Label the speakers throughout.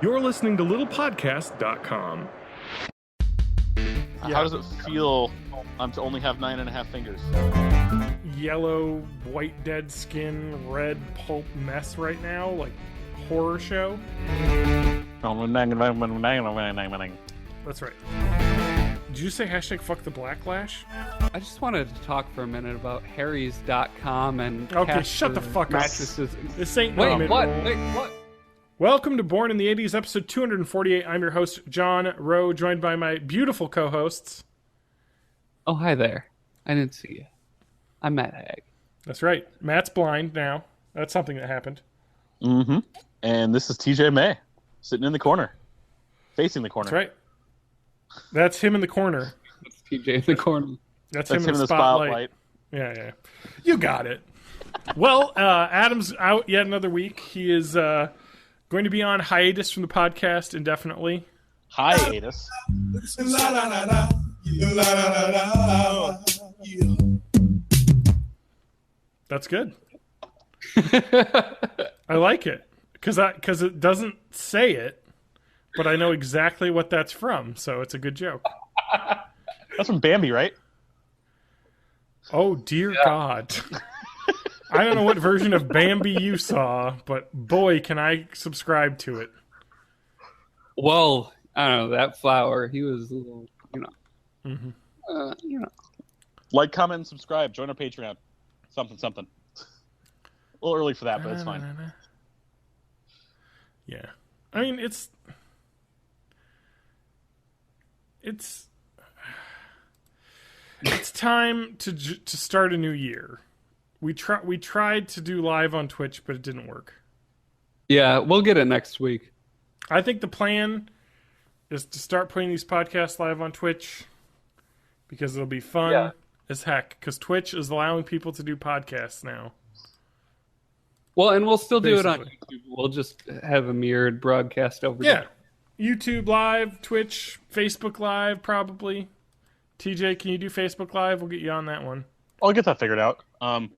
Speaker 1: You're listening to littlepodcast.com.
Speaker 2: How does it feel to only have 9.5 fingers?
Speaker 1: Yellow, white dead skin, red pulp mess right now, like horror show. That's right. Did you say hashtag fuck the blacklash?
Speaker 3: I just wanted to talk for a minute about Harry's.com and
Speaker 1: Okay, shut the fuck up.
Speaker 3: mattresses.
Speaker 1: This ain't no
Speaker 3: Wait, what?
Speaker 1: mid-roll.
Speaker 3: Wait, what?
Speaker 1: Welcome to Born in the 80s, episode 248. I'm your host, John Rowe, joined by my beautiful co-hosts.
Speaker 3: Oh, hi there. I didn't see you. I'm Matt Hag.
Speaker 1: That's right. Matt's blind now. That's something that happened.
Speaker 2: Mm-hmm. And this is TJ May, sitting in the corner, facing the corner.
Speaker 1: That's right. That's him in the corner.
Speaker 3: It's TJ in the corner.
Speaker 1: That's
Speaker 2: That's
Speaker 1: him in the spotlight. Yeah. You got it. Well, Adam's out yet another week. He is going to be on hiatus from the podcast indefinitely.
Speaker 2: Hiatus.
Speaker 1: That's good. I like it because it doesn't say it, but I know exactly what that's from, so it's a good joke.
Speaker 2: That's from Bambi, right?
Speaker 1: Oh, dear God. I don't know what version of Bambi you saw, but boy, can I subscribe to it.
Speaker 3: Well, I don't know, that flower, he was a little,
Speaker 2: Like, comment, and subscribe. Join our Patreon. Something. A little early for that, but it's fine.
Speaker 1: Yeah. I mean, it's time to start a new year. We tried to do live on Twitch, but it didn't work.
Speaker 3: Yeah, we'll get it next week.
Speaker 1: I think the plan is to start putting these podcasts live on Twitch because it'll be fun as heck. Because Twitch is allowing people to do podcasts now.
Speaker 3: Well, and we'll still do it on
Speaker 1: Basically.
Speaker 3: YouTube. We'll just have a mirrored broadcast over
Speaker 1: Yeah.
Speaker 3: there.
Speaker 1: YouTube Live, Twitch, Facebook Live, probably. TJ, can you do Facebook Live? We'll get you on that one.
Speaker 2: I'll get that figured out.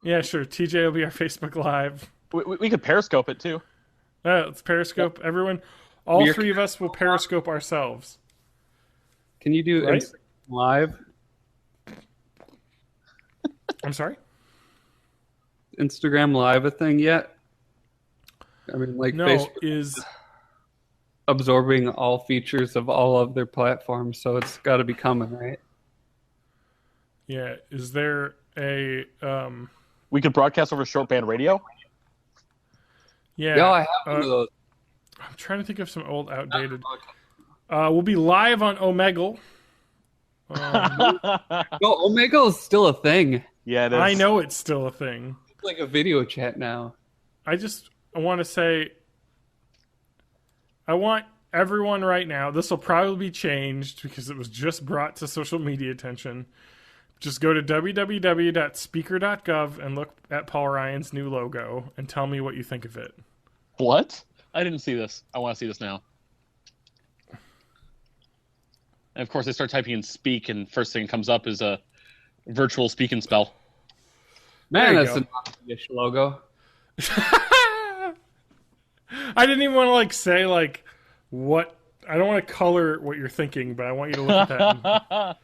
Speaker 1: Yeah, sure. TJ will be our Facebook Live.
Speaker 2: We could Periscope it, too.
Speaker 1: Let's Periscope. Everyone, all three of us will Periscope ourselves.
Speaker 3: Can you do
Speaker 1: Right?
Speaker 3: Instagram Live?
Speaker 1: I'm sorry?
Speaker 3: Instagram Live a thing yet? I mean, like
Speaker 1: No,
Speaker 3: Facebook
Speaker 1: is...
Speaker 3: absorbing all features of all of their platforms, so it's got to be coming, right?
Speaker 1: Yeah, is there a...
Speaker 2: We could broadcast over short band radio.
Speaker 1: Yeah,
Speaker 3: Yeah, I have one of those.
Speaker 1: I'm trying to think of some old, outdated... we'll be live on Omegle.
Speaker 3: No, Omegle is still a thing.
Speaker 2: Yeah, it is.
Speaker 1: I know it's still a thing.
Speaker 3: It's like a video chat now.
Speaker 1: I want to say, I want everyone right now, this will probably be changed because it was just brought to social media attention. Just go to www.speaker.gov and look at Paul Ryan's new logo and tell me what you think of it.
Speaker 2: What? I didn't see this. I want to see this now. And of course, I start typing in speak, and first thing that comes up is a virtual speak and spell.
Speaker 3: Man,
Speaker 1: There you
Speaker 3: that's a Nazi-ish logo.
Speaker 1: I didn't even want to say what, I don't want to color what you're thinking, but I want you to look at that.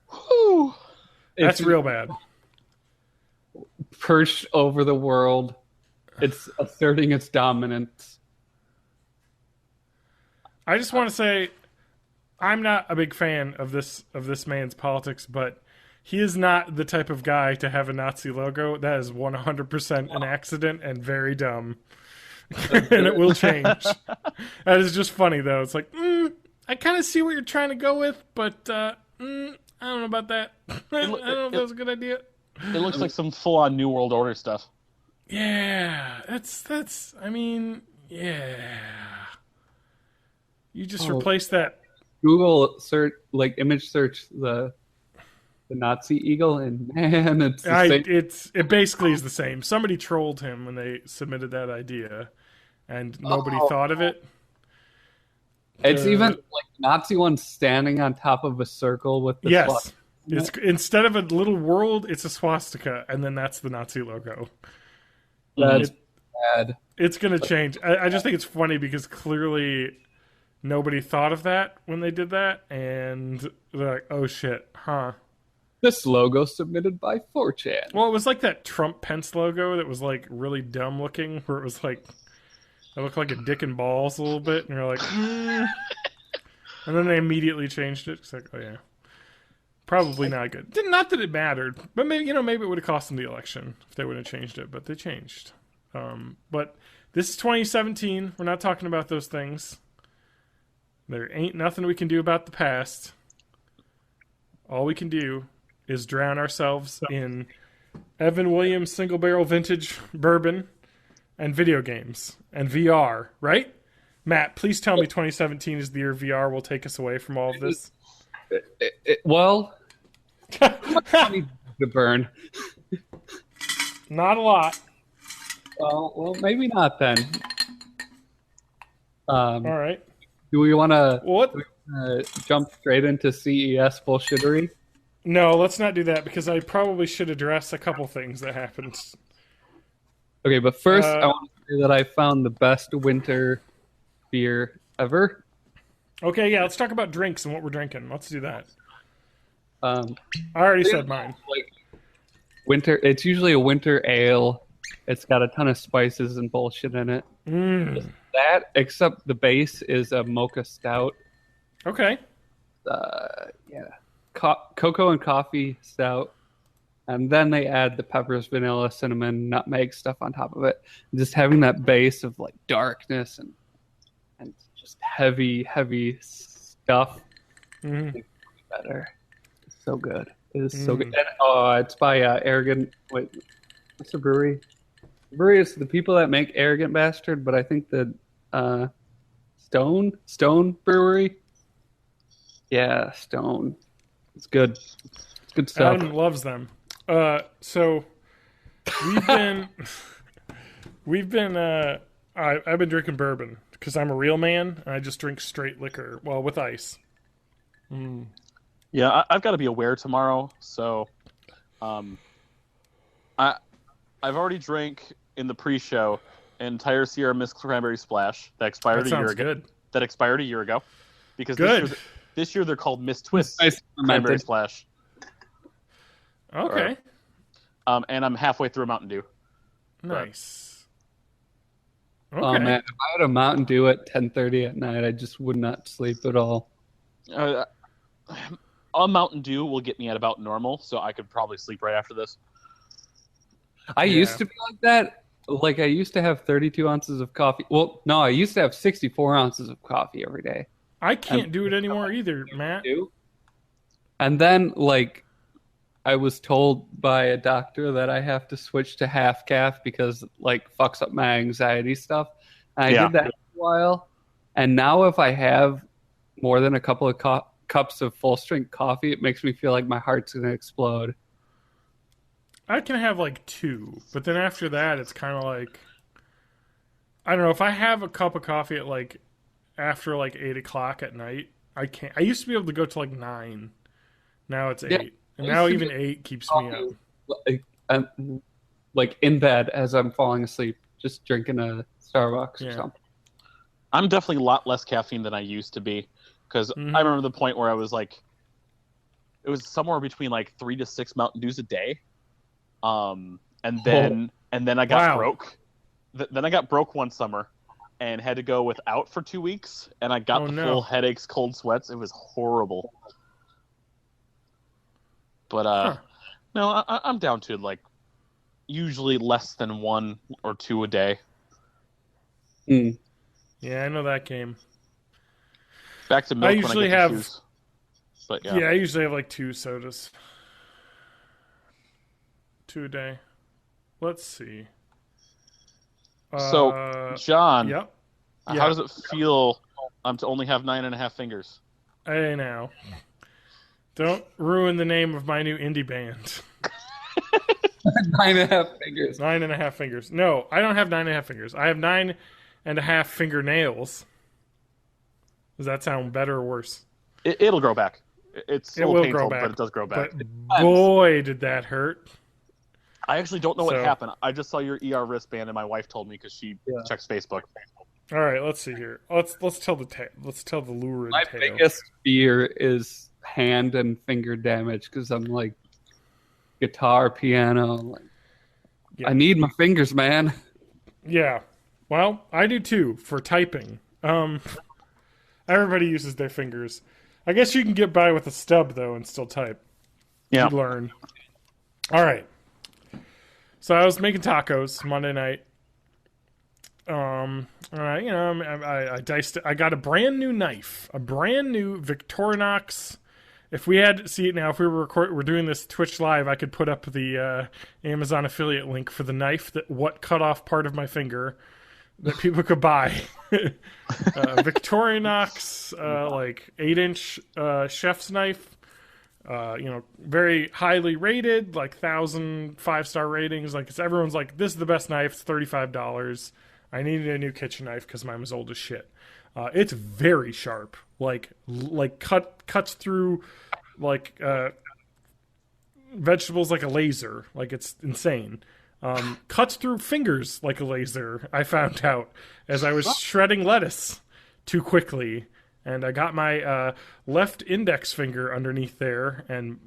Speaker 2: Whew.
Speaker 1: That's
Speaker 3: It's
Speaker 1: real bad.
Speaker 3: perched over the world. It's asserting its dominance.
Speaker 1: I just want to say, I'm not a big fan of this man's politics, but he is not the type of guy to have a Nazi logo. That is 100% an accident and very dumb. And it will change. That is just funny, though. It's like, I kind of see what you're trying to go with, but I don't know about that. I don't know if that was a good idea.
Speaker 2: It looks like some full-on New World Order stuff.
Speaker 1: Yeah, that's. I mean, yeah. You just replace that.
Speaker 3: Google search, image search the Nazi eagle, and man, it's the same.
Speaker 1: It basically is the same. Somebody trolled him when they submitted that idea, and nobody thought of it.
Speaker 3: It's even Nazi one standing on top of a circle with the
Speaker 1: yes. It's instead of a little world, it's a swastika, and then that's the Nazi logo.
Speaker 3: That's bad.
Speaker 1: It's going to change. I just think it's funny because clearly nobody thought of that when they did that, and they're like, "Oh shit, huh?"
Speaker 3: This logo submitted by 4chan.
Speaker 1: Well, it was like that Trump Pence logo that was like really dumb looking, where it was like it looked like a dick and balls a little bit, and you're like, and then they immediately changed it. It's like, oh yeah, probably not good. Not that it mattered, but maybe maybe it would have cost them the election if they would have changed it, but they changed. But this is 2017. We're not talking about those things. There ain't nothing we can do about the past. All we can do is drown ourselves in Evan Williams single barrel vintage bourbon and video games and VR, right? Matt, please tell me 2017 is the year VR will take us away from all of this.
Speaker 3: Well, the burn.
Speaker 1: Not a lot.
Speaker 3: Well, maybe not then.
Speaker 1: All right.
Speaker 3: Do we want to
Speaker 1: What?
Speaker 3: jump straight into CES bullshittery?
Speaker 1: No, let's not do that because I probably should address a couple things that happened.
Speaker 3: Okay, but first I want to say that I found the best winter beer ever.
Speaker 1: Okay, yeah, let's talk about drinks and what we're drinking. Let's do that. I
Speaker 3: Um,
Speaker 1: already said mine.
Speaker 3: like winter, it's usually a winter ale. It's got a ton of spices and bullshit in it. That, except the base is a mocha stout.
Speaker 1: Okay.
Speaker 3: Yeah, cocoa and coffee stout, and then they add the peppers, vanilla, cinnamon, nutmeg stuff on top of it. Just having that base of like darkness and just heavy stuff. Better. It's so good. It is so good. And, it's by Arrogant. Wait, what's the brewery? The brewery is the people that make Arrogant Bastard, but I think the Stone Brewery. Yeah, Stone. It's good. It's good stuff.
Speaker 1: Adam loves them. So we've been I've been drinking bourbon because I'm a real man and I just drink straight liquor, well, with ice.
Speaker 2: Yeah, I've got to be aware tomorrow, so I've already drank in the pre-show an entire Sierra Mist Cranberry Splash that expired
Speaker 1: That
Speaker 2: a year
Speaker 1: sounds
Speaker 2: ago.
Speaker 1: good.
Speaker 2: That expired a year ago, because
Speaker 1: Good.
Speaker 2: this year they're called Mist Twist
Speaker 3: Nice
Speaker 2: Cranberry
Speaker 3: fermented.
Speaker 2: Splash.
Speaker 1: Okay.
Speaker 2: And I'm halfway through a Mountain Dew.
Speaker 1: Nice.
Speaker 3: Oh
Speaker 1: Okay.
Speaker 3: man, if I had a Mountain Dew at 10:30 at night, I just would not sleep at all.
Speaker 2: A Mountain Dew will get me at about normal, so I could probably sleep right after this.
Speaker 3: I
Speaker 1: Yeah.
Speaker 3: used to be like that. Like I used to have 32 ounces of coffee. Well, no, I used to have 64 ounces of coffee every day.
Speaker 1: I can't do it anymore either, Matt.
Speaker 3: And then, like, I was told by a doctor that I have to switch to half calf because, like, fucks up my anxiety stuff. And I
Speaker 2: Yeah.
Speaker 3: did that for a while. And now, if I have more than a couple of cups of full strength coffee, it makes me feel like my heart's going to explode.
Speaker 1: I can have like 2, but then after that, it's kind of like, I don't know. If I have a cup of coffee at like after like 8 o'clock at night, I can't. I used to be able to go to like 9. Now it's 8,
Speaker 3: Yeah,
Speaker 1: and
Speaker 3: I
Speaker 1: now
Speaker 3: used to
Speaker 1: even 8 keeps me up.
Speaker 3: Like in bed as I'm falling asleep, just drinking a Starbucks or
Speaker 1: Yeah.
Speaker 3: something.
Speaker 2: I'm definitely a lot less caffeine than I used to be, because I remember the point where I was like, it was somewhere between like 3 to 6 Mountain Dews a day, and then I got
Speaker 1: Wow.
Speaker 2: broke. Then I got broke one summer, and had to go without for 2 weeks, and I got full headaches, cold sweats. It was horrible. But no, I'm down to like usually less than 1 or 2 a day.
Speaker 3: Mm.
Speaker 1: Yeah, I know that game.
Speaker 2: Back to milk
Speaker 1: I usually
Speaker 2: when I get
Speaker 1: have-
Speaker 2: to choose. But
Speaker 1: Yeah. I usually have like 2 sodas. 2 a day. Let's see.
Speaker 2: So, John,
Speaker 1: Yep.
Speaker 2: how does it feel to only have 9.5 fingers?
Speaker 1: Hey now. Don't ruin the name of my new indie band.
Speaker 3: 9.5 fingers.
Speaker 1: 9.5 fingers. No, I don't have 9.5 fingers. I have 9.5 fingernails. Does that sound better or worse?
Speaker 2: It'll grow back. It's
Speaker 1: It
Speaker 2: a
Speaker 1: will
Speaker 2: little
Speaker 1: grow
Speaker 2: painful,
Speaker 1: back,
Speaker 2: but it does grow back.
Speaker 1: But boy, did that hurt.
Speaker 2: I actually don't know what
Speaker 1: So-
Speaker 2: happened. I just saw your ER wristband, and my wife told me because she
Speaker 3: Yeah.
Speaker 2: checks Facebook.
Speaker 1: All right, let's see here. Let's tell the let's tell the lurid
Speaker 3: My
Speaker 1: tale.
Speaker 3: biggest fear is hand and finger damage because I'm like guitar, piano. Like,
Speaker 1: Yeah.
Speaker 3: I need my fingers, man.
Speaker 1: Yeah. Well, I do too for typing. Everybody uses their fingers. I guess you can get by with a stub though and still type.
Speaker 2: Yeah.
Speaker 1: You learn. All right. So I was making tacos Monday night. I diced it. I got a brand new knife, a brand new Victorinox. If we had see it now, if we were we're doing this Twitch live, I could put up the Amazon affiliate link for the knife that what cut off part of my finger that people could buy. Victorinox, like 8-inch chef's knife. Very highly rated, like 1,000 5-star ratings. Like everyone's like, this is the best knife. It's $35. I needed a new kitchen knife because mine was old as shit. It's very sharp. Like cuts through like vegetables like a laser. Like it's insane. Cuts through fingers like a laser. I found out as I was shredding lettuce too quickly. And I got my left index finger underneath there and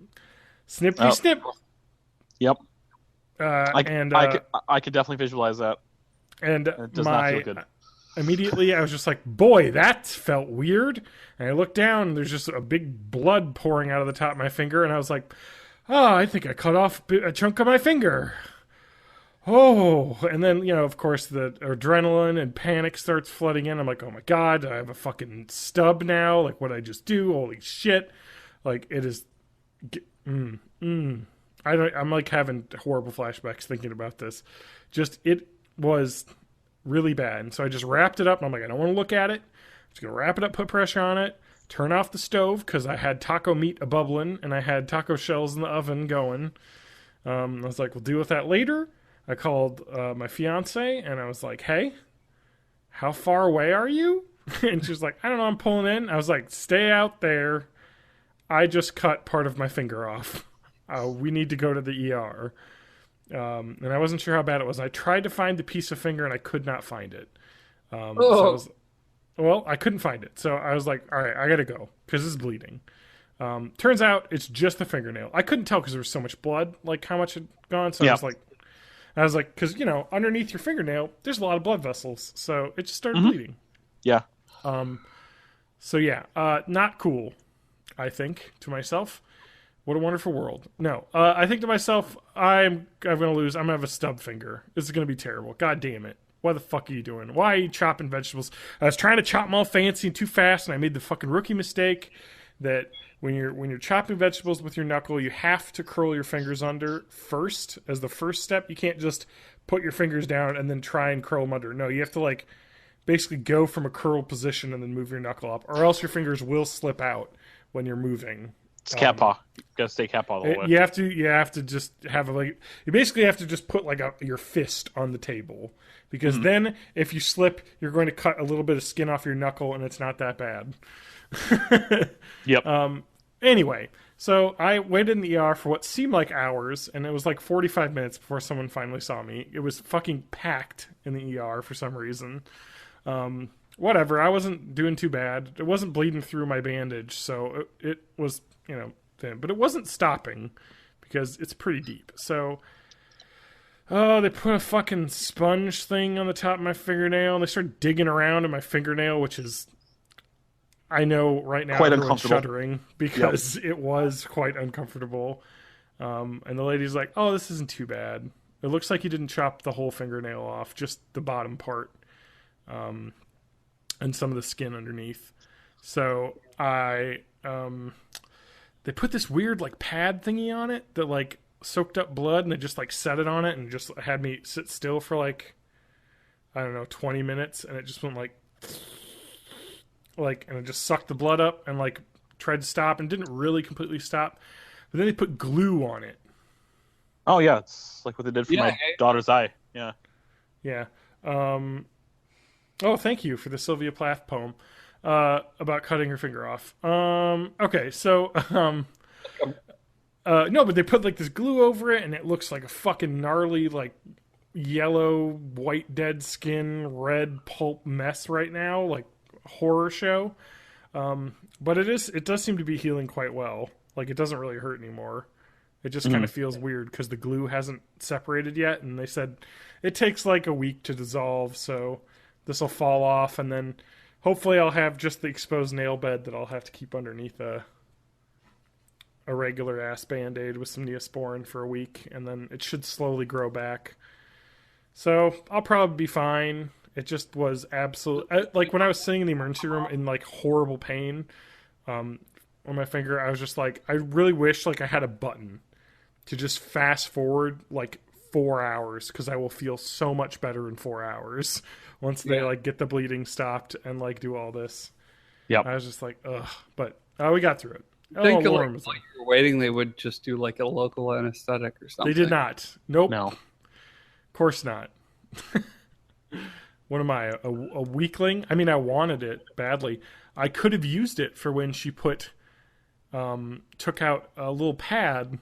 Speaker 1: snippy snip.
Speaker 2: Yep.
Speaker 1: I
Speaker 2: I could definitely visualize that.
Speaker 1: And
Speaker 2: It does not feel good.
Speaker 1: immediately I was just like, boy, that felt weird. And I looked down and there's just a big blood pouring out of the top of my finger. And I was like, oh, I think I cut off a chunk of my finger. Oh, and then, of course, the adrenaline and panic starts flooding in. I'm like, oh my God, I have a fucking stub now. Like, what did I just do? Holy shit. Like, it is. I'm like having horrible flashbacks thinking about this. It was really bad. And so I just wrapped it up. And I'm like, I don't want to look at it. I'm just going to wrap it up, put pressure on it, turn off the stove because I had taco meat a bubbling and I had taco shells in the oven going. I was like, we'll deal with that later. I called my fiance and I was like, hey, how far away are you? And she was like, I don't know, I'm pulling in. I was like, stay out there. I just cut part of my finger off. We need to go to the ER. And I wasn't sure how bad it was. I tried to find the piece of finger and I could not find it. I couldn't find it. So I was like, all right, I got to go because it's bleeding. Turns out it's just the fingernail. I couldn't tell because there was so much blood, like how much had gone. So I was like, because, underneath your fingernail, there's a lot of blood vessels. So it just started bleeding.
Speaker 2: Yeah.
Speaker 1: Not cool, I think, to myself. What a wonderful world. No, I think to myself, I'm going to lose. I'm going to have a stub finger. This is going to be terrible. God damn it. What the fuck are you doing? Why are you chopping vegetables? I was trying to chop them all fancy and too fast, and I made the fucking rookie mistake that when you're chopping vegetables with your knuckle, you have to curl your fingers under first as the first step. You can't just put your fingers down and then try and curl them under. No, you have to basically go from a curl position and then move your knuckle up, or else your fingers will slip out when you're moving.
Speaker 2: It's cat paw. You gotta stay cat paw the whole way.
Speaker 1: You have to just have you basically have to just put your fist on the table, because then if you slip, you're going to cut a little bit of skin off your knuckle and it's not that bad.
Speaker 2: Yep.
Speaker 1: Anyway, so I waited in the ER for what seemed like hours, and it was like 45 minutes before someone finally saw me. It was fucking packed in the ER for some reason. Whatever, I wasn't doing too bad. It wasn't bleeding through my bandage, so it was, thin. But it wasn't stopping because it's pretty deep. So, they put a fucking sponge thing on the top of my fingernail, and they started digging around in my fingernail, which is, I know right now,
Speaker 2: quite
Speaker 1: everyone's
Speaker 2: uncomfortable
Speaker 1: shuddering because it was quite uncomfortable. And the lady's like, oh, this isn't too bad. It looks like you didn't chop the whole fingernail off, just the bottom part. And some of the skin underneath. So they put this weird pad thingy on it that soaked up blood, and they just set it on it and just had me sit still for I don't know, 20 minutes, and it just went and it just sucked the blood up and tried to stop and didn't really completely stop. But then they put glue on it.
Speaker 2: Oh yeah, it's like what they did for my daughter's eye. Yeah.
Speaker 1: Yeah. Oh, thank you for the Sylvia Plath poem about cutting her finger off. Okay, so No, but they put like this glue over it, and it looks like a fucking gnarly, like yellow, white, dead skin, red pulp mess right now, like horror show. But it does seem to be healing quite well. Like it doesn't really hurt anymore. It just kind of feels weird because the glue hasn't separated yet, and they said it takes like a week to dissolve, so this will fall off, and then hopefully I'll have just the exposed nail bed that I'll have to keep underneath a regular ass Band-Aid with some Neosporin for a week, and then it should slowly grow back. So I'll probably be fine. It just was like when I was sitting in the emergency room in like horrible pain on my finger, I was just like, I really wish like I had a button to just fast forward like 4 hours, because I will feel so much better in 4 hours once they like get the bleeding stopped and like do all this.
Speaker 2: Yeah,
Speaker 1: I was just like, ugh, but we got through it.
Speaker 3: I think while you were waiting, they would just do like a local anesthetic or something.
Speaker 1: They did not. Nope.
Speaker 2: No.
Speaker 1: Of course not. What am I, a weakling? I mean, I wanted it badly. I could have used it for when she took out a little pad,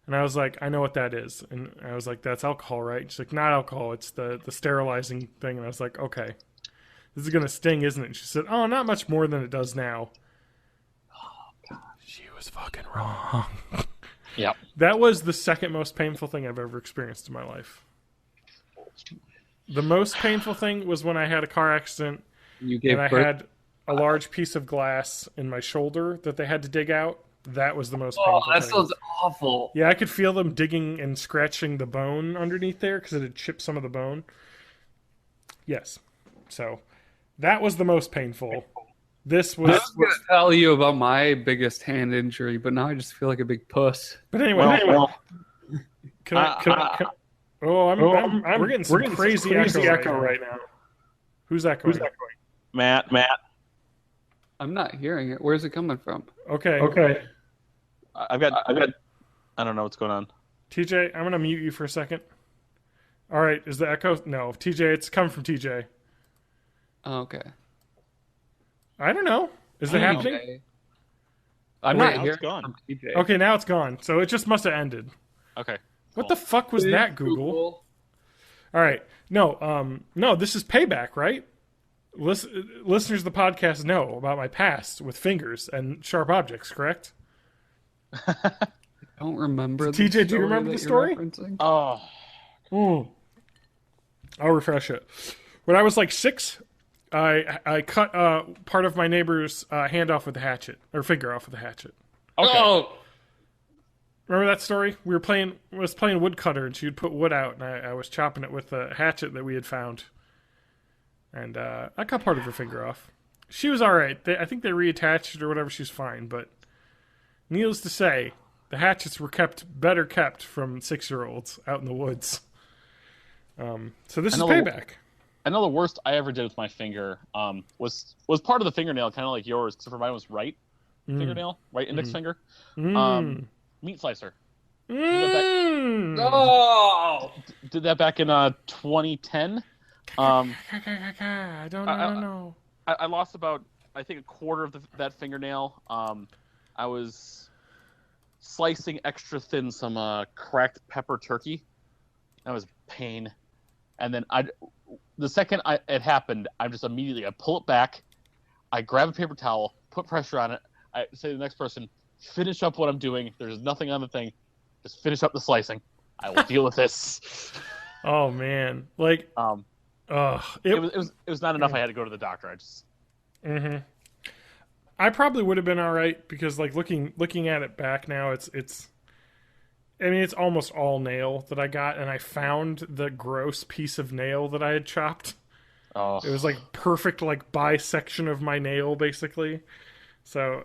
Speaker 1: and I was like, I know what that is. And I was like, that's alcohol, right? She's like, not alcohol. It's the sterilizing thing. And I was like, okay. This is going to sting, isn't it? And she said, oh, not much more than it does now. She was fucking wrong.
Speaker 2: Yeah.
Speaker 1: That was the second most painful thing I've ever experienced in my life. The most painful thing was when I had a car accident and I had a large piece of glass in my shoulder that they had to dig out. That was the most painful thing.
Speaker 3: That sounds awful.
Speaker 1: Yeah, I could feel them digging and scratching the bone underneath there because it had chipped some of the bone. Yes. So that was the most painful. This was...
Speaker 3: I was going to tell you about my biggest hand injury, but now I just feel like a big puss.
Speaker 1: But anyway, can I we're getting some crazy echo right now. Who's echoing?
Speaker 2: Matt.
Speaker 3: I'm not hearing it. Where's it coming from?
Speaker 1: Okay.
Speaker 2: I've got. I don't know what's going on.
Speaker 1: TJ, I'm gonna mute you for a second. All right, is the echo? No, TJ, it's coming from TJ.
Speaker 3: Okay.
Speaker 1: I don't know. Is it happening?
Speaker 3: Okay. I'm not hearing
Speaker 2: it's gone.
Speaker 3: from TJ.
Speaker 1: Okay, now it's gone. So it just must have ended.
Speaker 2: Okay.
Speaker 1: What the fuck was that, Google? All right. No, this is payback, right? Listeners of the podcast know about my past with fingers and sharp objects, correct?
Speaker 3: I don't remember.
Speaker 1: TJ, do you remember the story?
Speaker 2: Oh.
Speaker 1: I'll refresh it. When I was like 6, I cut part of my neighbor's hand off with a hatchet, or finger off with a hatchet.
Speaker 2: Okay.
Speaker 3: Oh.
Speaker 1: Remember that story? I was playing woodcutter, and she would put wood out, and I was chopping it with a hatchet that we had found. And I cut part of her finger off. She was all right. I think they reattached it or whatever. She's fine. But needless to say, the hatchets were better kept from 6-year-olds out in the woods. So this is payback.
Speaker 2: I know the worst I ever did with my finger was part of the fingernail, kind of like yours, except for mine was right fingernail, right index finger. Meat slicer.
Speaker 3: Oh!
Speaker 2: Did that back in 2010.
Speaker 1: I don't know.
Speaker 2: I lost about, I think, a quarter of that fingernail. I was slicing extra thin some cracked pepper turkey. That was pain. And then the second it happened, I pull it back. I grab a paper towel, put pressure on it. I say to the next person, finish up what I'm doing. There's nothing on the thing. Just finish up the slicing. I will deal with this.
Speaker 1: Oh man, like,
Speaker 2: it was not enough. I had to go to the doctor.
Speaker 1: I probably would have been all right because, like, looking at it back now, it's almost all nail that I got, and I found the gross piece of nail that I had chopped.
Speaker 2: Oh,
Speaker 1: it was like perfect, like bisection of my nail, basically. So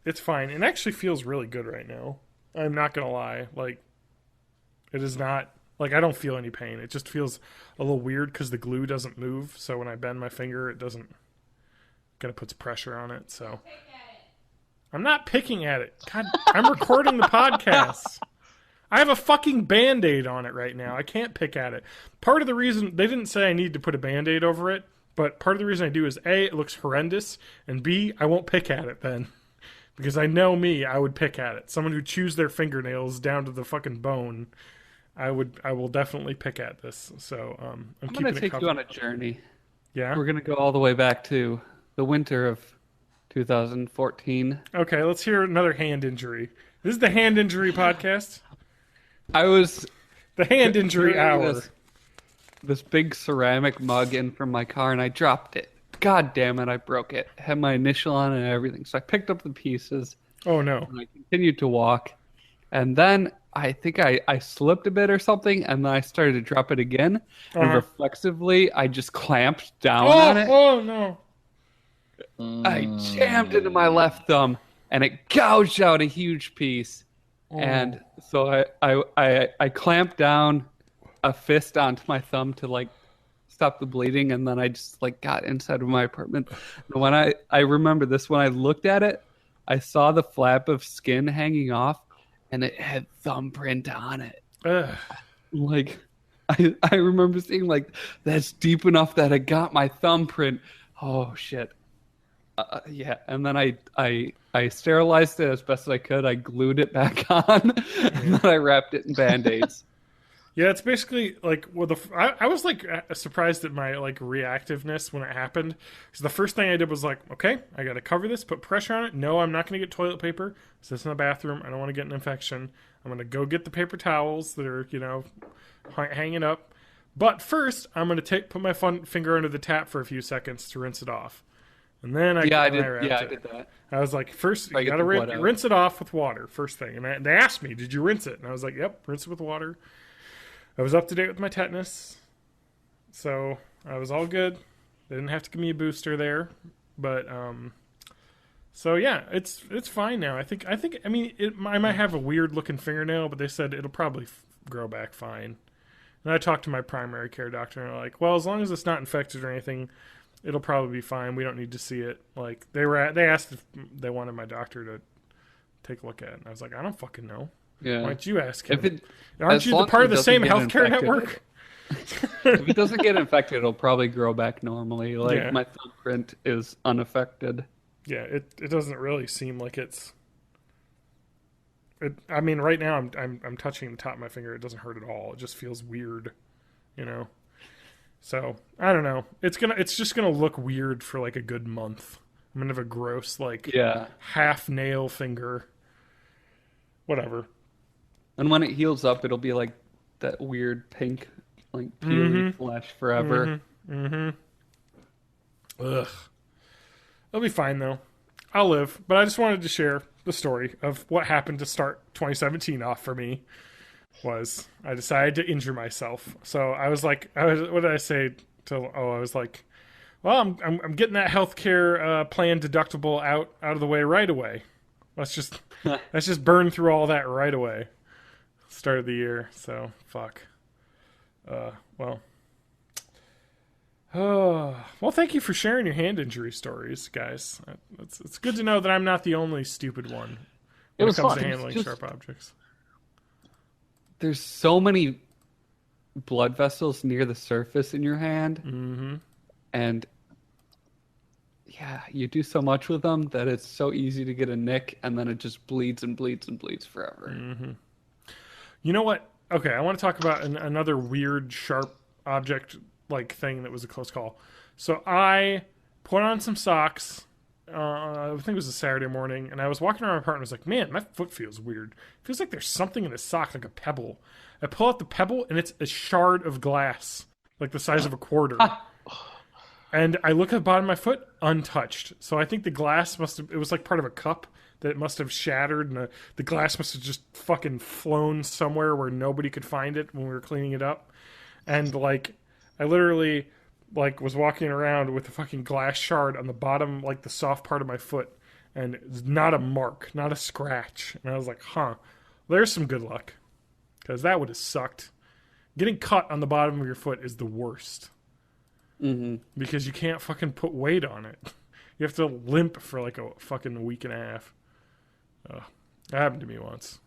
Speaker 1: it's fine. It actually feels really good right now. I'm not gonna lie. Like, it is not, like, I don't feel any pain. It just feels a little weird because the glue doesn't move. So when I bend my finger, it doesn't. Kind of puts pressure on it. So I'm not picking at it. God, I'm recording the podcast. I have a fucking Band-Aid on it right now. I can't pick at it. Part of the reason they didn't say I need to put a Band-Aid over it, but part of the reason I do is A, it looks horrendous, and B, I won't pick at it then. Because I know me, I would pick at it. Someone who chews their fingernails down to the fucking bone, I will definitely pick at this. So I'm keeping
Speaker 3: going to
Speaker 1: it
Speaker 3: take
Speaker 1: covered.
Speaker 3: you on a journey.
Speaker 1: Yeah.
Speaker 3: We're going to go all the way back to the winter of 2014.
Speaker 1: Okay, let's hear another hand injury. This is the hand injury podcast.
Speaker 3: I was
Speaker 1: The hand injury
Speaker 3: carrying
Speaker 1: hour.
Speaker 3: this big ceramic mug in from my car, and I dropped it. God damn it, I broke it. It had my initial on it and everything. So I picked up the pieces,
Speaker 1: Oh no.
Speaker 3: and I continued to walk. And then I think I slipped a bit or something, and then I started to drop it again. And
Speaker 1: Uh-huh.
Speaker 3: reflexively, I just clamped down on it.
Speaker 1: Oh no.
Speaker 3: I jammed into my left thumb, and it gouged out a huge piece. And so I clamped down a fist onto my thumb to like stop the bleeding, and then I just like got inside of my apartment. And when I remember this, when I looked at it, I saw the flap of skin hanging off, and it had thumbprint on it.
Speaker 1: Ugh.
Speaker 3: Like I remember seeing like that's deep enough that it got my thumbprint. Oh shit. Yeah, and then I sterilized it as best as I could. I glued it back on, and then I wrapped it in Band-Aids.
Speaker 1: Yeah, it's basically like I was like surprised at my like reactiveness when it happened. Because the first thing I did was like, okay, I got to cover this, put pressure on it. No, I'm not going to get toilet paper. So it's in the bathroom. I don't want to get an infection. I'm going to go get the paper towels that are hanging up. But first, I'm going to put my finger under the tap for a few seconds to rinse it off. And then I
Speaker 3: I
Speaker 1: wrapped it.
Speaker 3: did that.
Speaker 1: I was like, first,
Speaker 3: I
Speaker 1: you
Speaker 3: get
Speaker 1: got to
Speaker 3: the blood out.
Speaker 1: rinse it off with water, first thing. And they asked me, did you rinse it? And I was like, yep, rinse it with water. I was up to date with my tetanus, so I was all good. They didn't have to give me a booster there, but so yeah, it's fine now. I mean, I might have a weird looking fingernail, but they said it'll probably grow back fine. And I talked to my primary care doctor, and they're like, well, as long as it's not infected or anything, it'll probably be fine. We don't need to see it. Like they asked if they wanted my doctor to take a look at it, and I was like, I don't fucking know.
Speaker 3: Yeah.
Speaker 1: Why don't you ask him?
Speaker 3: If
Speaker 1: Aren't you the part of the same healthcare
Speaker 3: infected,
Speaker 1: network?
Speaker 3: if it doesn't get infected, it'll probably grow back normally. Like
Speaker 1: Yeah.
Speaker 3: my thumbprint is unaffected.
Speaker 1: Yeah, it doesn't really seem like it's. I mean, right now I'm touching the top of my finger. It doesn't hurt at all. It just feels weird, So I don't know. It's just gonna look weird for like a good month. I'm gonna have a gross like half nail finger. Whatever.
Speaker 3: And when it heals up, it'll be like that weird pink, like peely flesh forever.
Speaker 1: Ugh. It'll be fine though. I'll live. But I just wanted to share the story of what happened to start 2017 off for me. Was I decided to injure myself. So I was like, what did I say? I was like, well, I'm getting that healthcare plan deductible out of the way right away. Let's just burn through all that right away. Start of the year, so fuck. Well, thank you for sharing your hand injury stories, guys. It's good to know that I'm not the only stupid one when it comes to handling sharp objects.
Speaker 3: There's so many blood vessels near the surface in your hand, and yeah, you do so much with them that it's so easy to get a nick, and then it just bleeds and bleeds and bleeds forever.
Speaker 1: You know what? Okay, I want to talk about another weird sharp object like thing that was a close call. So I put on some socks. I think it was a Saturday morning, and I was walking around my apartment. I was like, man, my foot feels weird. It feels like there's something in this sock, like a pebble. I pull out the pebble, and it's a shard of glass, like the size of a quarter. And I look at the bottom of my foot, untouched. So I think the glass it was like part of a cup that must have shattered, and the glass must have just fucking flown somewhere where nobody could find it when we were cleaning it up. And like, I literally like was walking around with a fucking glass shard on the bottom, like the soft part of my foot, and it's not a mark, not a scratch. And I was like, there's some good luck, because that would have sucked. Getting cut on the bottom of your foot is the worst. Because you can't fucking put weight on it. You have to limp for like a fucking week and a half. That happened to me once.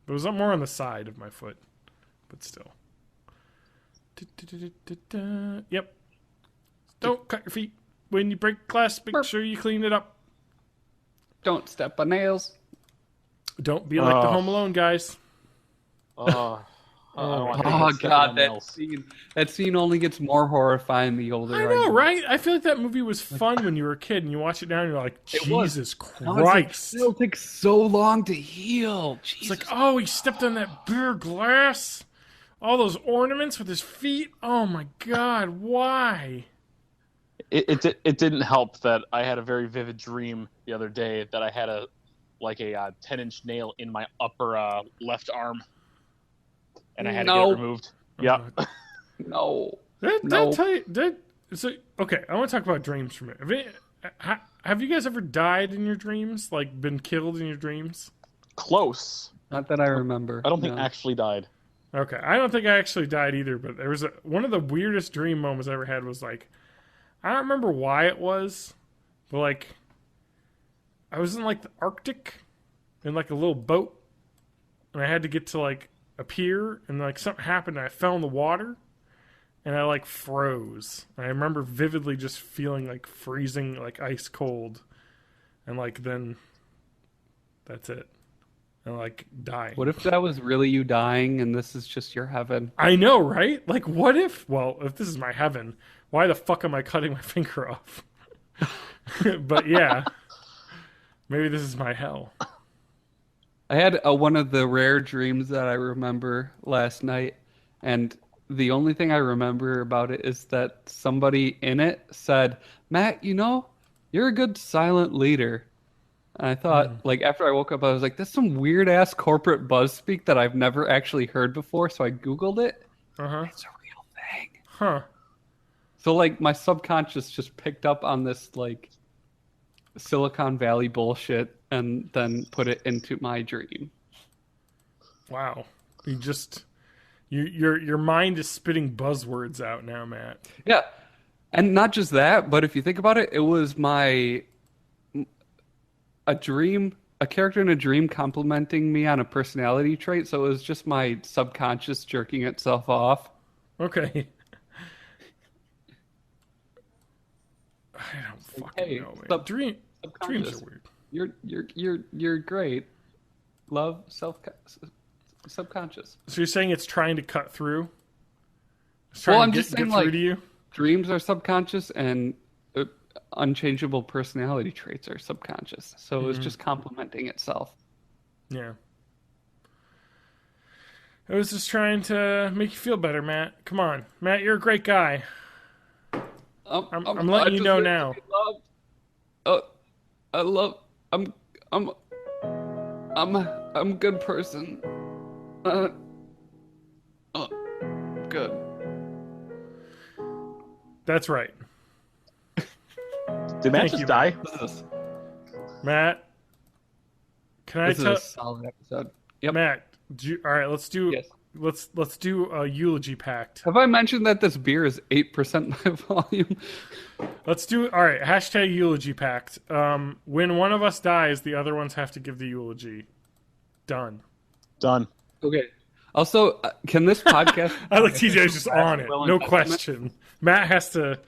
Speaker 1: It was more on the side of my foot, but still. Yep. Don't cut your feet. When you break glass, make sure you clean it up.
Speaker 3: Don't step on nails.
Speaker 1: Don't be like the Home Alone guys.
Speaker 3: Oh god, that scene only gets more horrifying the older
Speaker 1: I know, right? I feel like that movie was fun when you were a kid, and you watch it now, and you're like, Jesus Christ!
Speaker 3: It'll take so long to heal. Jesus.
Speaker 1: It's like, oh, he stepped on that bare glass. All those ornaments with his feet. Oh my God, why?
Speaker 2: It didn't help that I had a very vivid dream the other day that I had a 10-inch nail in my upper left arm, and I had to get it removed. Yeah.
Speaker 3: No.
Speaker 1: Okay, I want to talk about dreams for a minute. Have you guys ever died in your dreams? Like, been killed in your dreams?
Speaker 2: Close.
Speaker 3: Not that I remember.
Speaker 2: I don't think actually died.
Speaker 1: Okay, I don't think I actually died either, but there was one of the weirdest dream moments I ever had was like, I don't remember why it was, but like, I was in like the Arctic in like a little boat, and I had to get to like a pier, and like something happened, and I fell in the water, and I like froze. And I remember vividly just feeling like freezing, like ice cold, and like then that's it. And like dying.
Speaker 3: What if that was really you dying and this is just your heaven?
Speaker 1: I know, right? Like, what if? Well, if this is my heaven, why the fuck am I cutting my finger off? But yeah, maybe this is my hell.
Speaker 3: I had one of the rare dreams that I remember last night, and the only thing I remember about it is that somebody in it said, "Matt, you know, you're a good silent leader." And I thought, like, after I woke up, I was like, that's some weird-ass corporate buzz speak that I've never actually heard before, so I Googled it.
Speaker 1: Uh-huh.
Speaker 3: It's a real thing.
Speaker 1: Huh.
Speaker 3: So, like, my subconscious just picked up on this, like, Silicon Valley bullshit and then put it into my dream.
Speaker 1: Wow. Your mind is spitting buzzwords out now, Matt.
Speaker 3: Yeah. And not just that, but if you think about it, it was a character in a dream complimenting me on a personality trait, so it was just my subconscious jerking itself off.
Speaker 1: Okay. I don't fucking know, man. Dreams are weird.
Speaker 3: You're great. Love subconscious.
Speaker 1: So you're saying it's trying to cut through?
Speaker 3: I'm just saying,
Speaker 1: get through to you?
Speaker 3: Dreams are subconscious and unchangeable personality traits are subconscious. So it was just complimenting itself.
Speaker 1: Yeah. I was just trying to make you feel better, Matt. Come on. Matt, you're a great guy. I'm letting you know now.
Speaker 3: I'm a good person. Good.
Speaker 1: That's right.
Speaker 2: Did Matt just die?
Speaker 1: Matt, can I tell?
Speaker 3: This is a solid episode. Yep.
Speaker 1: Matt, all right. Let's do.
Speaker 3: Yes.
Speaker 1: Let's do a eulogy pact.
Speaker 3: Have I mentioned that this beer is 8% my volume?
Speaker 1: Let's do. All right. Hashtag eulogy pact. When one of us dies, the other ones have to give the eulogy. Done.
Speaker 3: Okay. Also, can this podcast?
Speaker 1: I like TJ's just on it. No question. Matt has to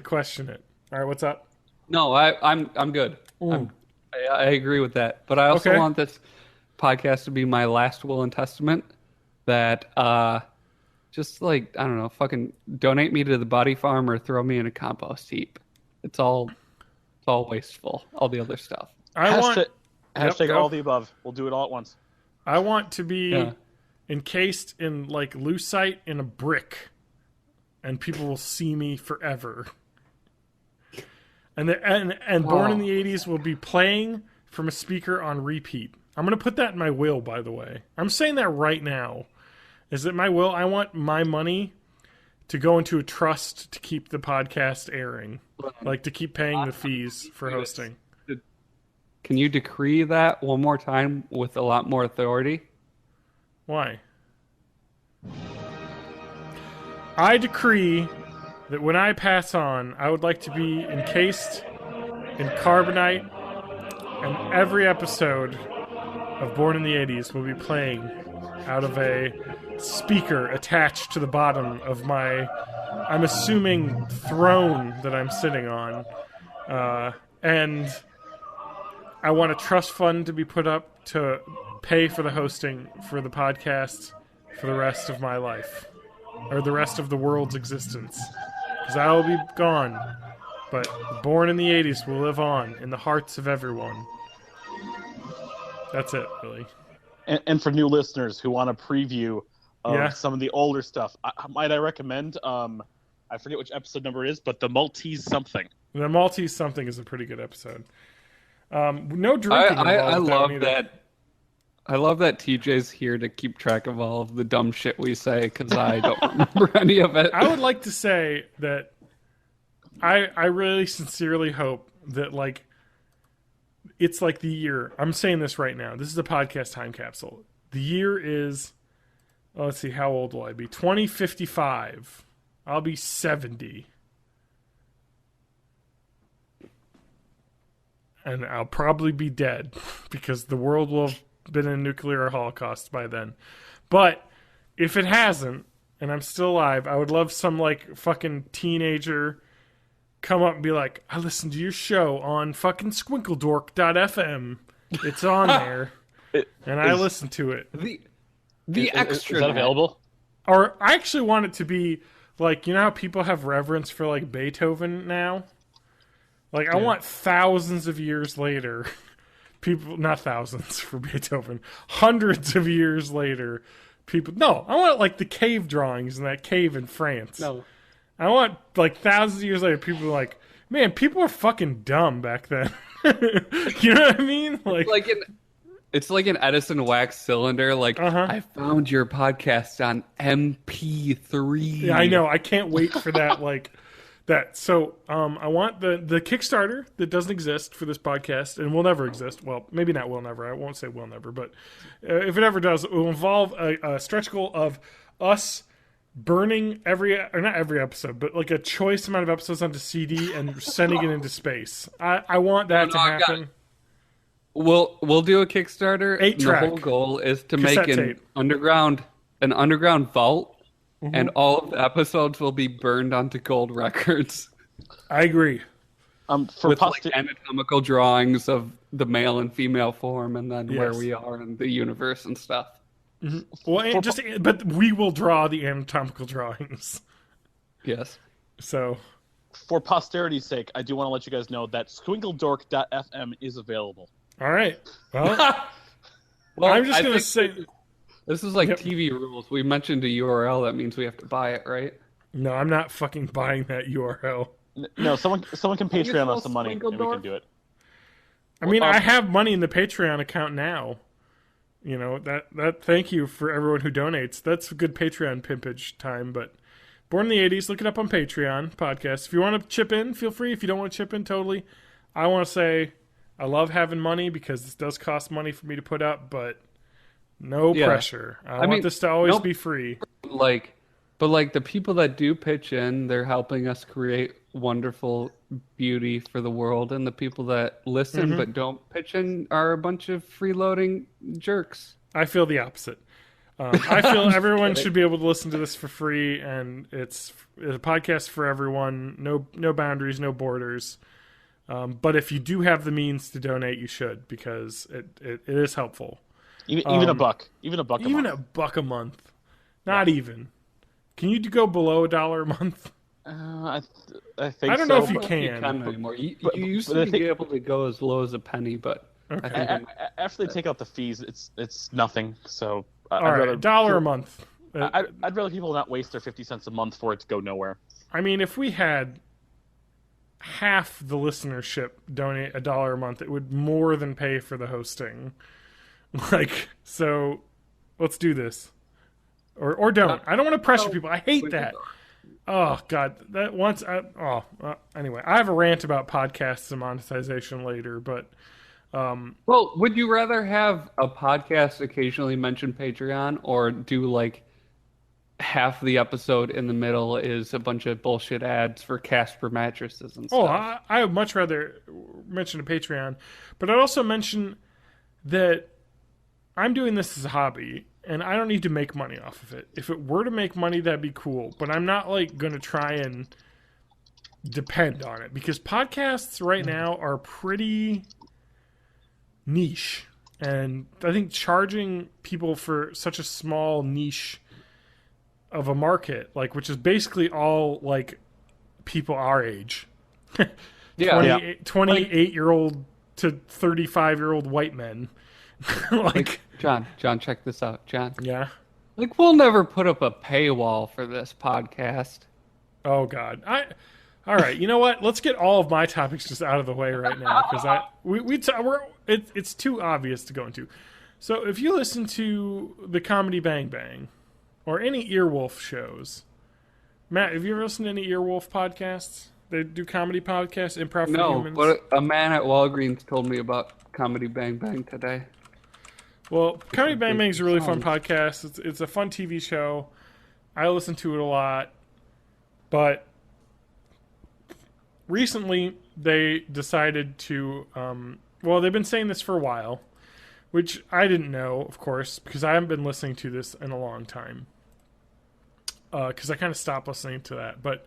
Speaker 1: question it. All right. What's up?
Speaker 3: No, I'm good. I agree with that. But I also want this podcast to be my last will and testament that just like, I don't know, fucking donate me to the body farm or throw me in a compost heap. It's all wasteful. All the other stuff.
Speaker 2: Hashtag all the above. We'll do it all at once.
Speaker 1: I want to be encased in like lucite in a brick, and people will see me forever. And Born in the 80s will be playing from a speaker on repeat. I'm going to put that in my will, by the way. I'm saying that right now. Is it my will? I want my money to go into a trust to keep the podcast airing. Like to keep paying the fees for hosting.
Speaker 3: Can you decree that one more time with a lot more authority?
Speaker 1: Why? I decree that when I pass on, I would like to be encased in carbonite, and every episode of Born in the 80s will be playing out of a speaker attached to the bottom of my, I'm assuming, throne that I'm sitting on. And I want a trust fund to be put up to pay for the hosting for the podcast for the rest of my life. Or the rest of the world's existence. Because I will be gone. But Born in the 80s will live on in the hearts of everyone. That's it, really.
Speaker 2: And for new listeners who want a preview of
Speaker 1: Yeah.
Speaker 2: some of the older stuff, might I recommend, I forget which episode number it is, but the Maltese something.
Speaker 1: The Maltese something is a pretty good episode. No drinking involved.
Speaker 3: I
Speaker 1: with
Speaker 3: love
Speaker 1: one either.
Speaker 3: that. I love that TJ's here to keep track of all of the dumb shit we say because I don't remember any of it.
Speaker 1: I would like to say that I really sincerely hope that, like, it's like the year. I'm saying this right now. This is a podcast time capsule. The year is, let's see, how old will I be? 2055. I'll be 70. And I'll probably be dead because the world will have been in a nuclear holocaust by then. But if it hasn't, and I'm still alive, I would love some, like, fucking teenager come up and be like, I listened to your show on fucking squinkledork.fm. It's on there. And I listened to it.
Speaker 3: The extra
Speaker 2: Is that available?
Speaker 1: Or I actually want it to be like, you know how people have reverence for, like, Beethoven now? Like, I want thousands of years later, people, not thousands for Beethoven, hundreds of years later, people, no, I want, like, the cave drawings in that cave in France.
Speaker 3: No.
Speaker 1: I want, like, thousands of years later, people are like, man, people were fucking dumb back then. You know what I mean?
Speaker 3: It's like an Edison wax cylinder. Like, I found your podcast on MP3.
Speaker 1: Yeah, I know. I can't wait for that, like, that. So, I want the Kickstarter that doesn't exist for this podcast and will never exist. Well, maybe not will never. I won't say will never, but if it ever does, it will involve a stretch goal of us burning not every episode, but like a choice amount of episodes onto CD and sending it into space. I want that to happen.
Speaker 3: We'll do a Kickstarter.
Speaker 1: 8-track.
Speaker 3: The whole goal is to
Speaker 1: Cassette
Speaker 3: make
Speaker 1: tape.
Speaker 3: an underground vault, and all of the episodes will be burned onto gold records
Speaker 1: I agree.
Speaker 2: For
Speaker 3: with like anatomical drawings of the male and female form, and then where
Speaker 1: Yes.
Speaker 3: we are in the universe and stuff.
Speaker 1: Well, but we will draw the anatomical drawings.
Speaker 3: Yes.
Speaker 1: So,
Speaker 2: for posterity's sake, I do want to let you guys know that squinkledork.fm is available.
Speaker 1: all right. Well,
Speaker 3: Well,
Speaker 1: I'm just
Speaker 3: I
Speaker 1: going to
Speaker 3: think
Speaker 1: say,
Speaker 3: this is like
Speaker 1: Yep.
Speaker 3: TV rules. We mentioned a URL. That means we have to buy it, right?
Speaker 1: no, I'm not fucking buying that URL.
Speaker 2: No, someone can Patreon us some money, and we
Speaker 3: Squinkledork?
Speaker 2: can do it.
Speaker 1: I mean, I have money in the Patreon account now. You know, that thank you for everyone who donates. That's a good Patreon pimpage time, but Born in the 80s, look it up on Patreon podcast. If you want to chip in, feel free. If you don't want to chip in, totally. I want to say I love having money because this does cost money for me to put up, but no pressure. I want
Speaker 3: mean,
Speaker 1: this to always
Speaker 3: nope.
Speaker 1: be free.
Speaker 3: But the people that do pitch in, they're helping us create wonderful beauty for the world, and the people that listen but don't pitch in are a bunch of freeloading jerks.
Speaker 1: I feel the opposite. I feel everyone should be able to listen to this for free, and it's a podcast for everyone. No boundaries, no borders. But if you do have the means to donate, you should, because it is helpful.
Speaker 2: Even a buck. Even a buck a
Speaker 1: Even
Speaker 2: month.
Speaker 1: a buck a month. Not even. Can you go below $1 a month?
Speaker 2: I think
Speaker 1: I don't
Speaker 2: so,
Speaker 1: know if you
Speaker 2: but-
Speaker 1: can.
Speaker 3: You can anymore. You
Speaker 2: but
Speaker 3: used
Speaker 2: I
Speaker 3: to be
Speaker 2: think-
Speaker 3: able to go as low as a penny, but I think
Speaker 2: After they take out the fees, it's nothing. So
Speaker 1: All right, $1 a month.
Speaker 2: I'd rather people not waste their 50 cents a month for it to go nowhere.
Speaker 1: I mean, if we had half the listenership donate $1 a month, it would more than pay for the hosting. Like, so let's do this. Or don't. I don't want to pressure people. I hate that. Oh God, that once. Anyway, I have a rant about podcasts and monetization later, but
Speaker 3: Well, would you rather have a podcast occasionally mention Patreon, or do like half the episode in the middle is a bunch of bullshit ads for Casper mattresses and stuff?
Speaker 1: I would much rather mention a Patreon, but I'd also mention that I'm doing this as a hobby, and I don't need to make money off of it. If it were to make money, that'd be cool, but I'm not like going to try and depend on it, because podcasts right now are pretty niche. And I think charging people for such a small niche of a market, like, which is basically all like people our age,
Speaker 3: Yeah.
Speaker 1: 28-year-old to 35-year-old white men,
Speaker 3: Like, John, check this out, John.
Speaker 1: yeah.
Speaker 3: Like, we'll never put up a paywall for this podcast.
Speaker 1: Oh God. All right. You know what? Let's get all of my topics just out of the way right now because it's too obvious to go into. So if you listen to the Comedy Bang Bang or any Earwolf shows, Matt, have you ever listened to any Earwolf podcasts? They do comedy podcasts, Improv for
Speaker 3: No,
Speaker 1: Humans.
Speaker 3: but a man at Walgreens told me about Comedy Bang Bang today.
Speaker 1: Well, Comedy Bang Bang is a really fun
Speaker 3: songs.
Speaker 1: podcast. It's a fun TV show. I listen to it a lot, but recently they decided to. Well, they've been saying this for a while, which I didn't know, of course, because I haven't been listening to this in a long time. Because I kind of stopped listening to that, but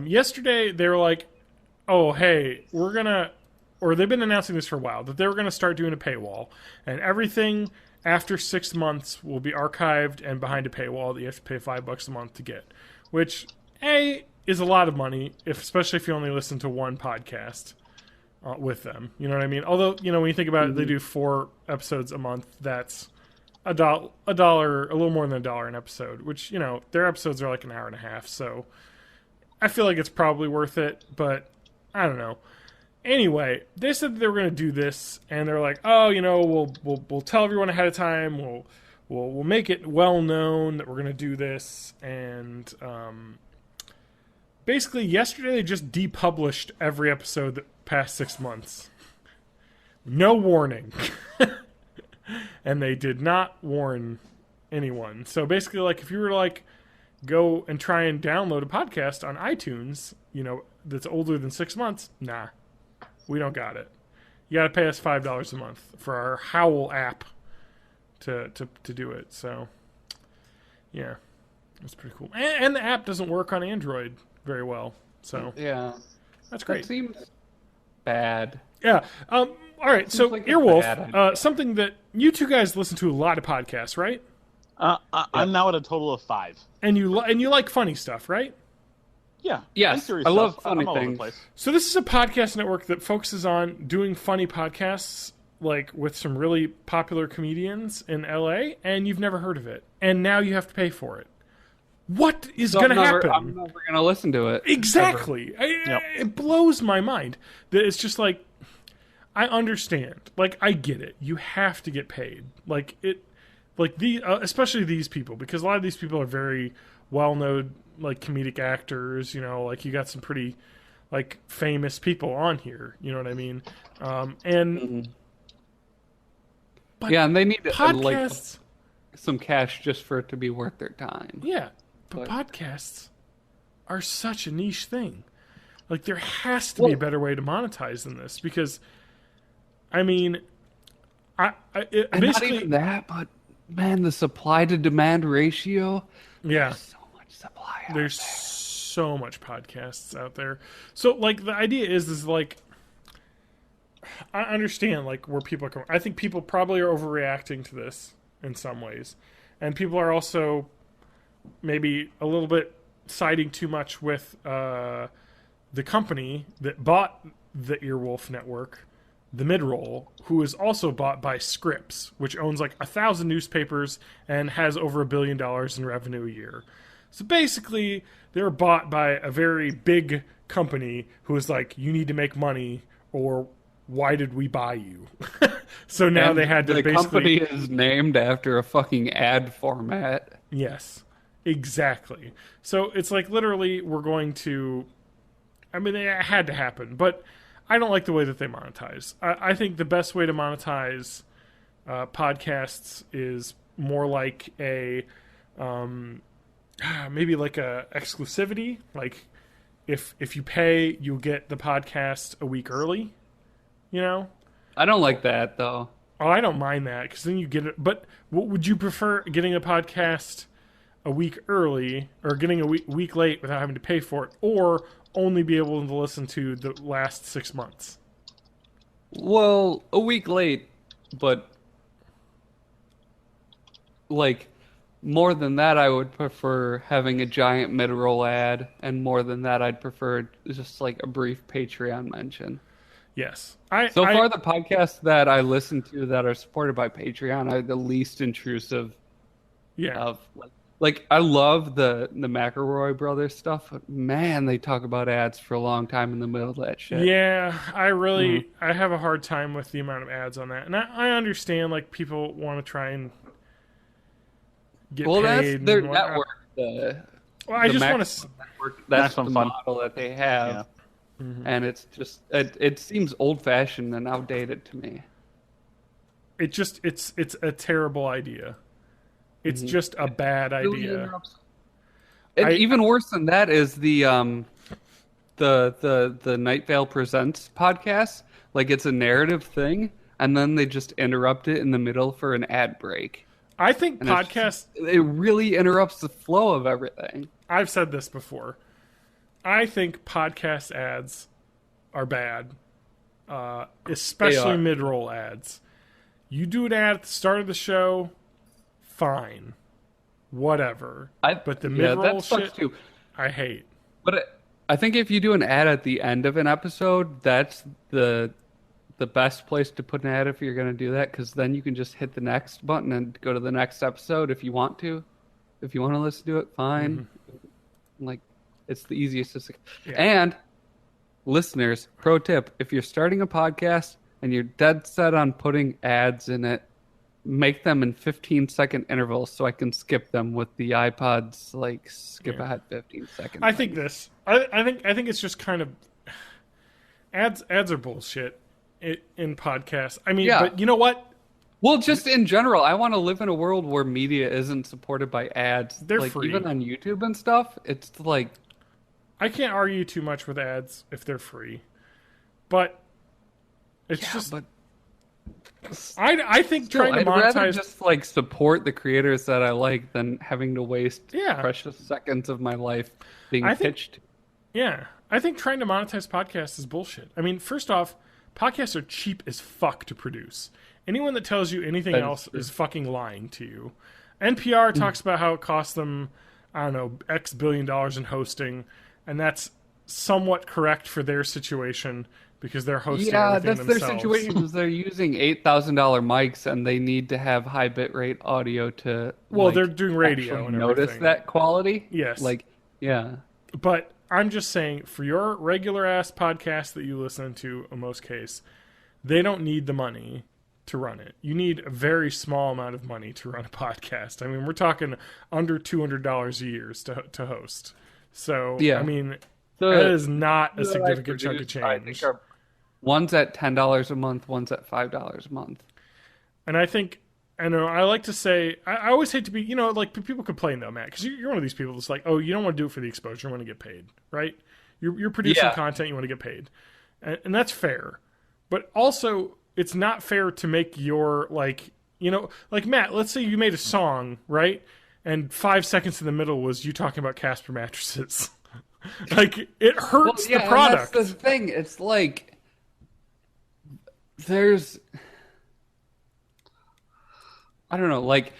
Speaker 1: yesterday they were like, "Oh, hey, we're gonna." Or they've been announcing this for a while, that they were going to start doing a paywall. And everything after 6 months will be archived and behind a paywall that you have to pay $5 a month to get. Which, A, is a lot of money, especially if you only listen to one podcast with them. You know what I mean? Although, when you think about it, they do 4 episodes a month. That's a dollar, a little more than $1 an episode. Which, their episodes are like an hour and a half. So I feel like it's probably worth it, but I don't know. Anyway, they said that they were going to do this, and they're like, "Oh, we'll tell everyone ahead of time. We'll make it well known that we're going to do this." And basically, yesterday they just depublished every episode the past 6 months, no warning, and they did not warn anyone. So basically, like, if you were to like go and try and download a podcast on iTunes, that's older than 6 months, nah. We don't got it. You got to pay us $5 a month for our Howl app to do it. So, yeah, that's pretty cool. And the app doesn't work on Android very well. So
Speaker 3: Yeah.
Speaker 1: that's
Speaker 3: That
Speaker 1: great.
Speaker 3: seems bad.
Speaker 1: Yeah. All right. So
Speaker 3: like a bad
Speaker 1: Earwolf,
Speaker 3: idea.
Speaker 1: something that you two guys listen to a lot of podcasts, right?
Speaker 2: I'm now at a total of 5.
Speaker 1: And you like funny stuff, right?
Speaker 2: Yeah.
Speaker 3: Yes,
Speaker 2: and serious
Speaker 3: I love
Speaker 2: stuff.
Speaker 3: funny
Speaker 2: I'm all over the
Speaker 3: things.
Speaker 2: place.
Speaker 1: So this is a podcast network that focuses on doing funny podcasts, like with some really popular comedians in LA, and you've never heard of it, and now you have to pay for it. What is
Speaker 3: So
Speaker 1: going to happen?
Speaker 3: I'm never going to listen to it.
Speaker 1: Exactly.
Speaker 2: Yep.
Speaker 1: It blows my mind that it's just like, I understand. Like, I get it. You have to get paid. Especially these people, because a lot of these people are very well-known, like, comedic actors. Like, you got some pretty, like, famous people on here. You know what I mean? But
Speaker 3: Yeah, and they need
Speaker 1: podcasts.
Speaker 3: some cash just for it to be worth their time.
Speaker 1: Yeah, but podcasts are such a niche thing. Like, there has to be a better way to monetize than this, because, I mean,
Speaker 3: And not
Speaker 1: basically,
Speaker 3: even that, but man, the supply to demand ratio.
Speaker 1: yeah,
Speaker 3: So much supply.
Speaker 1: there's so much podcasts out there. So, like, the idea is like, I understand, like, where people are coming. I think people probably are overreacting to this in some ways, and people are also maybe a little bit siding too much with the company that bought the Earwolf Network, the Midroll, who is also bought by Scripps, which owns like 1,000 newspapers and has over $1 billion in revenue a year. So basically, they were bought by a very big company who was like, "You need to make money, or why did we buy you?" So now
Speaker 3: And
Speaker 1: they had to
Speaker 3: the
Speaker 1: basically.
Speaker 3: company is named after a fucking ad format.
Speaker 1: Yes, exactly. So it's like, literally, we're going to. I mean, it had to happen, but I don't like the way that they monetize. I think the best way to monetize podcasts is more like a maybe like a exclusivity. Like, if you pay, you'll get the podcast a week early.
Speaker 3: I don't like that though.
Speaker 1: Oh, I don't mind that, because then you get it. But what would you prefer, getting a podcast a week early, or getting a week late without having to pay for it, or only be able to listen to the last 6 months?
Speaker 3: Well, a week late, but like more than that, I would prefer having a giant mid-roll ad, and more than that, I'd prefer just like a brief Patreon mention.
Speaker 1: Yes.
Speaker 3: So far, the podcasts that I listen to that are supported by Patreon are the least intrusive
Speaker 1: yeah.
Speaker 3: of like I love the McElroy brothers stuff, but man, they talk about ads for a long time in the middle of that shit.
Speaker 1: Yeah, I have a hard time with the amount of ads on that. And I understand like people want to try and get paid.
Speaker 3: That's their
Speaker 1: and whatnot.
Speaker 3: network.
Speaker 1: Well, I just want to
Speaker 3: Network, that's the
Speaker 2: Maximum Fun.
Speaker 3: model that they have.
Speaker 2: Yeah.
Speaker 3: And it's just it seems old fashioned and outdated to me.
Speaker 1: it's a terrible idea. It's just a bad idea.
Speaker 3: And even worse than that is the Night Vale Presents podcast. Like it's a narrative thing, and then they just interrupt it in the middle for an ad break.
Speaker 1: I think
Speaker 3: And
Speaker 1: podcasts.
Speaker 3: it really interrupts the flow of everything.
Speaker 1: I've said this before. I think podcast ads are bad, especially mid-roll ads. You do an ad at the start of the show, fine, whatever. But the mid-roll
Speaker 3: that sucks
Speaker 1: shit,
Speaker 3: too.
Speaker 1: I hate.
Speaker 3: But I think if you do an ad at the end of an episode, that's the best place to put an ad if you're going to do that, because then you can just hit the next button and go to the next episode if you want to. If you want to listen to it, fine. Like, it's the easiest to...
Speaker 1: Yeah.
Speaker 3: And, listeners, pro tip, if you're starting a podcast and you're dead set on putting ads in it, make them in 15-second intervals so I can skip them with the iPods, like, skip ahead 15 seconds.
Speaker 1: I think this. I think it's just kind of... Ads are bullshit in podcasts. I mean, but you know what?
Speaker 3: Well, just in general, I want to live in a world where media isn't supported by ads.
Speaker 1: They're
Speaker 3: like,
Speaker 1: free.
Speaker 3: Even on YouTube and stuff, it's like...
Speaker 1: I can't argue too much with ads if they're free. But it's just...
Speaker 3: But
Speaker 1: I think
Speaker 3: still,
Speaker 1: trying to
Speaker 3: I'd rather
Speaker 1: monetize...
Speaker 3: just like support the creators that I like than having to waste
Speaker 1: Yeah.
Speaker 3: precious seconds of my life being
Speaker 1: I think-
Speaker 3: pitched.
Speaker 1: Yeah. I think trying to monetize podcasts is bullshit. I mean, first off, podcasts are cheap as fuck to produce. Anyone that tells you anything
Speaker 3: That is
Speaker 1: else
Speaker 3: true.
Speaker 1: is fucking lying to you. NPR talks about how it costs them, I don't know, X billion dollars in hosting, and that's somewhat correct for their situation because they're hosting everything
Speaker 3: that's
Speaker 1: themselves.
Speaker 3: their situation. Is they're using $8,000 mics and they need to have high bitrate audio to.
Speaker 1: Well,
Speaker 3: like,
Speaker 1: they're doing radio
Speaker 3: actually
Speaker 1: and
Speaker 3: notice
Speaker 1: everything.
Speaker 3: that quality.
Speaker 1: Yes.
Speaker 3: Like, yeah.
Speaker 1: But I'm just saying, for your regular ass podcast that you listen to in most case, they don't need the money to run it. You need a very small amount of money to run a podcast. I mean, we're talking under $200 a year to host. So,
Speaker 3: Yeah.
Speaker 1: I mean,
Speaker 3: The-
Speaker 1: that is not a
Speaker 3: that I
Speaker 1: significant chunk of
Speaker 3: produced, I
Speaker 1: change.
Speaker 3: think are, one's at $10 a month, one's at $5 a month.
Speaker 1: And I think, I know, I like to say, I always hate to be, like people complain though, Matt, because you're one of these people that's like, oh, you don't want to do it for the exposure, you want to get paid, right? You're producing
Speaker 3: Yeah.
Speaker 1: content, you want to get paid. And that's fair. But also, it's not fair to make your, like Matt, let's say you made a song, right? And 5 seconds in the middle was you talking about Casper mattresses. Like, it hurts the product.
Speaker 3: And that's the thing. It's like there's, I don't know, like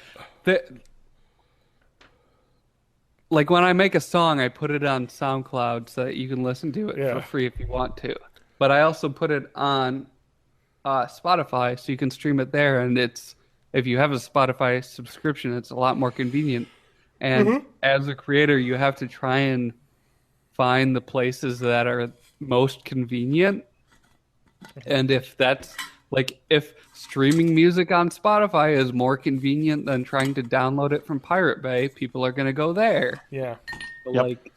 Speaker 3: like when I make a song, I put it on SoundCloud so that you can listen to it for free if you want to. But I also put it on Spotify so you can stream it there. And if you have a Spotify subscription, it's a lot more convenient. And as a creator, you have to try and find the places that are most convenient. And if that's like, if streaming music on Spotify is more convenient than trying to download it from Pirate Bay, people are going to go there.
Speaker 1: Yeah.
Speaker 3: But
Speaker 2: Yep.
Speaker 3: like,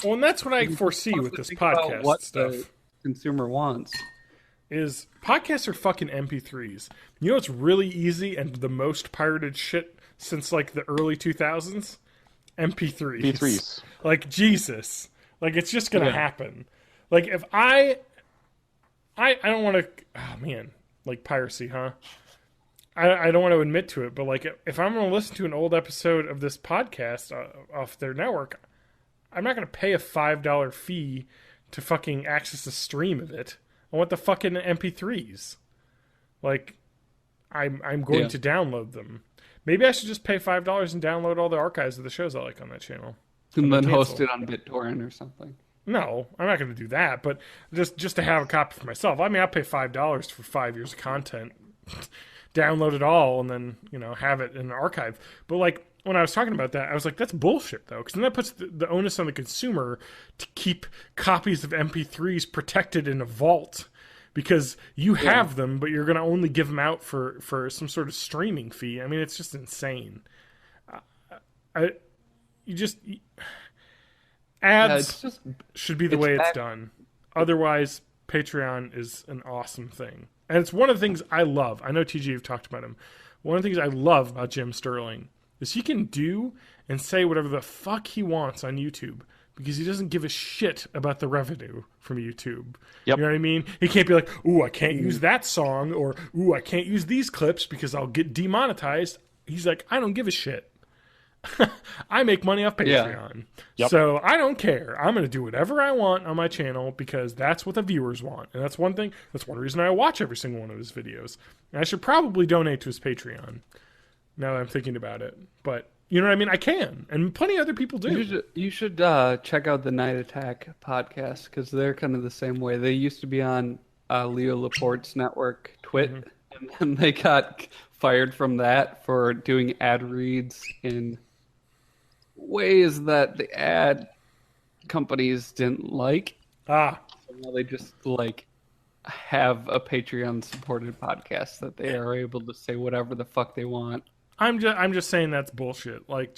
Speaker 1: Well, and that's what I foresee with this
Speaker 3: think about
Speaker 1: podcast
Speaker 3: what
Speaker 1: stuff.
Speaker 3: the consumer wants.
Speaker 1: Is podcasts are fucking MP3s. You know what's really easy and the most pirated shit since like the early 2000s? MP3s.
Speaker 2: MP3s.
Speaker 1: Like, Jesus. Like, it's just gonna happen. Like, if I don't want to... Oh, man. Like, piracy, huh? I don't want to admit to it, but like, if I'm going to listen to an old episode of this podcast off their network, I'm not going to pay a $5 fee to fucking access a stream of it. I I want the fucking MP3s. Like, I'm going to download them. Maybe I should just pay $5 and download all the archives of the shows I like on that channel.
Speaker 3: And then host it on BitTorrent or something.
Speaker 1: No, I'm not going to do that, but just to have a copy for myself. I mean, I'll pay $5 for 5 years of content, download it all, and then, have it in an archive. But, like, when I was talking about that, I was like, that's bullshit, though, because then that puts the onus on the consumer to keep copies of MP3s protected in a vault, because you have them, but you're going to only give them out for some sort of streaming fee. I mean, it's just insane. Ads should be the way it's done. Otherwise, Patreon is an awesome thing. And it's one of the things I love. I know TG, you've talked about him. One of the things I love about Jim Sterling is he can do and say whatever the fuck he wants on YouTube, because he doesn't give a shit about the revenue from YouTube.
Speaker 2: Yep.
Speaker 1: You know what I mean? He can't be like, ooh, I can't use that song, or ooh, I can't use these clips because I'll get demonetized. He's like, I don't give a shit. I make money off Patreon.
Speaker 2: Yep.
Speaker 1: So I don't care. I'm going to do whatever I want on my channel because that's what the viewers want. And that's one reason I watch every single one of his videos. And I should probably donate to his Patreon now that I'm thinking about it. But you know what I mean? I can. And plenty of other people do.
Speaker 3: You should check out the Night Attack podcast, because they're kind of the same way. They used to be on Leo Laporte's network, Twit, and then they got fired from that for doing ad reads in ways that the ad companies didn't like.
Speaker 1: So
Speaker 3: now they just have a Patreon supported podcast that they are able to say whatever the fuck they want.
Speaker 1: I'm just saying that's bullshit. Like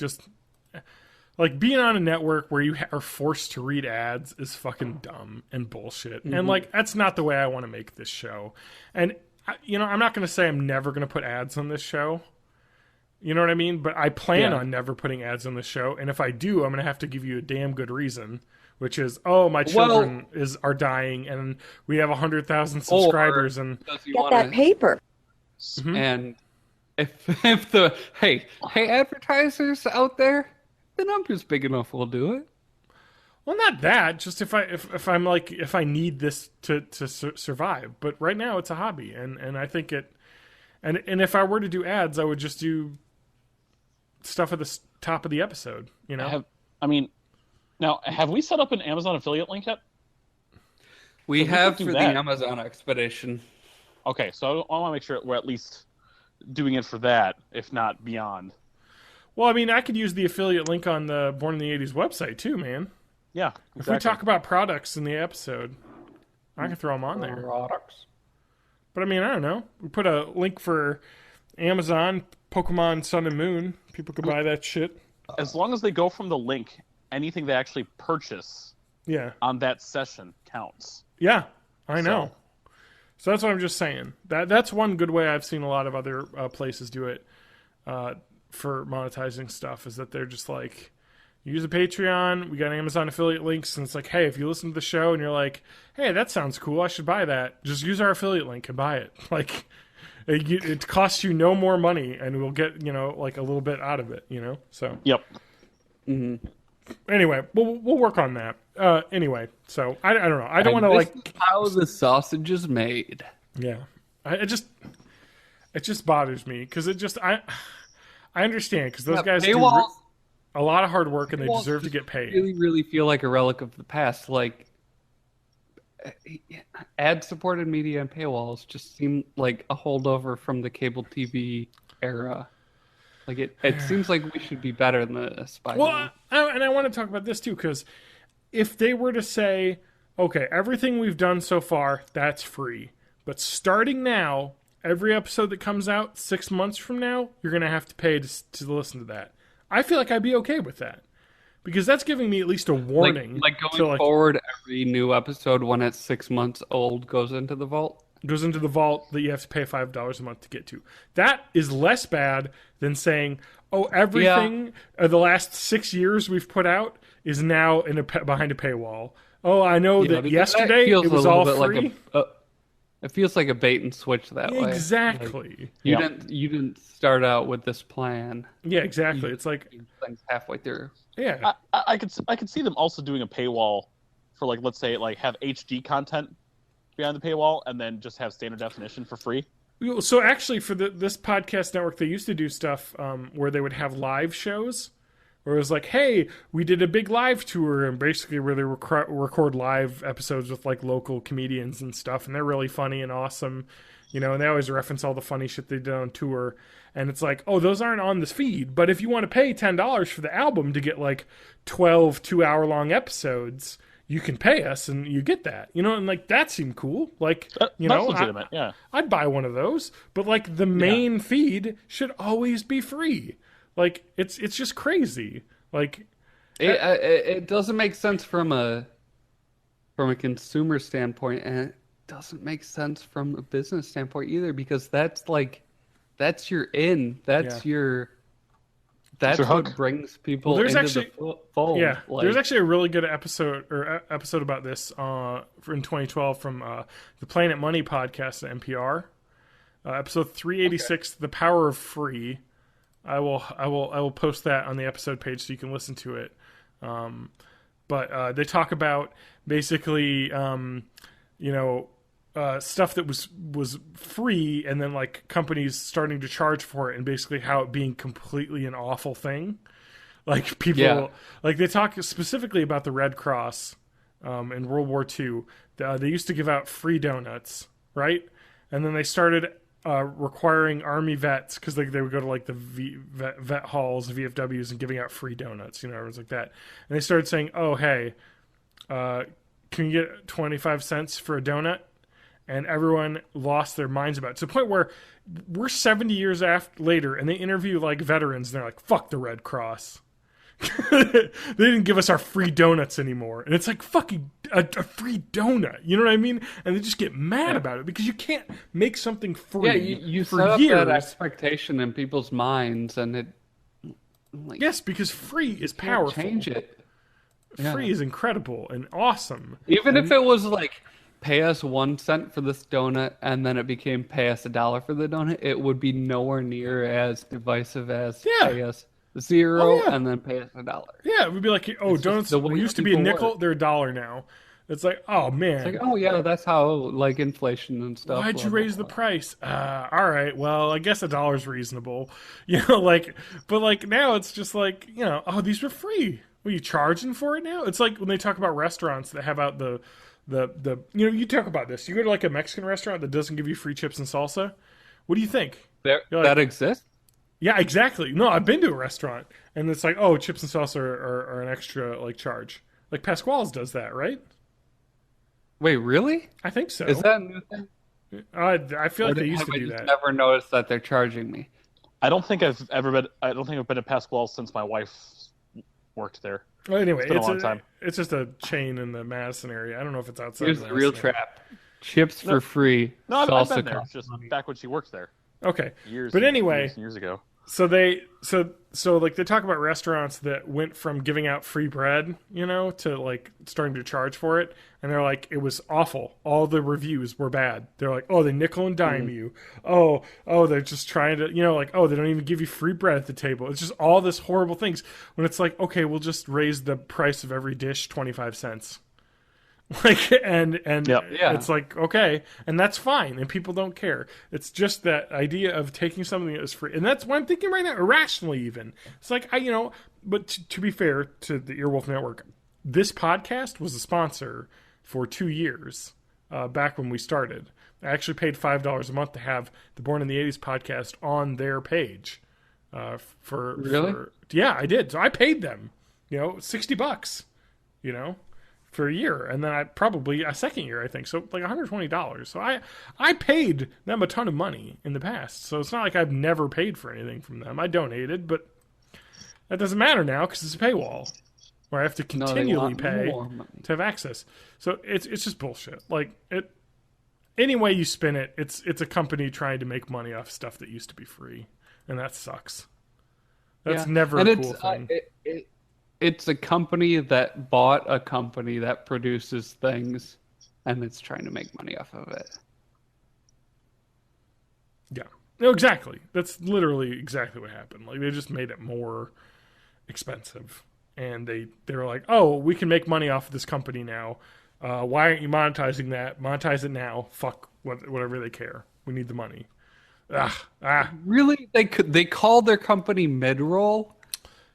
Speaker 1: being on a network where you are forced to read ads is fucking dumb and bullshit. Mm-hmm. And that's not the way I want to make this show. And I'm not going to say I'm never going to put ads on this show. You know what I mean? But I plan on never putting ads on this show. And if I do, I'm going to have to give you a damn good reason, which is, my children are dying and we have 100,000 subscribers. And
Speaker 4: get that paper.
Speaker 3: Mm-hmm. And if hey advertisers out there, the number's big enough, we'll do it.
Speaker 1: Well, not that. Just if I need this to survive. But right now it's a hobby, and I think it. And if I were to do ads, I would just do stuff at the top of the episode.
Speaker 2: Now, have we set up an Amazon affiliate link yet?
Speaker 3: We have for the Amazon expedition.
Speaker 2: Okay, so I want to make sure we're at least doing it for that, if not beyond.
Speaker 1: Well, I mean, I could use the affiliate link on the Born in the 80s website too, man.
Speaker 2: Yeah, exactly.
Speaker 1: If we talk about products in the episode, I can throw them on there.
Speaker 3: Products.
Speaker 1: But I mean, I don't know. We put a link for Amazon, Pokemon Sun and Moon. People could buy that shit.
Speaker 2: As long as they go from the link, anything they actually purchase on that session counts.
Speaker 1: Yeah, I know. So that's what I'm just saying. That's one good way I've seen a lot of other places do it for monetizing stuff, is that they're just like, use a Patreon, we got Amazon affiliate links, and it's like, hey, if you listen to the show and you're like, hey, that sounds cool, I should buy that, just use our affiliate link and buy it. Like, it costs you no more money, and we'll get, a little bit out of it, so.
Speaker 2: Yep.
Speaker 3: Mm-hmm.
Speaker 1: Anyway, we'll work on that. Anyway, so I don't know. I don't want to like
Speaker 3: how the sausage is made.
Speaker 1: Yeah, it just bothers me because I understand, because those guys do a lot of hard work and they deserve to get paid.
Speaker 3: Really feel like a relic of the past. Like ad-supported media and paywalls just seem like a holdover from the cable TV era. Like it seems like we should be better than this by now.
Speaker 1: And I want to talk about this too, because if they were to say, okay, everything we've done so far, that's free, but starting now, every episode that comes out 6 months from now, you're going to have to pay to listen to that. I feel like I'd be okay with that, because that's giving me at least a warning.
Speaker 3: Like going forward, every new episode when it's 6 months old goes into the vault?
Speaker 1: Goes into the vault that you have to pay $5 a month to get to. That is less bad than saying, everything the last 6 years we've put out is now behind a paywall. Oh, I know that yesterday it was all free.
Speaker 3: It feels like a bait and switch that way.
Speaker 1: Exactly.
Speaker 3: Like, you didn't start out with this plan.
Speaker 1: Yeah, exactly. It's like
Speaker 3: things halfway through.
Speaker 1: Yeah,
Speaker 2: I could see them also doing a paywall for let's say have HD content behind the paywall and then just have standard definition for free?
Speaker 1: So actually, for this podcast network, they used to do stuff where they would have live shows, where it was like, hey, we did a big live tour, and basically where they record live episodes with like local comedians and stuff, and they're really funny and awesome, you know, and they always reference all the funny shit they did on tour. And it's like, oh, those aren't on this feed, but if you want to pay $10 for the album to get like 12 2-hour-long episodes, you can pay us and you get that, you know, and like that seemed cool. Like, you know,
Speaker 2: legitimate, yeah.
Speaker 1: I'd buy one of those, but like the main feed should always be free. Like it's just crazy. Like
Speaker 3: it doesn't make sense from a consumer standpoint, and it doesn't make sense from a business standpoint either, because that's your in. That's your what
Speaker 2: hook.
Speaker 3: brings people
Speaker 1: there's
Speaker 3: into
Speaker 1: actually,
Speaker 3: the fold.
Speaker 1: Yeah,
Speaker 3: Like,
Speaker 1: there's actually a really good episode about this in 2012 from the Planet Money podcast at NPR, episode 386, "The Power of Free." I will post that on the episode page so you can listen to it. But they talk about basically, you know, stuff that was free, and then like companies starting to charge for it, and basically how it being completely an awful thing. Like people, like they talk specifically about the Red Cross in World War II. They used to give out free donuts, right? And then they started requiring Army vets, because they would go to like the vet halls, VFWs, and giving out free donuts, you know, everyone's like that. And they started saying, oh, hey, can you get 25 cents for a donut? And everyone lost their minds about it, to the point where we're 70 years later, and they interview like veterans, and they're like, fuck the Red Cross. They didn't give us our free donuts anymore. And it's like fucking a free donut, you know what I mean? And they just get mad about it, because you can't make something free.
Speaker 3: Yeah, you
Speaker 1: for
Speaker 3: set up
Speaker 1: years.
Speaker 3: that expectation in people's minds, and it like,
Speaker 1: Yes, because free is powerful.
Speaker 3: change it.
Speaker 1: Free is incredible and awesome.
Speaker 3: Even if it was like, pay us 1 cent for this donut, and then it became pay us $1 for the donut, it would be nowhere near as divisive as pay us $0 and then pay us $1.
Speaker 1: Yeah, it would be like, oh, donuts used to be a nickel, they're $1 now. It's like, oh man.
Speaker 3: It's like, oh yeah, that's how like inflation and stuff.
Speaker 1: Why'd you raise the price? All right, well, I guess $1's reasonable. You know, like, but like now it's just like, you know, oh, these were free. What are you charging for it now? It's like when they talk about restaurants that have out the you know, you talk about this. You go to like a Mexican restaurant that doesn't give you free chips and salsa. What do you think?
Speaker 3: That exists?
Speaker 1: Yeah, exactly. No, I've been to a restaurant, and it's like, oh, chips and salsa are an extra like charge. Like Pasquale's does that, right?
Speaker 3: Wait, really?
Speaker 1: I think so.
Speaker 3: Is that a new thing?
Speaker 1: I feel like they used to do that.
Speaker 3: I've never noticed that they're charging me.
Speaker 2: I don't think I've been at Pasquale since my wife worked there.
Speaker 1: Well, anyway,
Speaker 2: it's been a long time.
Speaker 1: It's just a chain in the Madison area. I don't know if it's outside.
Speaker 3: Here's
Speaker 1: of
Speaker 3: the real trap: chips for free.
Speaker 2: No, I've
Speaker 3: salsa
Speaker 2: been there.
Speaker 3: costs
Speaker 2: Just
Speaker 3: money.
Speaker 2: back when she worked there.
Speaker 1: Okay,
Speaker 2: Years ago.
Speaker 1: So like they talk about restaurants that went from giving out free bread, you know, to like starting to charge for it, and they're like, it was awful. All the reviews were bad. They're like, oh, they nickel and dime you. Oh, they're just trying to, you know, like, oh, they don't even give you free bread at the table. It's just all this horrible things. When it's like, okay, we'll just raise the price of every dish 25 cents. Like, and it's like, okay, and that's fine, and people don't care. It's just that idea of taking something that is free, and that's what I'm thinking right now, irrationally even. It's like, but to be fair to the Earwolf Network, this podcast was a sponsor for 2 years, back when we started. I actually paid $5 a month to have the Born in the 80s podcast on their page.
Speaker 3: Really?
Speaker 1: Yeah, I did. So I paid them, $60, for a year, and then I probably a second year, I think, so like $120. So I paid them a ton of money in the past. So it's not like I've never paid for anything from them. I donated, but that doesn't matter now because it's a paywall where I have to continually pay to have access. So it's just bullshit. Like any way you spin it, it's a company trying to make money off stuff that used to be free, and that sucks. That's never a cool thing.
Speaker 3: It's a company that bought a company that produces things, and it's trying to make money off of it.
Speaker 1: Yeah. No, exactly. That's literally exactly what happened. Like, they just made it more expensive. And they were like, oh, we can make money off of this company now. Why aren't you monetizing that? Monetize it now. Fuck whatever they care. We need the money.
Speaker 3: Really? They call their company Midroll?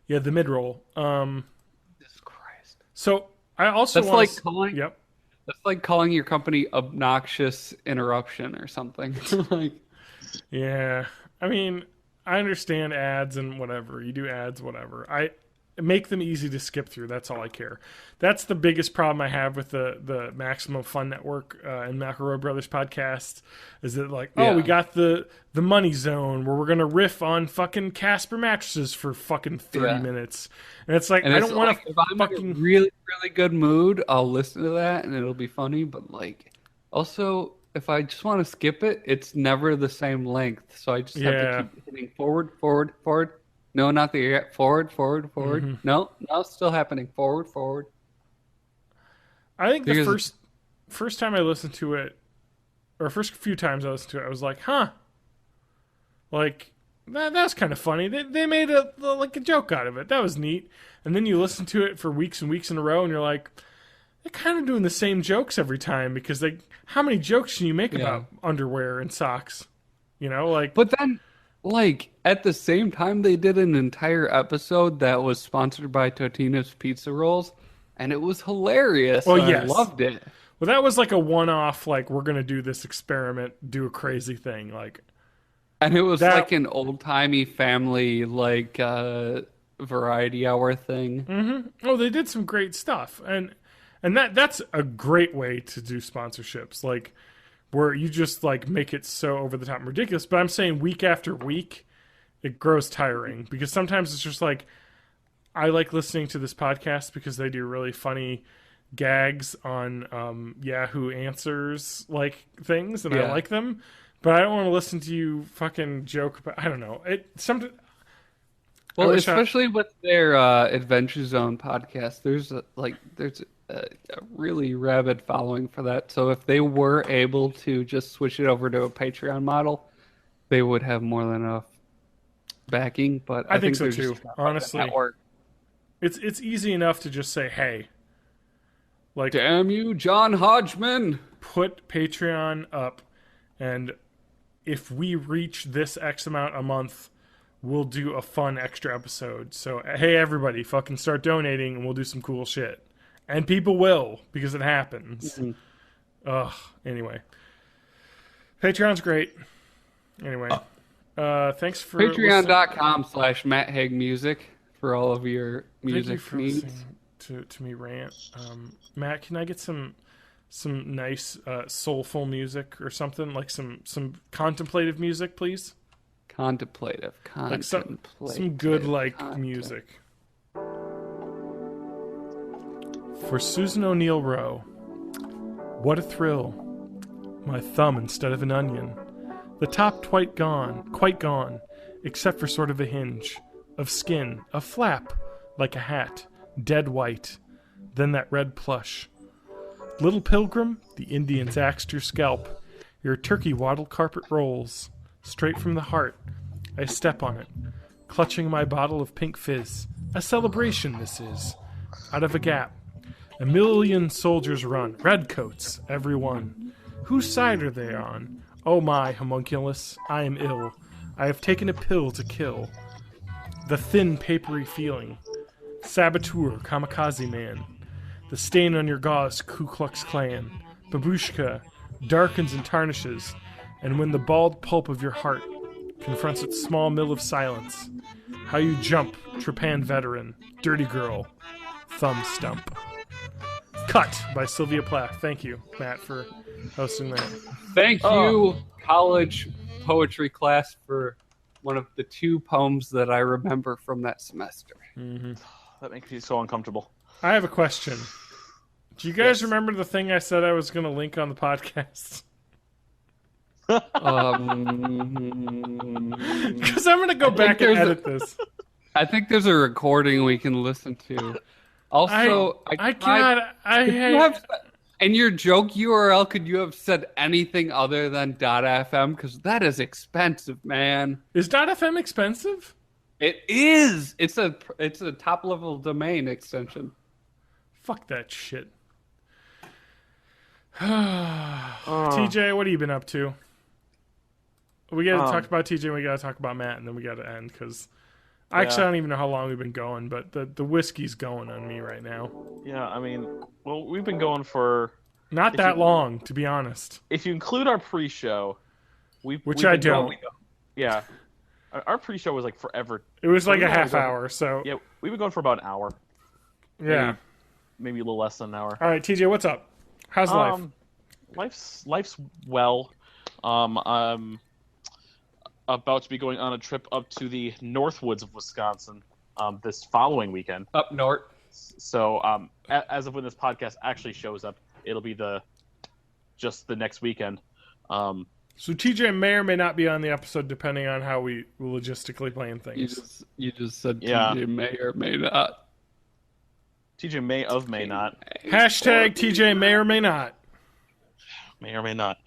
Speaker 1: Yeah, the mid-roll.
Speaker 3: Jesus Christ.
Speaker 1: So I also
Speaker 3: That's
Speaker 1: wanna
Speaker 3: like
Speaker 1: s-
Speaker 3: calling
Speaker 1: Yep.
Speaker 3: that's like calling your company Obnoxious Interruption or something. Like,
Speaker 1: Yeah. I mean, I understand ads and whatever. You do ads, whatever. I make them easy to skip through. That's all I care. That's the biggest problem I have with the Maximum Fun Network and McElroy Brothers podcast is that like,
Speaker 3: Yeah.
Speaker 1: we got the money zone where we're gonna riff on fucking Casper mattresses for fucking 30
Speaker 3: Yeah.
Speaker 1: minutes, and it's like
Speaker 3: and
Speaker 1: I
Speaker 3: it's
Speaker 1: don't want
Speaker 3: like,
Speaker 1: to
Speaker 3: if I'm in
Speaker 1: fucking.
Speaker 3: a really, really good mood, I'll listen to that and it'll be funny. But like, also, if I just want to skip it, it's never the same length. So I just have
Speaker 1: Yeah.
Speaker 3: to keep hitting forward, forward, forward. No, not the forward, forward, forward.
Speaker 1: Mm-hmm.
Speaker 3: No, it's still happening. Forward, forward.
Speaker 1: I think the
Speaker 3: Here's-
Speaker 1: first time I listened to it, or first few times I listened to it, I was like, huh. Like, that's kind of funny. They made a joke out of it. That was neat. And then you listen to it for weeks and weeks in a row, and you're like, they're kind of doing the same jokes every time because how many jokes can you make
Speaker 3: Yeah.
Speaker 1: about underwear and socks? You know, like,
Speaker 3: But then, like, at the same time, they did an entire episode that was sponsored by Totino's Pizza Rolls, and it was hilarious.
Speaker 1: Well,
Speaker 3: and
Speaker 1: yes.
Speaker 3: I loved it.
Speaker 1: well, that was like a one-off. Like, we're gonna do this experiment, do a crazy thing. Like,
Speaker 3: And it was
Speaker 1: That-
Speaker 3: like an old-timey family, like, variety hour thing.
Speaker 1: oh, they did some great stuff, and that's a great way to do sponsorships. Like, where you just like make it so over the top and ridiculous. But I'm saying week after week, it grows tiring because sometimes it's just like I like listening to this podcast because they do really funny gags on Yahoo Answers like things, and I
Speaker 3: Yeah.
Speaker 1: like them. But I don't want to listen to you fucking joke about. I don't know.
Speaker 3: Well,
Speaker 1: wish I-
Speaker 3: especially with their Adventure Zone podcast, there's a really rabid following for that. So if they were able to just switch it over to a Patreon model, they would have more than enough backing. But
Speaker 1: I think so
Speaker 3: they're
Speaker 1: too,
Speaker 3: just not like a
Speaker 1: honestly.
Speaker 3: network.
Speaker 1: It's easy enough to just say, hey, like
Speaker 3: Damn you, John Hodgman!
Speaker 1: put Patreon up, and if we reach this X amount a month, we'll do a fun extra episode. So hey, everybody, fucking start donating, and we'll do some cool shit. And people will because it happens. Ugh. Anyway, Patreon's great. Anyway, thanks for
Speaker 3: Patreon.com/Matt Haig Music for all of your
Speaker 1: Thank you
Speaker 3: music
Speaker 1: for
Speaker 3: needs.
Speaker 1: listening to me rant. Matt, can I get some nice soulful music or something like some contemplative music, please?
Speaker 3: Contemplative.
Speaker 1: Like some good like
Speaker 3: content.
Speaker 1: music. For Susan O'Neill Rowe, what a thrill! My thumb instead of an onion. The top quite gone, except for sort of a hinge of skin, a flap like a hat, dead white. Then that red plush. Little pilgrim, the Indians axed your scalp. Your turkey wattle carpet rolls straight from the heart. I step on it, clutching my bottle of pink fizz. A celebration this is. Out of a gap, a million soldiers run, redcoats, every one. Whose side are they on? Oh my, homunculus, I am ill. I have taken a pill to kill. The thin, papery feeling. Saboteur, kamikaze man. The stain on your gauze, Ku Klux Klan. Babushka darkens and tarnishes, and when the bald pulp of your heart confronts its small mill of silence, how you jump, Trepan veteran, dirty girl, thumb stump. Cut by Sylvia Plath. Thank you, Matt, for hosting that.
Speaker 3: Thank you, college poetry class, for one of the two poems that I remember from that semester.
Speaker 2: That makes me so uncomfortable.
Speaker 1: I have a question. Do you guys remember the thing I said I was going to link on the podcast? Because I'm going to go back and
Speaker 3: there's
Speaker 1: edit this.
Speaker 3: I think there's a recording we can listen to. Also,
Speaker 1: I
Speaker 3: tried-
Speaker 1: cannot. I
Speaker 3: Could you
Speaker 1: hate.
Speaker 3: have, in your joke URL, could you have said anything other than .fm? Because that is expensive, man.
Speaker 1: Is .fm expensive?
Speaker 3: It is. It's a top level domain extension.
Speaker 1: Fuck that shit. TJ, what have you been up to? We got to talk about TJ, and we got to talk about Matt, and then we got to end, because actually I don't even know how long we've been going, but the whiskey's going on me right now.
Speaker 2: Yeah, I mean, well, we've been going for...
Speaker 1: Not that long, to be honest.
Speaker 2: If you include our pre-show...
Speaker 1: Which I don't.
Speaker 2: Yeah. Our pre-show was like forever.
Speaker 1: It was like a half hour, so...
Speaker 2: Yeah, we've been going for about an hour.
Speaker 1: Yeah.
Speaker 2: Maybe a little less than an hour.
Speaker 1: All right, TJ, what's up? How's life?
Speaker 2: Life's well. I'm about to be going on a trip up to the Northwoods of Wisconsin this following weekend.
Speaker 3: Up north.
Speaker 2: So as of when this podcast actually shows up, it'll be just the next weekend.
Speaker 1: So TJ may or may not be on the episode depending on how we logistically plan things.
Speaker 3: You just said
Speaker 2: Yeah.
Speaker 3: TJ may or may not.
Speaker 2: TJ may not.
Speaker 1: Hashtag TJ may or may not.
Speaker 2: May or may not.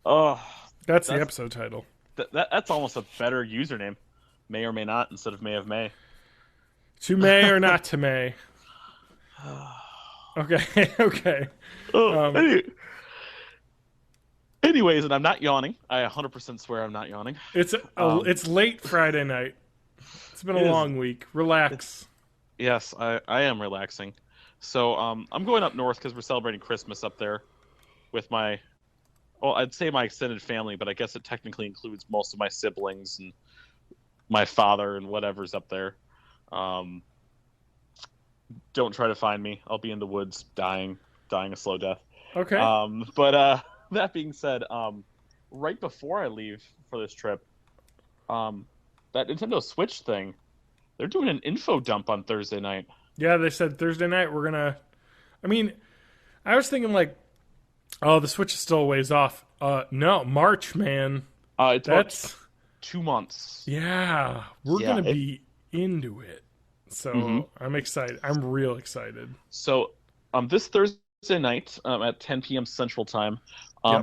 Speaker 2: Oh,
Speaker 1: That's the episode title.
Speaker 2: that's almost a better username. May or may not instead of may of may.
Speaker 1: To may or not to may. Okay, okay.
Speaker 2: Anyways, and I'm not yawning. I 100% swear I'm not yawning.
Speaker 1: It's late Friday night. It's been a long week. Relax.
Speaker 2: Yes, I am relaxing. So I'm going up north because we're celebrating Christmas up there with I'd say my extended family, but I guess it technically includes most of my siblings and my father and whatever's up there. Don't try to find me. I'll be in the woods dying a slow death.
Speaker 1: Okay.
Speaker 2: But that being said, right before I leave for this trip, that Nintendo Switch thing, they're doing an info dump on Thursday night.
Speaker 1: Yeah, they said Thursday night we're gonna... I mean, I was thinking like, oh, the Switch is still a ways off. No, March, man.
Speaker 2: It's
Speaker 1: That's...
Speaker 2: about 2 months.
Speaker 1: Yeah, we're gonna be into it. So I'm excited. I'm real excited.
Speaker 2: So this Thursday night at 10 p.m. Central Time,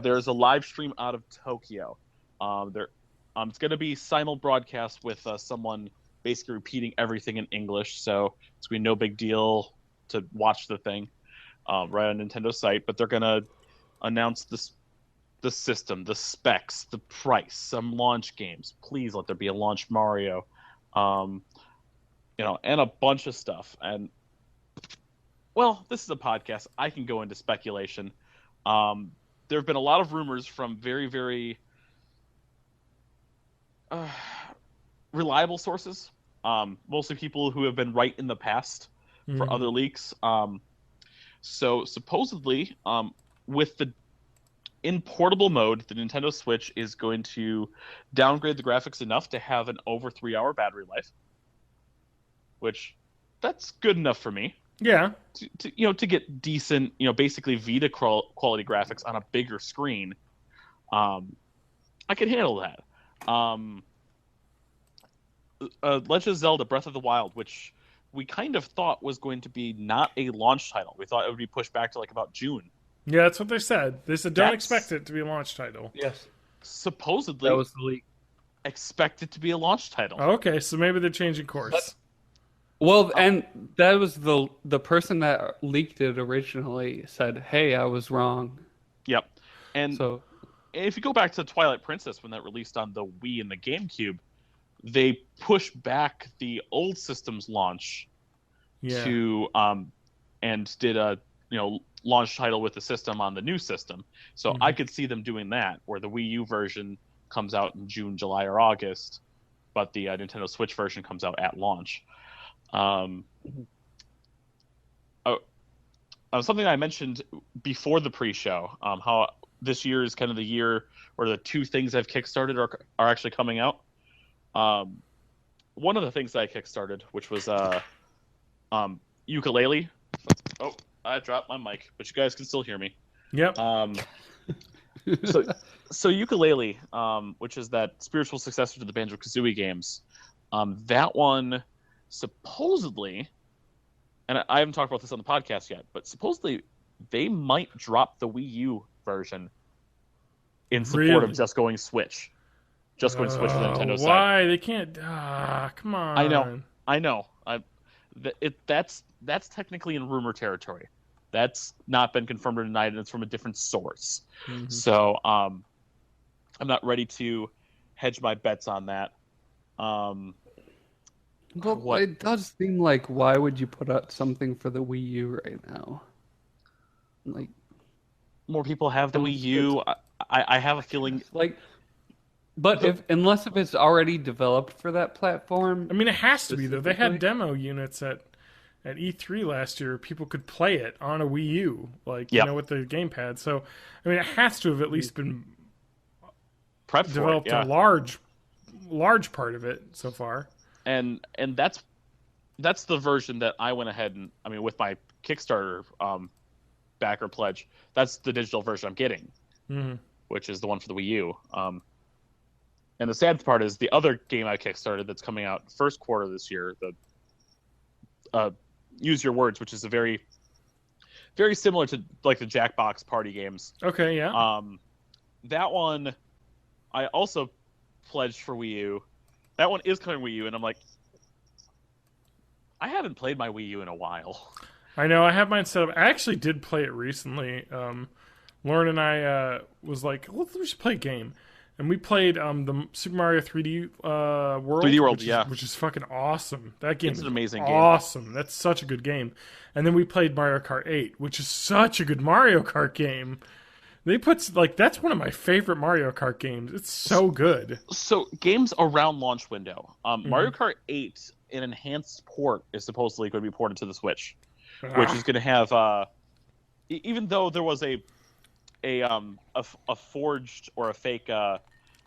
Speaker 2: there's a live stream out of Tokyo. It's going to be simul broadcast with someone basically repeating everything in English. So it's going to be no big deal to watch the thing right on Nintendo's site. But they're going to announce the system, the specs, the price, some launch games. Please let there be a launch Mario. And a bunch of stuff. And, well, this is a podcast. I can go into speculation. There have been a lot of rumors from very, very reliable sources, mostly people who have been right in the past for other leaks. So supposedly, with in portable mode, the Nintendo Switch is going to downgrade the graphics enough to have an over 3-hour battery life. Which, that's good enough for me.
Speaker 1: Yeah.
Speaker 2: To get decent, basically Vita quality graphics on a bigger screen. I can handle that. Legend of Zelda: Breath of the Wild, which we kind of thought was going to be not a launch title. We thought it would be pushed back to like about June.
Speaker 1: Yeah, that's what they said. They said don't expect it to be a launch title.
Speaker 3: Yes.
Speaker 2: Supposedly,
Speaker 3: that was the leak.
Speaker 2: Expect it to be a launch title.
Speaker 1: Okay, so maybe they're changing course.
Speaker 3: Well, and that was the person that leaked it originally said, "Hey, I was wrong."
Speaker 2: Yep. And
Speaker 3: so,
Speaker 2: if you go back to Twilight Princess when that released on the Wii and the GameCube, they pushed back the old system's launch to and did a launch title with the system on the new system. So I could see them doing that, where the Wii U version comes out in June, July, or August, but the Nintendo Switch version comes out at launch. Something I mentioned before the pre-show, how this year is kind of the year where the two things I've kickstarted are actually coming out. One of the things that I kickstarted, which was Yooka-Laylee. Oh, I dropped my mic, but you guys can still hear me.
Speaker 1: Yep.
Speaker 2: So Yooka-Laylee, which is that spiritual successor to the Banjo-Kazooie games, that one supposedly, and I haven't talked about this on the podcast yet, but supposedly they might drop the Wii U version in support of just going Switch. Just going Switch for the Nintendo side.
Speaker 1: Why? They can't... come on.
Speaker 2: I know. That's technically in rumor territory. That's not been confirmed or denied, and it's from a different source.
Speaker 1: Mm-hmm.
Speaker 2: So I'm not ready to hedge my bets on that.
Speaker 3: But it does seem like, why would you put out something for the Wii U right now? Like,
Speaker 2: more people have the Wii U. I have a feeling
Speaker 3: like, but unless if it's already developed for that platform.
Speaker 1: I mean, it has to be though. They had demo units at E3 last year. People could play it on a Wii U, like you know, with the gamepad. So, I mean, it has to have at least been
Speaker 2: prepped
Speaker 1: developed
Speaker 2: for it,
Speaker 1: a large part of it so far.
Speaker 2: And that's the version that I went ahead and, I mean, with my Kickstarter backer pledge, that's the digital version I'm getting, which is the one for the Wii U. And the sad part is the other game I kickstarted that's coming out first quarter this year, the Use Your Words, which is a very, very similar to like the Jackbox party games.
Speaker 1: Okay, yeah.
Speaker 2: That one I also pledged for Wii U. That one is coming Wii U, and I'm like, I haven't played my Wii U in a while.
Speaker 1: I know, I have mine set up. I actually did play it recently. Lauren and I was like, let's just play a game. And we played the Super Mario 3D World.
Speaker 2: 3D World,
Speaker 1: which is fucking awesome. That game is an
Speaker 2: amazing
Speaker 1: game. Awesome. That's such a good game. And then we played Mario Kart 8, which is such a good Mario Kart game. They put, like, that's one of my favorite Mario Kart games. It's so good.
Speaker 2: So, games around launch window. Mario Kart 8, an enhanced port, is supposedly going to be ported to the Switch, which is going to have, even though there was a forged or a fake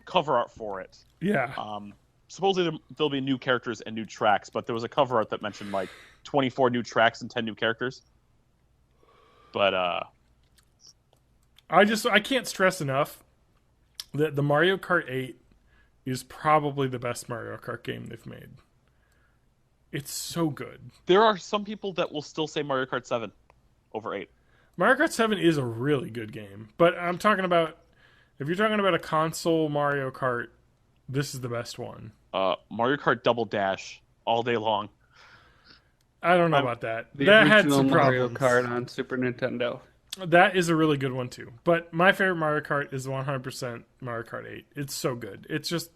Speaker 2: cover art for it.
Speaker 1: Yeah.
Speaker 2: Supposedly there'll be new characters and new tracks, but there was a cover art that mentioned, like, 24 new tracks and 10 new characters. But,
Speaker 1: I can't stress enough that the Mario Kart 8 is probably the best Mario Kart game they've made. It's so good.
Speaker 2: There are some people that will still say Mario Kart 7 over 8.
Speaker 1: Mario Kart 7 is a really good game, but I'm talking about, if you're talking about a console Mario Kart, this is the best one.
Speaker 2: Mario Kart Double Dash all day long.
Speaker 1: I don't know about that.
Speaker 3: The
Speaker 1: that had
Speaker 3: original
Speaker 1: some
Speaker 3: Mario
Speaker 1: problems.
Speaker 3: Kart on Super Nintendo.
Speaker 1: That is a really good one too. But my favorite Mario Kart is 100% Mario Kart 8. It's so good. It's just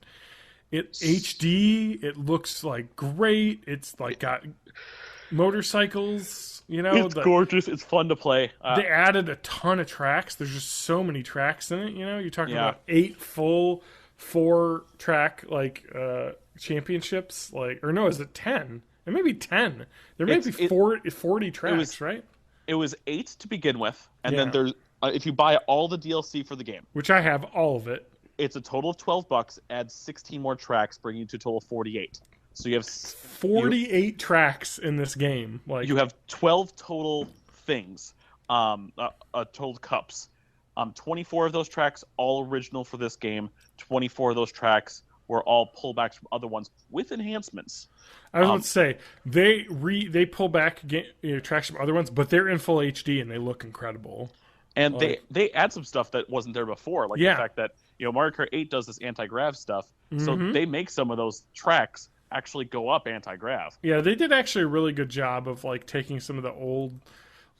Speaker 1: HD. It looks like great. It's like got motorcycles. You know,
Speaker 2: it's gorgeous. It's fun to play.
Speaker 1: They added a ton of tracks. There's just so many tracks in it. You know, you're talking about 8 full 4-track championships. Like, or no, is it 10? It may be 10. There may be 40 tracks, right?
Speaker 2: It was 8 to begin with, and then there's if you buy all the DLC for the game,
Speaker 1: which I have all of it,
Speaker 2: it's a total of $12. Adds 16 more tracks, bringing you to a total of 48. So you have
Speaker 1: 48 tracks in this game. Like,
Speaker 2: you have 12 total things, total cups. 24 of those tracks all original for this game. 24 of those tracks were all pullbacks from other ones with enhancements.
Speaker 1: I was going to say they pull back tracks from other ones, but they're in full HD and they look incredible.
Speaker 2: And they add some stuff that wasn't there before, like the fact that Mario Kart 8 does this anti-grav stuff, so they make some of those tracks actually go up anti-grav.
Speaker 1: Yeah, they did actually a really good job of like taking some of the old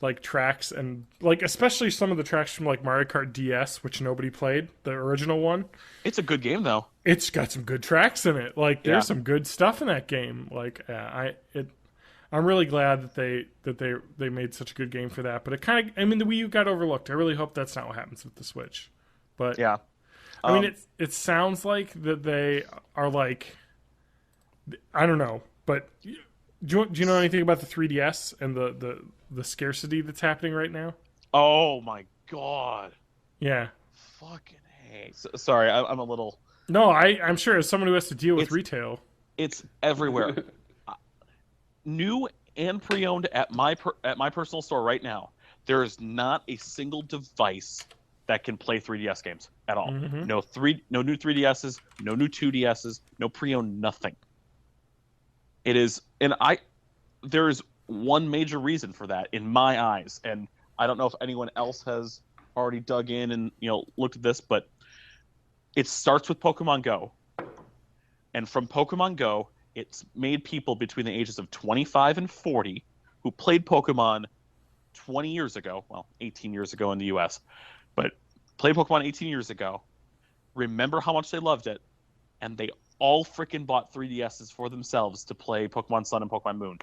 Speaker 1: like tracks and like especially some of the tracks from like Mario Kart DS, which nobody played, the original one.
Speaker 2: It's a good game though.
Speaker 1: It's got some good tracks in it. Like there's some good stuff in that game. Like I'm really glad that they made such a good game for that. But it kind of, I mean, the Wii U got overlooked. I really hope that's not what happens with the Switch. But
Speaker 2: yeah,
Speaker 1: I mean, it sounds like that they are like, I don't know, but do you know anything about the 3DS and the scarcity that's happening right now?
Speaker 2: Oh my god.
Speaker 1: Yeah.
Speaker 2: Fucking hey. Sorry, I'm a little.
Speaker 1: No, I'm sure as someone who has to deal with retail,
Speaker 2: it's everywhere. New and pre-owned at my personal store right now. There is not a single device that can play 3DS games at all. Mm-hmm. No new 3DSs, no new 2DSs, no pre-owned nothing. It is, and there is one major reason for that in my eyes, and I don't know if anyone else has already dug in and looked at this, but it starts with Pokemon Go, and from Pokemon Go, it's made people between the ages of 25 and 40 who played Pokemon 20 years ago, well, 18 years ago in the US, but played Pokemon 18 years ago, remember how much they loved it, and they all freaking bought 3DSs for themselves to play Pokemon Sun and Pokemon Moon.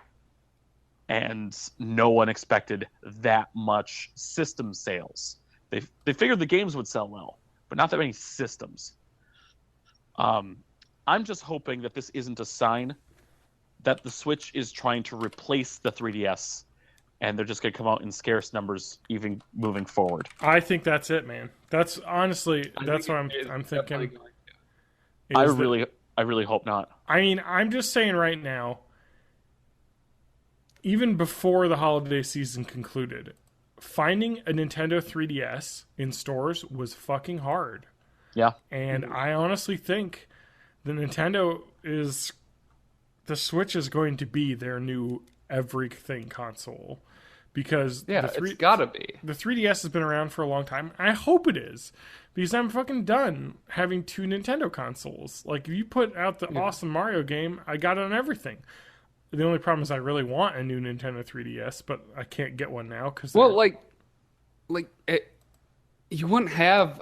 Speaker 2: And no one expected that much system sales. They figured the games would sell well, but not that many systems. I'm just hoping that this isn't a sign that the Switch is trying to replace the 3DS, and they're just going to come out in scarce numbers even moving forward.
Speaker 1: I think that's it, man. That's honestly, that's what I'm thinking.
Speaker 2: I really hope not.
Speaker 1: I mean, I'm just saying right now, even before the holiday season concluded, finding a Nintendo 3DS in stores was fucking hard.
Speaker 2: Yeah.
Speaker 1: And I honestly think the Switch is going to be their new everything console. Because
Speaker 3: it's gotta be.
Speaker 1: The 3DS has been around for a long time. I hope it is. Because I'm fucking done having two Nintendo consoles. Like, if you put out the awesome Mario game, I got it on everything. The only problem is I really want a new Nintendo 3DS, but I can't get one now.
Speaker 3: You wouldn't have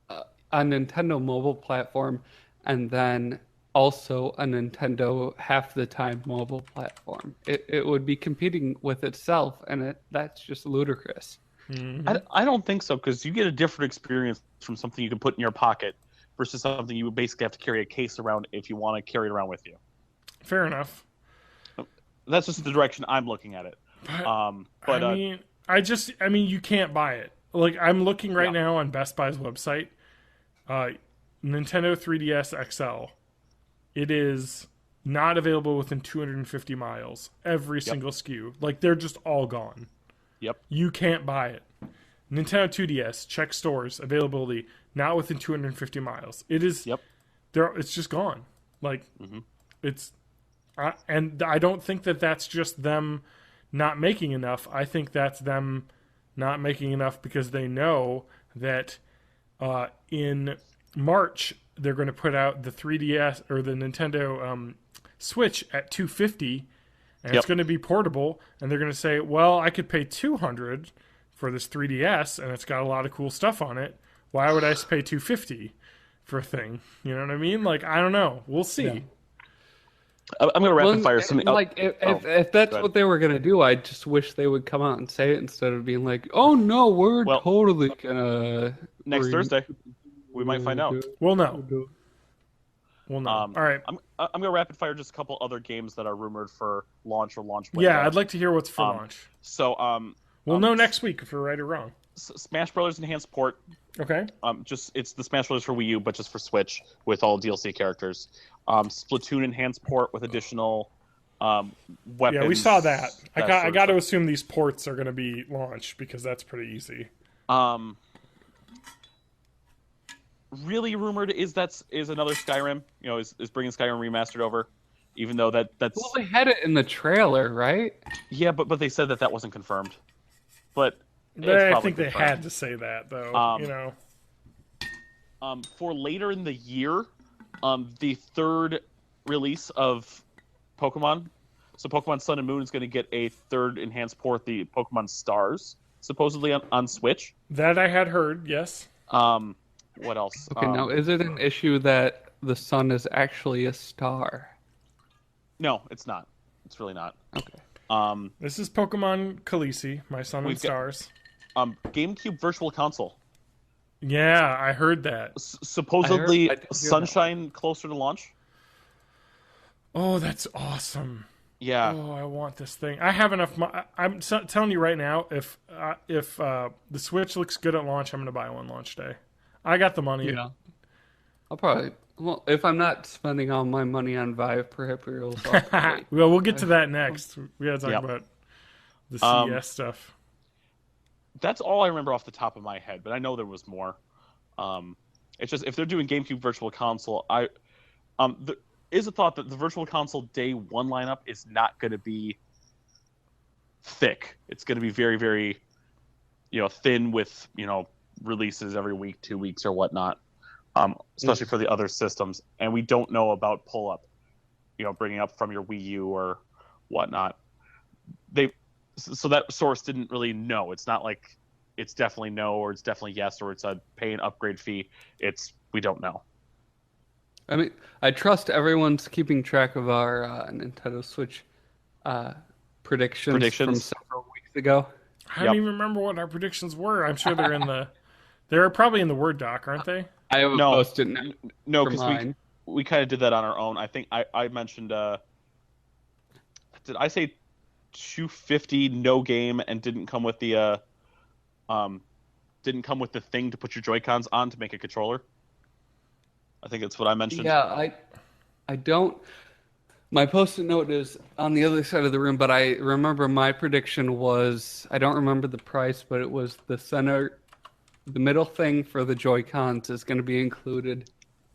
Speaker 3: a Nintendo mobile platform and then also a Nintendo half the time mobile platform. It would be competing with itself, and that's just ludicrous.
Speaker 2: Mm-hmm. I don't think so, because you get a different experience from something you can put in your pocket versus something you would basically have to carry a case around if you want to carry it around with you.
Speaker 1: Fair enough.
Speaker 2: That's just the direction I'm looking at it.
Speaker 1: But I mean, you can't buy it. Like, I'm looking right now on Best Buy's website. Nintendo 3DS XL. It is not available within 250 miles. Every single SKU. Like, they're just all gone.
Speaker 2: Yep.
Speaker 1: You can't buy it. Nintendo 2DS, check stores, availability, not within 250 miles. It is.
Speaker 2: Yep.
Speaker 1: It's just gone. Like, it's. And I don't think that that's just them not making enough. I think that's them not making enough because they know that in March they're going to put out the 3DS or the Nintendo Switch at $250, and it's going to be portable. And they're going to say, "Well, I could pay $200 for this 3DS, and it's got a lot of cool stuff on it. Why would I pay $250 for a thing?" You know what I mean? Like, I don't know. We'll see.
Speaker 2: Yeah. I'm going to rapid fire something.
Speaker 3: Like, if that's what they were going to do, I just wish they would come out and say it instead of being like, "Oh no, we're totally gonna."
Speaker 2: Next Thursday, we might find out.
Speaker 1: We'll know. We'll know. All right.
Speaker 2: I'm going to rapid fire just a couple other games that are rumored for launch or launch window.
Speaker 1: Yeah, I'd like to hear what's for launch.
Speaker 2: So,
Speaker 1: we'll know next week if we're right or wrong.
Speaker 2: Smash Brothers Enhanced Port.
Speaker 1: Okay.
Speaker 2: It's the Smash Brothers for Wii U, but just for Switch with all DLC characters. Splatoon Enhanced Port with additional weapons.
Speaker 1: Yeah, we saw that. I got to assume these ports are going to be launched because that's pretty easy.
Speaker 2: Really rumored is another Skyrim. You know, is bringing Skyrim remastered over, even though that's.
Speaker 3: Well, they had it in the trailer, right?
Speaker 2: Yeah, but they said that wasn't confirmed. But
Speaker 1: I think they had to say that, though. You know.
Speaker 2: For later in the year, the third release of Pokemon. So Pokemon Sun and Moon is going to get a third enhanced port, the Pokemon Stars, supposedly on Switch.
Speaker 1: That I had heard, yes.
Speaker 2: What else?
Speaker 3: Okay, now is it an issue that the sun is actually a star?
Speaker 2: No, it's not. It's really not.
Speaker 3: Okay.
Speaker 1: This is Pokemon Khaleesi, My Sun and Stars.
Speaker 2: GameCube Virtual Console.
Speaker 1: Yeah, I heard that.
Speaker 2: Supposedly Sunshine closer to launch.
Speaker 1: Oh, that's awesome.
Speaker 2: Yeah.
Speaker 1: Oh, I want this thing. I have enough. I'm telling you right now, if the Switch looks good at launch, I'm going to buy one launch day. I got the money.
Speaker 3: Yeah. I'll probably. Well, if I'm not spending all my money on Vive peripherals, I'll
Speaker 1: well, we'll get to that next. We got to talk about the CES stuff.
Speaker 2: That's all I remember off the top of my head, but I know there was more. It's just if they're doing GameCube Virtual Console, there is a thought that the Virtual Console Day 1 lineup is not going to be thick. It's going to be very, very, thin with, releases every week, 2 weeks or whatnot, especially for the other systems. And we don't know about pull-up, bringing up from your Wii U or whatnot. so that source didn't really know. It's not like it's definitely no or it's definitely yes or it's a pay an upgrade fee. It's we don't know.
Speaker 3: I mean, I trust everyone's keeping track of our Nintendo Switch predictions from several weeks ago.
Speaker 1: I don't even remember what our predictions were. I'm sure they're in the. They're probably in the Word doc, aren't they?
Speaker 3: I haven't posted note.
Speaker 2: No, because we kind of did that on our own. I think I mentioned. Did I say 250 no game and didn't come with the thing to put your Joy-Cons on to make a controller? I think that's what I mentioned.
Speaker 3: Yeah, I don't. My post-it note is on the other side of the room, but I remember my prediction was, I don't remember the price, but it was the middle thing for the Joy-Cons is going to be included,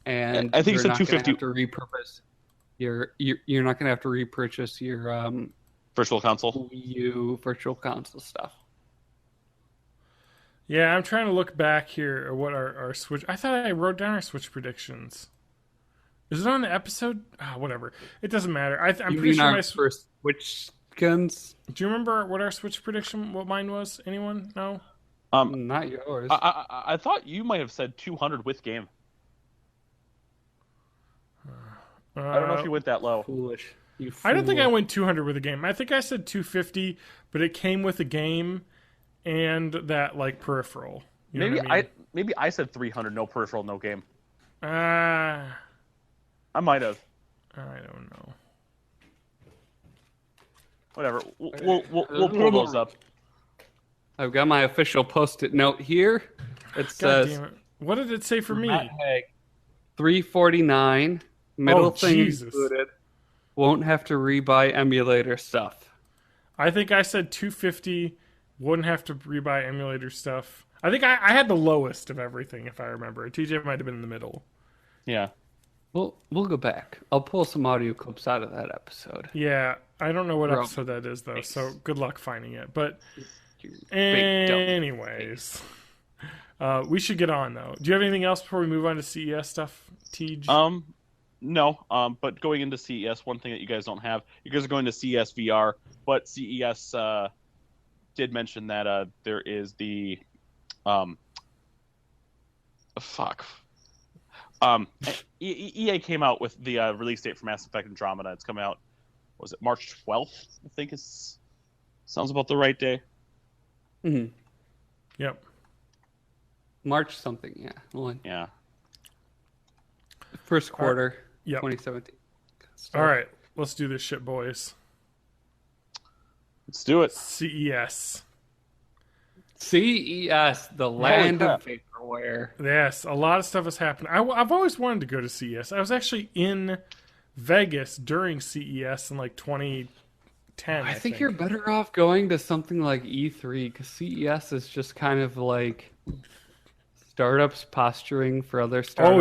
Speaker 3: and
Speaker 2: I think you said 250.
Speaker 3: Have to repurpose you're not going to have to repurchase your
Speaker 2: Virtual Console,
Speaker 3: Wii U Virtual Console stuff.
Speaker 1: Yeah, I'm trying to look back here at what our Switch. I thought I wrote down our Switch predictions. Is it on the episode? Whatever. It doesn't matter. I'm pretty sure my
Speaker 3: first Switch guns.
Speaker 1: Do you remember what our Switch prediction? What mine was? Anyone? No.
Speaker 3: Not yours.
Speaker 2: I thought you might have said 200 with game. I don't know if you went that low.
Speaker 3: Foolish.
Speaker 1: I don't think I went 200 with a game. I think I said 250, but it came with a game and that like peripheral.
Speaker 2: Maybe I said 300, no peripheral, no game. I might have.
Speaker 1: I don't know.
Speaker 2: Whatever. We'll pull those up.
Speaker 3: I've got my official post-it note here. It says,
Speaker 1: what did it say for me?
Speaker 3: $349. Middle thing included. Won't have to rebuy emulator stuff.
Speaker 1: I think I said 250. Wouldn't have to rebuy emulator stuff. I think I had the lowest of everything, if I remember. TJ might have been in the middle.
Speaker 2: Yeah.
Speaker 3: We'll go back. I'll pull some audio clips out of that episode.
Speaker 1: Yeah, I don't know what episode that is, though, so good luck finding it. But anyways, we should get on, though. Do you have anything else before we move on to CES stuff, TJ?
Speaker 2: No. But going into CES, one thing that you guys don't have, you guys are going to CES VR, but CES did mention that there is the EA came out with the release date for Mass Effect Andromeda. It's coming out, was it March 12th? I think sounds about the right day.
Speaker 3: Mm-hmm.
Speaker 1: Yep.
Speaker 3: March something, yeah.
Speaker 2: Yeah.
Speaker 3: First quarter,
Speaker 1: yep.
Speaker 3: 2017.
Speaker 1: All right, let's do this shit, boys.
Speaker 2: Let's do it.
Speaker 1: CES,
Speaker 3: the land of vaporware.
Speaker 1: Yes, a lot of stuff has happened. I've always wanted to go to CES. I was actually in Vegas during CES in like 2010.
Speaker 3: I think you're better off going to something like E3 because CES is just kind of like startups posturing for other startups.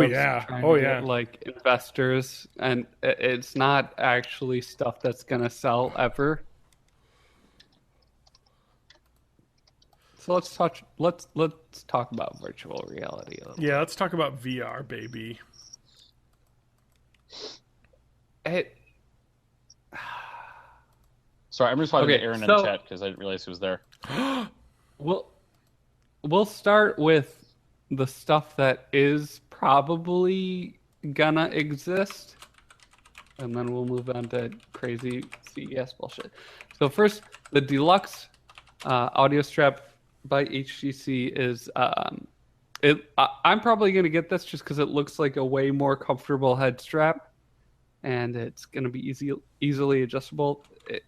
Speaker 1: Oh yeah.
Speaker 3: Get, like investors, and it's not actually stuff that's gonna sell ever. So let's talk about virtual reality a little.
Speaker 1: Yeah, let's talk about VR, baby.
Speaker 2: Sorry, I'm responding to Aaron in the chat because I didn't realize he was there.
Speaker 3: We'll start with the stuff that is probably gonna exist, and then we'll move on to crazy CES bullshit. So first, the deluxe audio strap by HTC is I'm probably going to get this just because it looks like a way more comfortable head strap, and it's going to be easily adjustable. The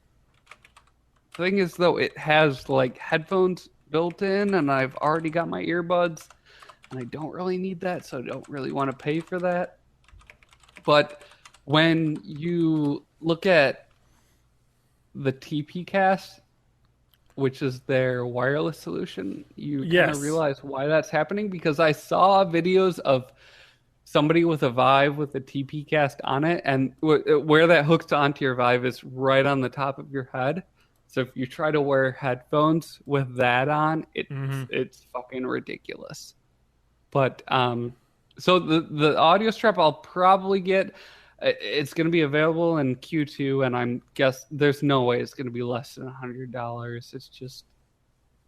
Speaker 3: thing is, though, it has like headphones built in, and I've already got my earbuds, and I don't really need that, so I don't really want to pay for that. But when you look at the TPcast, which is their wireless solution, you kind of realize why that's happening, because I saw videos of somebody with a Vive with a TPcast on it, and where that hooks onto your Vive is right on the top of your head. So if you try to wear headphones with that on, it's fucking ridiculous. But so the audio strap I'll probably get. It's going to be available in Q2, and there's no way it's going to be less than $100. It's just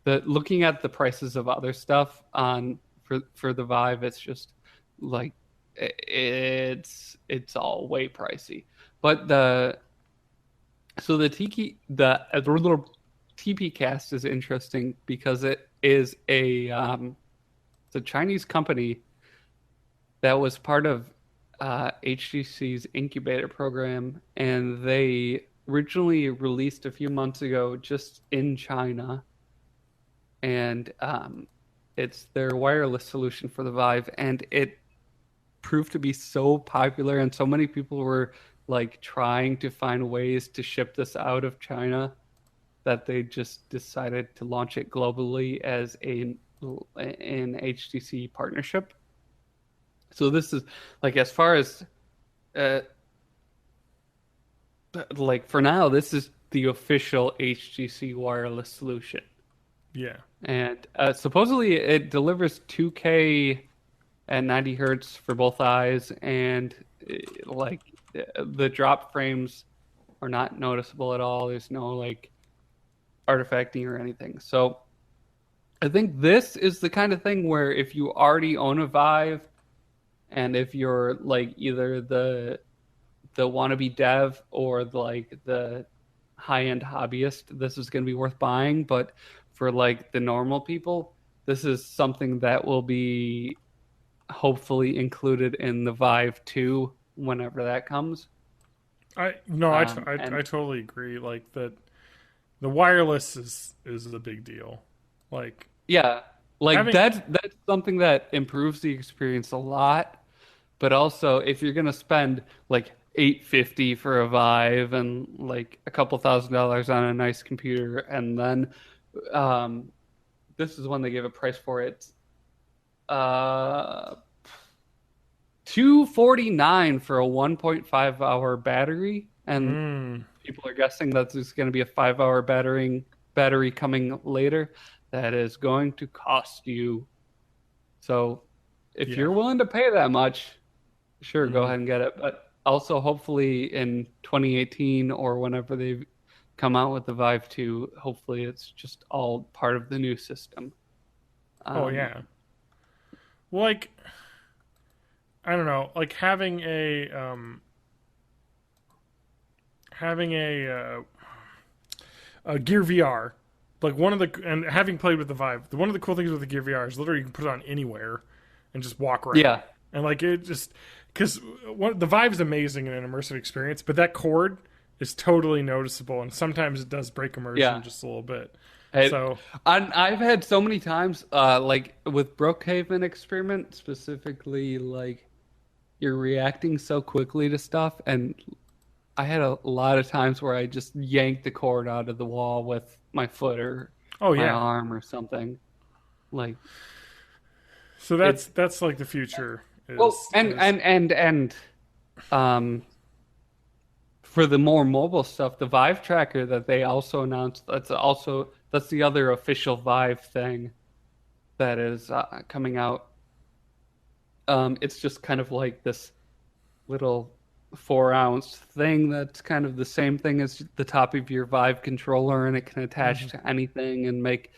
Speaker 3: looking at the prices of other stuff for the Vive, it's just like it's all way pricey. But the little TP Cast is interesting because it is it's a Chinese company that was part of HTC's incubator program, and they originally released a few months ago just in China, and it's their wireless solution for the Vive, and it proved to be so popular, and so many people were like trying to find ways to ship this out of China that they just decided to launch it globally as an HTC partnership. So this is like, as far as like for now, this is the official HTC wireless solution.
Speaker 1: Yeah.
Speaker 3: And supposedly it delivers 2K at 90 hertz for both eyes, and like the drop frames are not noticeable at all. There's no like artifacting or anything. So I think this is the kind of thing where if you already own a Vive, and if you're like either the wannabe dev or the high-end hobbyist, this is going to be worth buying. But for like the normal people, this is something that will be hopefully included in the Vive 2 whenever that comes.
Speaker 1: I totally agree. Like the wireless is the big deal. Like,
Speaker 3: yeah, like that's something that improves the experience a lot. But also, if you're gonna spend like $850 for a Vive and like a couple $1,000s on a nice computer, and then this is when they give a price for it. $249 for a 1.5 hour battery, and people are guessing that there's going to be a 5 hour battery coming later. That is going to cost you. So if you're willing to pay that much, sure, go ahead and get it. But also, hopefully in 2018 or whenever they come out with the Vive 2, hopefully it's just all part of the new system.
Speaker 1: Oh yeah. Like, I don't know, like having a Gear VR, like and having played with the Vive, one of the cool things with the Gear VR is literally you can put it on anywhere and just walk around.
Speaker 3: Yeah.
Speaker 1: And like it just, because the Vive is amazing in an immersive experience, but that cord is totally noticeable, and sometimes it does break immersion just a little bit.
Speaker 3: I've had so many times, like with Brookhaven experiment specifically, like you're reacting so quickly to stuff, and I had a lot of times where I just yanked the cord out of the wall with my foot or my arm or something. Like,
Speaker 1: so that's like the future.
Speaker 3: For the more mobile stuff, the Vive tracker that they also announced, that's the other official Vive thing that is coming out. It's just kind of like this little 4-ounce thing that's kind of the same thing as the top of your Vive controller, and it can attach to anything and make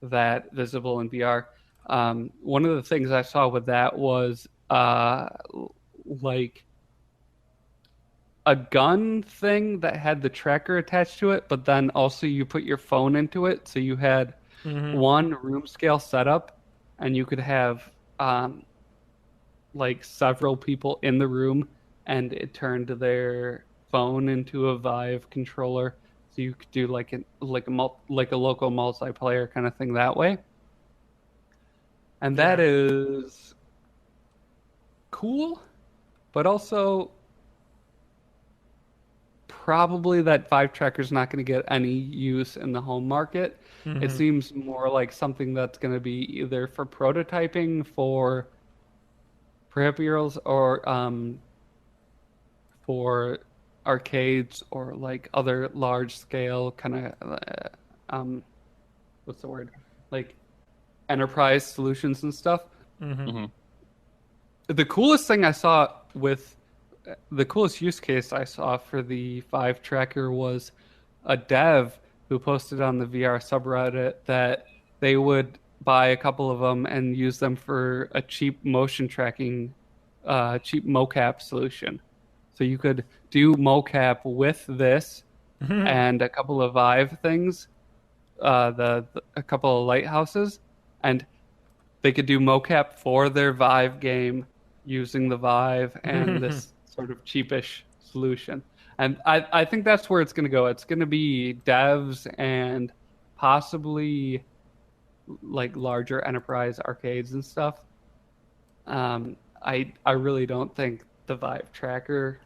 Speaker 3: that visible in VR. One of the things I saw with that was like a gun thing that had the tracker attached to it, but then also you put your phone into it, so you had one room scale setup, and you could have like several people in the room, and it turned their phone into a Vive controller, so you could do like a local multiplayer kind of thing that way. And that is cool, but also probably that Vive tracker is not going to get any use in the home market. It seems more like something that's going to be either for prototyping for peripherals or for arcades or like other large scale kind of what's the word, like enterprise solutions and stuff. The coolest thing I saw with the coolest use case I saw for the Vive tracker was a dev who posted on the VR subreddit that they would buy a couple of them and use them for a cheap motion tracking, cheap mocap solution. So you could do mocap with this and a couple of Vive things, a couple of lighthouses, and they could do mocap for their Vive game using the Vive and this sort of cheapish solution. And I think that's where it's going to go. It's going to be devs and possibly like larger enterprise arcades and stuff. I really don't think the Vive tracker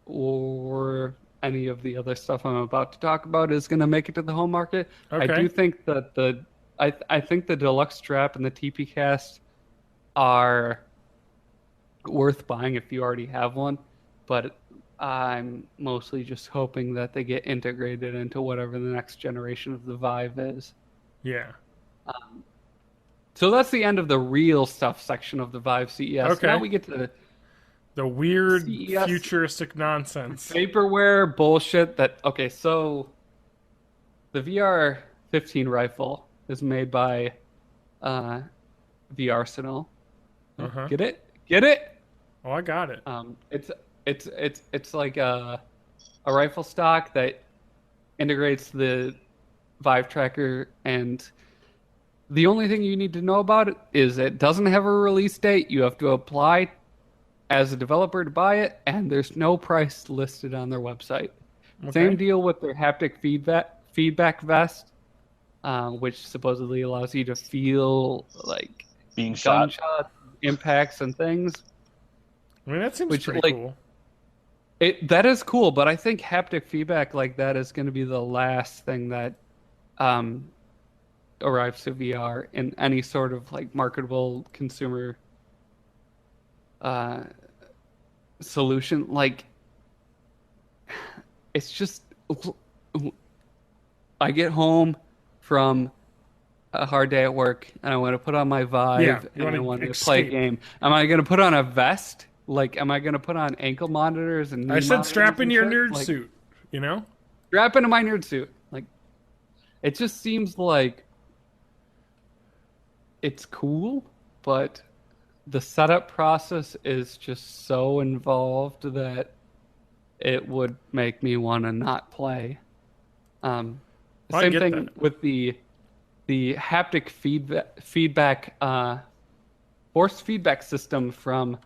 Speaker 3: or any of the other stuff I'm about to talk about is going to make it to the home market.
Speaker 1: Okay.
Speaker 3: I do think that I think the deluxe strap and the TP Cast are worth buying if you already have one, but I'm mostly just hoping that they get integrated into whatever the next generation of the Vive is.
Speaker 1: Yeah.
Speaker 3: So that's the end of the real stuff section of the Vive CES.
Speaker 1: Okay.
Speaker 3: Now we get to
Speaker 1: The weird
Speaker 3: CES
Speaker 1: futuristic nonsense.
Speaker 3: vaporware bullshit that, okay, so the VR 15 rifle is made by VR-Arsenal.
Speaker 1: Uh-huh.
Speaker 3: Get it? Get it?
Speaker 1: Oh, I got it.
Speaker 3: It's like a rifle stock that integrates the Vive tracker, and the only thing you need to know about it is it doesn't have a release date. You have to apply as a developer to buy it, and there's no price listed on their website.
Speaker 1: Okay.
Speaker 3: Same deal with their haptic feedback vest, which supposedly allows you to feel like
Speaker 2: Being shot.
Speaker 3: gunshots, impacts, and things.
Speaker 1: I mean, that seems
Speaker 3: Which,
Speaker 1: pretty
Speaker 3: like,
Speaker 1: cool.
Speaker 3: That is cool, but I think haptic feedback like that is going to be the last thing that arrives to VR in any sort of like marketable consumer solution. Like, it's just, I get home from a hard day at work and I want to put on my Vive
Speaker 1: Yeah, you
Speaker 3: and
Speaker 1: wanna
Speaker 3: I want to play a
Speaker 1: escape.
Speaker 3: game. Am I going to put on a vest? Like, am I going to put on ankle monitors and knee
Speaker 1: I said
Speaker 3: monitors
Speaker 1: strap
Speaker 3: and
Speaker 1: into your
Speaker 3: shit?
Speaker 1: nerd
Speaker 3: Like,
Speaker 1: suit, you know?
Speaker 3: strap into my nerd suit. Like, it just seems like it's cool, but the setup process is just so involved that it would make me want to not play.
Speaker 1: I
Speaker 3: Same
Speaker 1: get
Speaker 3: thing
Speaker 1: that.
Speaker 3: with the haptic feedback force feedback system from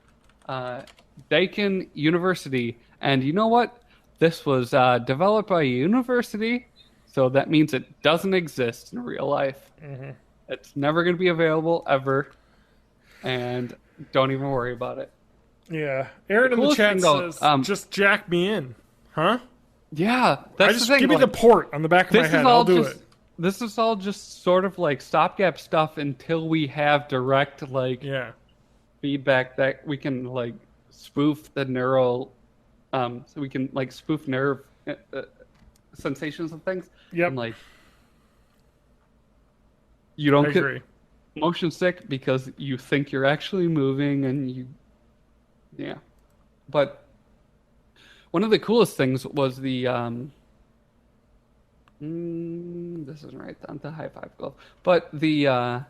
Speaker 3: Dakin University. And you know what? This was developed by a university, so that means it doesn't exist in real life.
Speaker 1: Mm-hmm.
Speaker 3: It's never going to be available ever, and don't even worry about it.
Speaker 1: Yeah. Aaron in the
Speaker 3: coolest
Speaker 1: chat
Speaker 3: thing, though,
Speaker 1: says, just jack me in. Huh?
Speaker 3: Yeah, that's
Speaker 1: just
Speaker 3: the thing.
Speaker 1: give me
Speaker 3: like,
Speaker 1: the port on the back of my
Speaker 3: this
Speaker 1: head.
Speaker 3: is all
Speaker 1: I'll do
Speaker 3: just
Speaker 1: it.
Speaker 3: this is all just sort of like stopgap stuff until we have direct like
Speaker 1: Yeah.
Speaker 3: feedback that we can like spoof the neural, so we can like spoof nerve sensations and things.
Speaker 1: Yep.
Speaker 3: And like you
Speaker 1: I
Speaker 3: don't get
Speaker 1: agree.
Speaker 3: motion sick because you think you're actually moving and yeah. But one of the coolest things was the this isn't right on the high five glove, but the what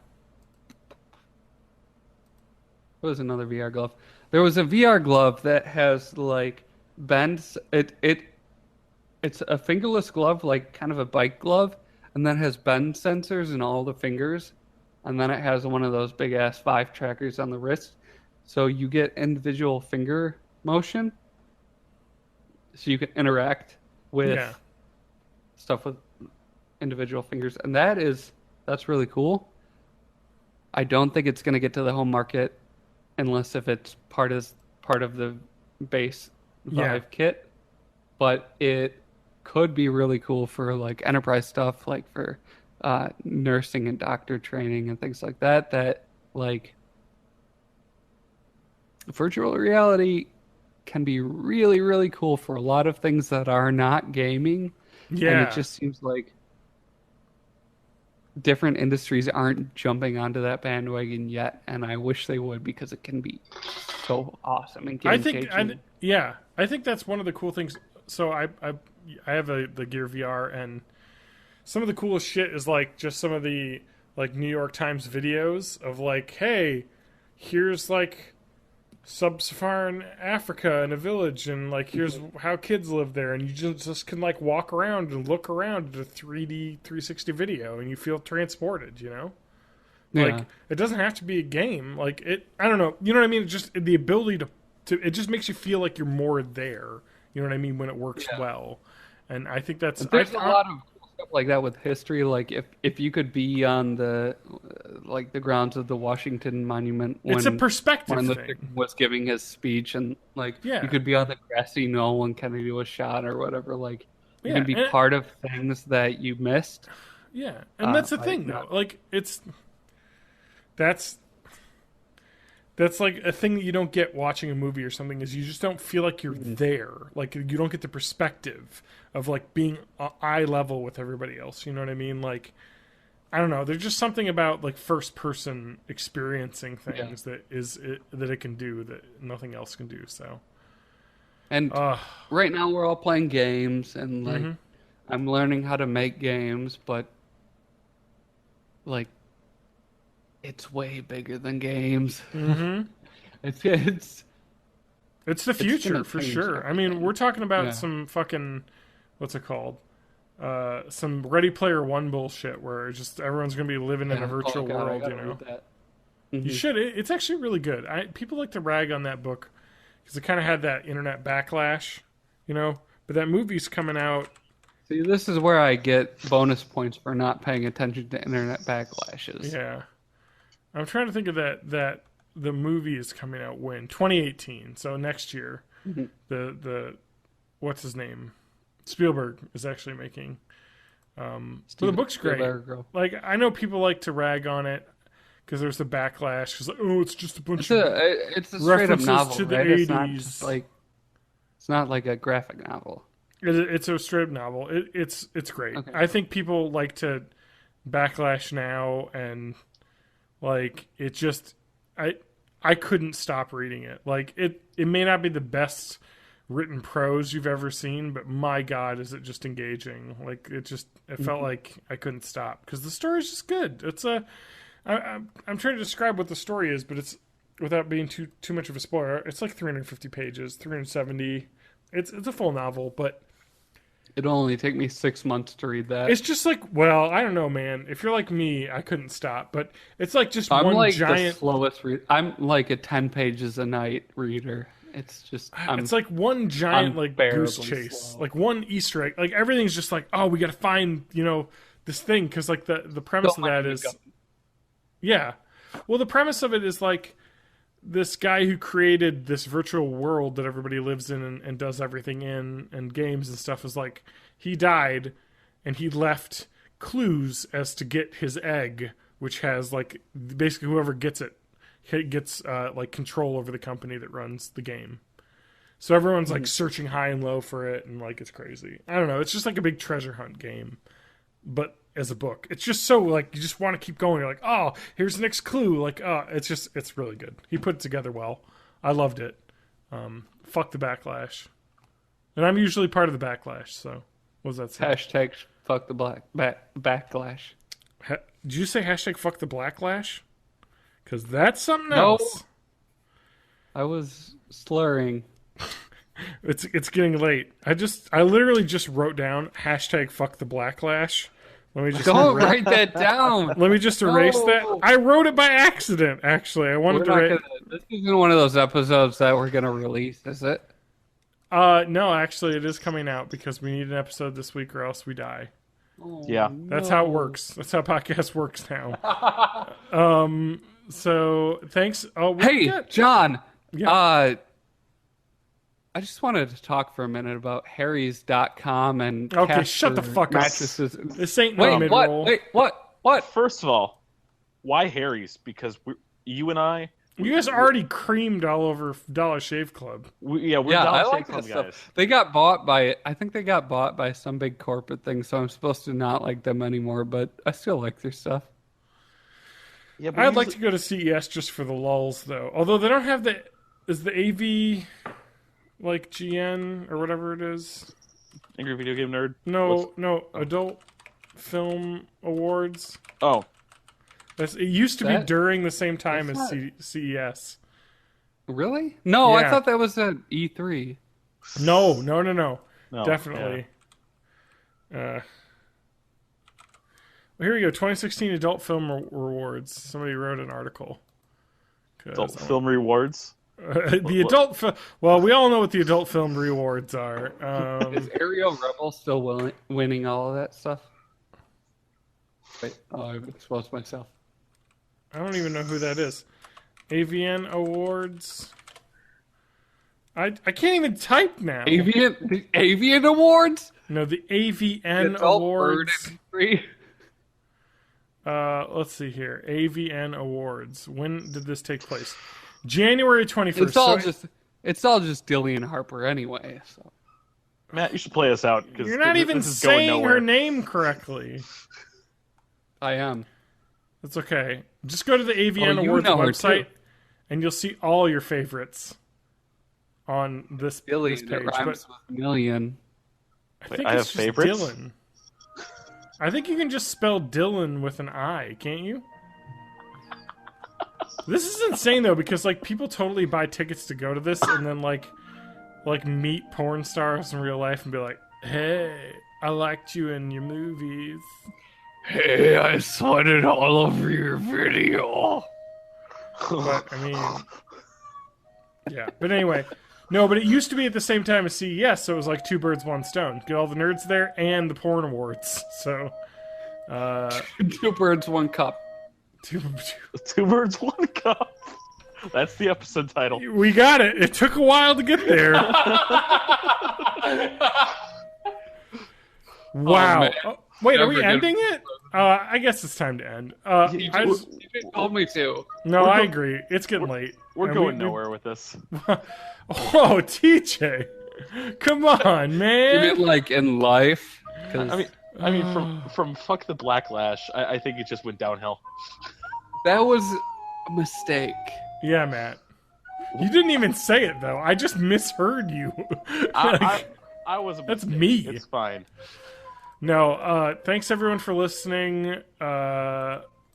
Speaker 3: was another VR glove? There was a VR glove that has like bends. It's a fingerless glove, like kind of a bike glove, and then has bend sensors in all the fingers, and then it has one of those big ass Vive trackers on the wrist, so you get individual finger motion, so you can interact with
Speaker 1: Yeah.
Speaker 3: stuff with individual fingers, and that's really cool. I don't think it's going to get to the home market unless if it's part of the base Vive
Speaker 1: Yeah.
Speaker 3: kit, but it could be really cool for like enterprise stuff, like for nursing and doctor training and things like that. That like virtual reality can be really, really cool for a lot of things that are not gaming.
Speaker 1: Yeah.
Speaker 3: And it just seems like different industries aren't jumping onto that bandwagon yet, and I wish they would because it can be so awesome and
Speaker 1: I think,
Speaker 3: engaging.
Speaker 1: I think that's one of the cool things. So I have the Gear VR, and some of the coolest shit is like just some of the like New York Times videos of like, hey, here's like sub-Saharan Africa in a village, and like here's how kids live there, and you just can like walk around and look around at a 3D 360 video, and you feel transported. You know, like it doesn't have to be a game. Like it, I don't know. You know what I mean? It's just the ability to it just makes you feel like you're more there. You know what I mean, when it works well, and I think that's
Speaker 3: there's a lot of stuff like that with history. Like if you could be on the like the grounds of the Washington Monument when
Speaker 1: it's a perspective
Speaker 3: when
Speaker 1: thing.
Speaker 3: was giving his speech, and like you could be on the grassy knoll when Kennedy was shot or whatever. Like you can be part of things that you missed.
Speaker 1: Yeah, and that's the thing though. Like that's like a thing that you don't get watching a movie or something, is you just don't feel like you're there. Like you don't get the perspective of like being eye level with everybody else. You know what I mean? Like, I don't know. There's just something about like first person experiencing things that it can do that nothing else can do. So,
Speaker 3: and right now we're all playing games, and like I'm learning how to make games, but like, it's way bigger than games.
Speaker 1: Mm-hmm.
Speaker 3: It's
Speaker 1: the future for sure. I mean, we're talking about some fucking, what's it called? Some Ready Player One bullshit where just everyone's gonna be living in a virtual world. You know, you should. It's actually really good. People like to rag on that book because it kind of had that internet backlash, you know. But that movie's coming out.
Speaker 3: See, this is where I get bonus points for not paying attention to internet backlashes.
Speaker 1: Yeah. I'm trying to think of that the movie is coming out when 2018, so next year. The what's his name, Spielberg is actually making. So the book's great. Like I know people like to rag on it because there's the backlash. Because like, oh, it's just a bunch of
Speaker 3: it's a straight up novel
Speaker 1: to the
Speaker 3: right?
Speaker 1: 80s.
Speaker 3: It's not like a graphic novel.
Speaker 1: It's a straight up novel. It's great. Okay. I think people like to backlash now and. Like it just, I couldn't stop reading it. Like it may not be the best written prose you've ever seen, but my God, is it just engaging? Like it felt like I couldn't stop because the story's just good. It's I'm trying to describe what the story is, but it's without being too much of a spoiler. It's like 350 pages, 370. It's a full novel, but.
Speaker 3: It'll only take me 6 months to read that.
Speaker 1: It's just like, well, I don't know, man. If you're like me, I couldn't stop. But it's like just
Speaker 3: I'm
Speaker 1: one
Speaker 3: like
Speaker 1: giant.
Speaker 3: The slowest read. I'm like a 10 pages a night reader. It's just.
Speaker 1: It's like one giant like goose chase, slow. Like one Easter egg. Like everything's just like, oh, we got to find this thing because like the premise of that is, yeah. Well, the premise of it is like this guy who created this virtual world that everybody lives in and does everything in and games and stuff is like he died and he left clues as to get his egg, which has like basically whoever gets it gets like control over the company that runs the game. So everyone's like searching high and low for it, and like it's crazy. I don't know. It's just like a big treasure hunt game, but as a book. It's just so like you just want to keep going. You're like, oh, here's the next clue. Like, oh, it's really good. He put it together well. I loved it. Fuck the backlash. And I'm usually part of the backlash, so what does that say?
Speaker 3: Hashtag fuck the backlash.
Speaker 1: Did you say hashtag fuck the blacklash? Because that's something else.
Speaker 3: I was slurring.
Speaker 1: It's getting late. I literally just wrote down hashtag fuck the blacklash. Let me just
Speaker 3: don't write that down.
Speaker 1: Let me just erase that. I wrote it by accident. Actually, I wanted to.
Speaker 3: This isn't one of those episodes that we're gonna release, is it?
Speaker 1: No, actually, it is coming out because we need an episode this week, or else we die.
Speaker 2: Oh, yeah,
Speaker 1: that's how it works. That's how podcast works now. So thanks. Oh,
Speaker 3: hey, John.
Speaker 1: Yeah.
Speaker 3: I just wanted to talk for a minute about Harry's.com and
Speaker 1: okay, shut the fuck up.
Speaker 3: Mattresses.
Speaker 1: This ain't no mid-roll.
Speaker 3: Wait, what?
Speaker 2: First of all, why Harry's? Because you and I.
Speaker 1: You guys already creamed all over Dollar Shave Club.
Speaker 2: We're Dollar Shave Club guys.
Speaker 3: They got bought by. I think they got bought by some big corporate thing, so I'm supposed to not like them anymore. But I still like their stuff.
Speaker 1: Yeah, I'd like to go to CES just for the lulz, though. Although they don't have is the AV. like GN or whatever it is.
Speaker 2: Angry Video Game Nerd.
Speaker 1: No, Adult Film Awards.
Speaker 2: Oh,
Speaker 1: It used to be
Speaker 3: That-
Speaker 1: during the same time
Speaker 3: That's
Speaker 1: as
Speaker 3: not-
Speaker 1: CES.
Speaker 3: Really? No,
Speaker 1: Yeah.
Speaker 3: I thought that was at E3.
Speaker 1: No.
Speaker 2: no.
Speaker 1: Definitely. Well, here we go. 2016 Adult Film Rewards. Somebody wrote an article.
Speaker 2: Adult Film Rewards.
Speaker 1: The adult film. Well, we all know what the adult film rewards are.
Speaker 3: Is Ariel Rebel still winning all of that stuff? Wait, I've exposed myself.
Speaker 1: I don't even know who that is. AVN Awards. I can't even type now.
Speaker 3: The Avian Awards?
Speaker 1: No, the AVN
Speaker 3: Adult
Speaker 1: Awards.
Speaker 3: Bird Industry.
Speaker 1: Let's see here. AVN Awards. When did this take place? January 21st.
Speaker 3: It's all just Dillian Harper anyway. So
Speaker 2: Matt, you should play us out.
Speaker 1: You're not even
Speaker 2: this is going
Speaker 1: saying
Speaker 2: nowhere.
Speaker 1: her name correctly.
Speaker 3: I am.
Speaker 1: That's okay. Just go to the AVN
Speaker 3: Oh, you
Speaker 1: Awards
Speaker 3: know her,
Speaker 1: website,
Speaker 3: too.
Speaker 1: and you'll see all your favorites on this
Speaker 3: Dillian.
Speaker 1: page.
Speaker 3: It rhymes with million.
Speaker 1: I
Speaker 2: Wait,
Speaker 1: think
Speaker 2: I
Speaker 1: it's
Speaker 2: have
Speaker 1: just
Speaker 2: favorites?
Speaker 1: Dylan. I think you can just spell Dylan with an I, can't you? This is insane though, because like people totally buy tickets to go to this and then like meet porn stars in real life and be like, "Hey, I liked you in your movies."
Speaker 3: Hey, I saw it all over your video.
Speaker 1: But I mean, yeah. But anyway, no. But it used to be at the same time as CES, so it was like two birds, one stone. Get all the nerds there and the porn awards. So,
Speaker 3: Two birds, one cup.
Speaker 1: two,
Speaker 2: Two birds, one cup. That's the episode title.
Speaker 1: we got it. It took a while to get there. Wow.
Speaker 3: man.
Speaker 1: Wait, are we
Speaker 3: Never get-
Speaker 1: ending it? I guess it's time to end.
Speaker 3: You
Speaker 1: I just,
Speaker 3: told me to.
Speaker 1: no,
Speaker 2: we're
Speaker 1: I
Speaker 2: go-
Speaker 1: agree. It's getting late.
Speaker 2: We're
Speaker 1: And
Speaker 2: going
Speaker 1: we-
Speaker 2: nowhere with this.
Speaker 1: Oh, TJ. Come on,
Speaker 3: You
Speaker 1: man.
Speaker 3: mean like in life? 'Cause
Speaker 2: I mean, from fuck the Blacklash, I think it just went downhill.
Speaker 3: that was a mistake.
Speaker 1: Yeah, Matt. You didn't even say it though. I just misheard you.
Speaker 2: I was. A
Speaker 1: That's
Speaker 2: mistake.
Speaker 1: me.
Speaker 2: It's fine.
Speaker 1: No, thanks everyone for listening.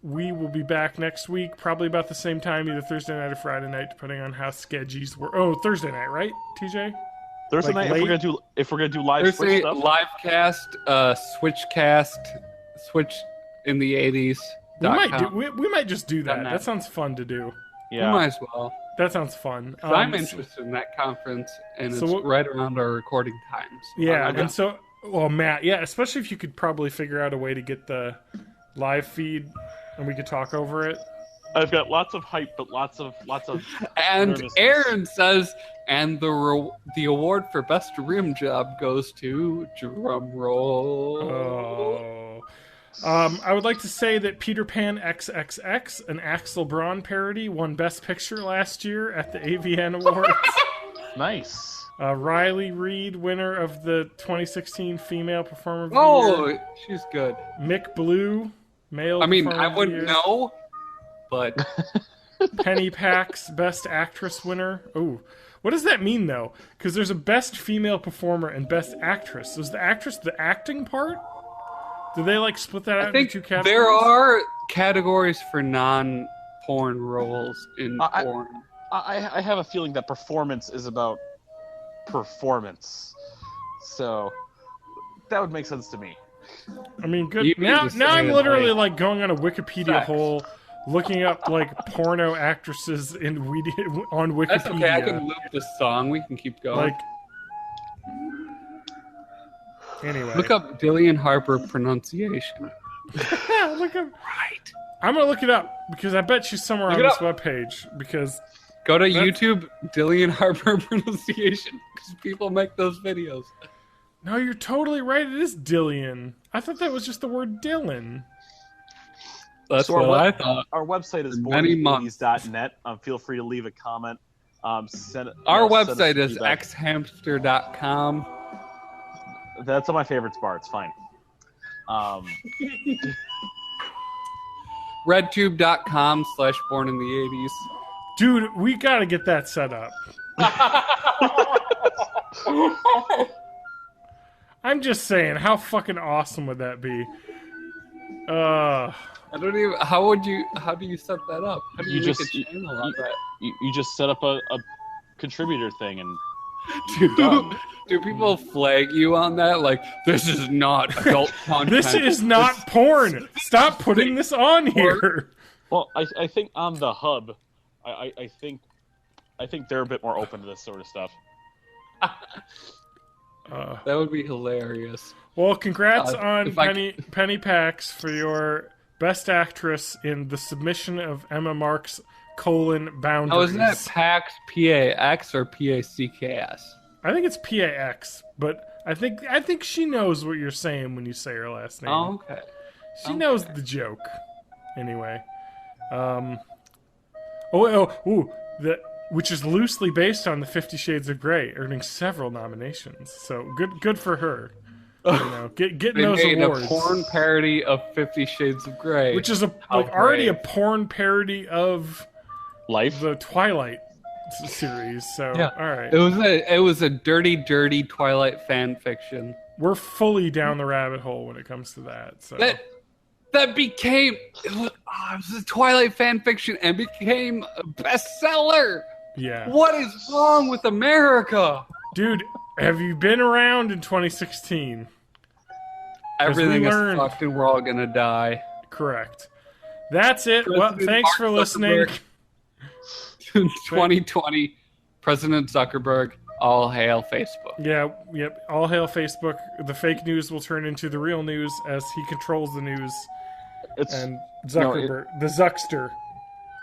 Speaker 1: We will be back next week, probably about the same time, either Thursday night or Friday night, depending on how sketchies were. Oh, Thursday night, right, TJ?
Speaker 2: Thursday
Speaker 1: Like
Speaker 2: night,
Speaker 1: late?
Speaker 2: if we're gonna do live
Speaker 3: There's
Speaker 2: Switch
Speaker 3: a
Speaker 2: stuff.
Speaker 3: live cast, Switch in the 80s.
Speaker 1: We might just do that.
Speaker 3: Done that.
Speaker 1: That sounds fun to do.
Speaker 2: Yeah.
Speaker 3: Might as well.
Speaker 1: That sounds fun.
Speaker 3: I'm interested in that conference, and
Speaker 1: so
Speaker 3: it's
Speaker 1: what-
Speaker 3: right around our recording times.
Speaker 1: Yeah,
Speaker 3: I'm
Speaker 1: and so, well, Matt, yeah, especially if you could probably figure out a way to get the live feed and we could talk over it.
Speaker 2: I've got lots of hype, but lots of.
Speaker 3: And
Speaker 2: nervousness.
Speaker 3: Aaron says, and the award for best rim job goes to drum roll.
Speaker 1: Oh. I would like to say that Peter Pan XXX, an Axel Braun parody, won Best Picture last year at the AVN Awards.
Speaker 2: Nice.
Speaker 1: Riley Reid, winner of the 2016 Female Performer of the Year.
Speaker 3: Oh, she's good.
Speaker 1: Mick Blue, male.
Speaker 3: I mean,
Speaker 1: Performer
Speaker 3: I
Speaker 1: of the
Speaker 3: wouldn't
Speaker 1: Year.
Speaker 3: know, but
Speaker 1: Penny Pax, Best Actress winner. Oh, what does that mean though? Because there's a Best Female Performer and Best Actress. Was the actress the acting part? Did they like split that out
Speaker 3: I think
Speaker 1: into two categories?
Speaker 3: there are categories for non-porn roles in
Speaker 2: I-
Speaker 3: porn.
Speaker 2: I have a feeling that performance is about performance, so that would make sense to me.
Speaker 1: I mean, good.
Speaker 3: You mean
Speaker 1: Now
Speaker 3: to
Speaker 1: I'm
Speaker 3: say,
Speaker 1: literally
Speaker 3: like,
Speaker 1: like going on a Wikipedia
Speaker 3: sex.
Speaker 1: hole, looking up like porno actresses on Wikipedia.
Speaker 3: That's okay. I can loop the song. We can keep going.
Speaker 1: Like, anyway,
Speaker 3: Look up Dillian Harper pronunciation.
Speaker 1: look up.
Speaker 3: Right.
Speaker 1: I'm gonna look it up because I bet she's somewhere
Speaker 3: Look
Speaker 1: on
Speaker 3: it
Speaker 1: this
Speaker 3: up.
Speaker 1: webpage. Because
Speaker 3: Go to
Speaker 1: That's-
Speaker 3: YouTube, Dillian Harper pronunciation, because people make those videos.
Speaker 1: no, you're totally right. It is Dillian. I thought that was just the word Dylan.
Speaker 3: That's
Speaker 2: So our
Speaker 3: what I
Speaker 2: web-
Speaker 3: thought.
Speaker 2: Our website is
Speaker 3: Many months.
Speaker 2: born80s.net. Feel free to leave a comment.
Speaker 3: Our
Speaker 2: Send us
Speaker 3: website is
Speaker 2: feedback.
Speaker 3: xhamster.com.
Speaker 2: That's on my favorites bar. It's fine.
Speaker 3: Redtube.com/born in the 80s.
Speaker 1: Dude, we gotta get that set up. I'm just saying, how fucking awesome would that be?
Speaker 3: I don't even. How do you set that up? How do you, make
Speaker 2: just
Speaker 3: a channel on that?
Speaker 2: you just set up a contributor thing and
Speaker 3: Do people flag you on that? Like, this is not adult content.
Speaker 1: This is not porn. Stop putting this on here.
Speaker 2: well, I think on the hub, I think they're a bit more open to this sort of stuff.
Speaker 3: That would be hilarious.
Speaker 1: Well, congrats on
Speaker 3: if I
Speaker 1: Penny Pax for your Best Actress in The Submission of Emma Mark's : Boundaries.
Speaker 3: Oh, isn't that PAX, PAX, or PACKS?
Speaker 1: I think it's PAX, but I think she knows what you're saying when you say her last name.
Speaker 3: Oh, okay.
Speaker 1: She knows the joke. Anyway. Which is loosely based on the 50 Shades of Grey, earning several nominations. So good for her. You know, getting those
Speaker 3: made
Speaker 1: awards.
Speaker 3: A porn parody of 50 Shades of Grey.
Speaker 1: Which is already a porn parody of
Speaker 2: Life?
Speaker 1: the Twilight series. So
Speaker 3: Yeah.
Speaker 1: all right.
Speaker 3: It was a dirty Twilight fan fiction.
Speaker 1: We're fully down the rabbit hole when it comes to that. So
Speaker 3: That became it was a Twilight fan fiction and became a bestseller.
Speaker 1: yeah.
Speaker 3: What is wrong with America?
Speaker 1: Dude, have you been around in 2016?
Speaker 3: Everything is
Speaker 1: learned-
Speaker 3: fucked and we're all gonna die.
Speaker 1: Correct. That's it. Well,
Speaker 3: President
Speaker 1: thanks for
Speaker 3: Mark
Speaker 1: listening.
Speaker 3: Zuckerberg. 2020, President Zuckerberg, all hail Facebook.
Speaker 1: Yeah, yep. All hail Facebook. The fake news will turn into the real news as he controls the news. And Zuckerberg, the Zuckster.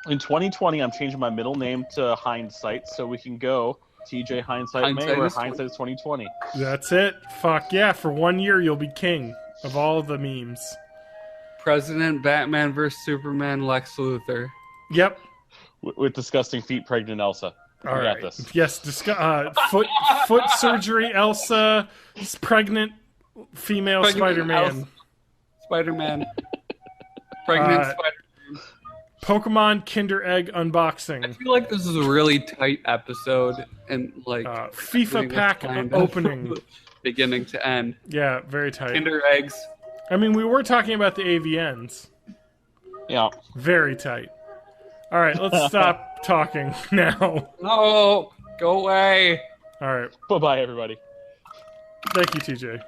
Speaker 2: In 2020, I'm changing my middle name to Hindsight so we can go TJ Hindsight May or Hindsight is 2020.
Speaker 1: That's it. Fuck yeah. For 1 year, you'll be king of all the memes.
Speaker 3: President, Batman vs. Superman, Lex Luthor.
Speaker 1: Yep.
Speaker 2: With disgusting feet pregnant Elsa.
Speaker 1: All
Speaker 2: We
Speaker 1: right.
Speaker 2: got this.
Speaker 1: Yes. Foot surgery. Elsa. Pregnant female Spider-Man.
Speaker 3: Spider-Man. Pregnant Spider-Man.
Speaker 1: Pokemon Kinder Egg unboxing.
Speaker 3: I feel like this is a really tight episode and like
Speaker 1: FIFA pack opening.
Speaker 3: Beginning to end.
Speaker 1: Yeah, very tight.
Speaker 3: Kinder Eggs.
Speaker 1: I mean, we were talking about the AVNs.
Speaker 2: Yeah.
Speaker 1: Very tight. All right, let's stop talking now.
Speaker 3: No, go away.
Speaker 1: All right.
Speaker 2: Bye-bye, everybody.
Speaker 1: Thank you, TJ.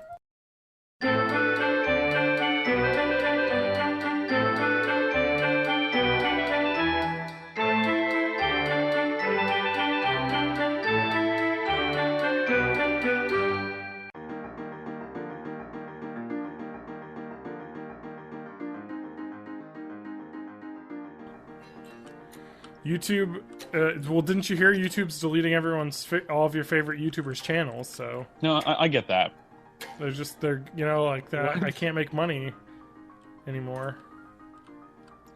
Speaker 1: YouTube, well, didn't you hear YouTube's deleting all of your favorite YouTubers' channels? So
Speaker 2: No, I get that.
Speaker 1: they're like that.
Speaker 3: What?
Speaker 1: I can't make money anymore.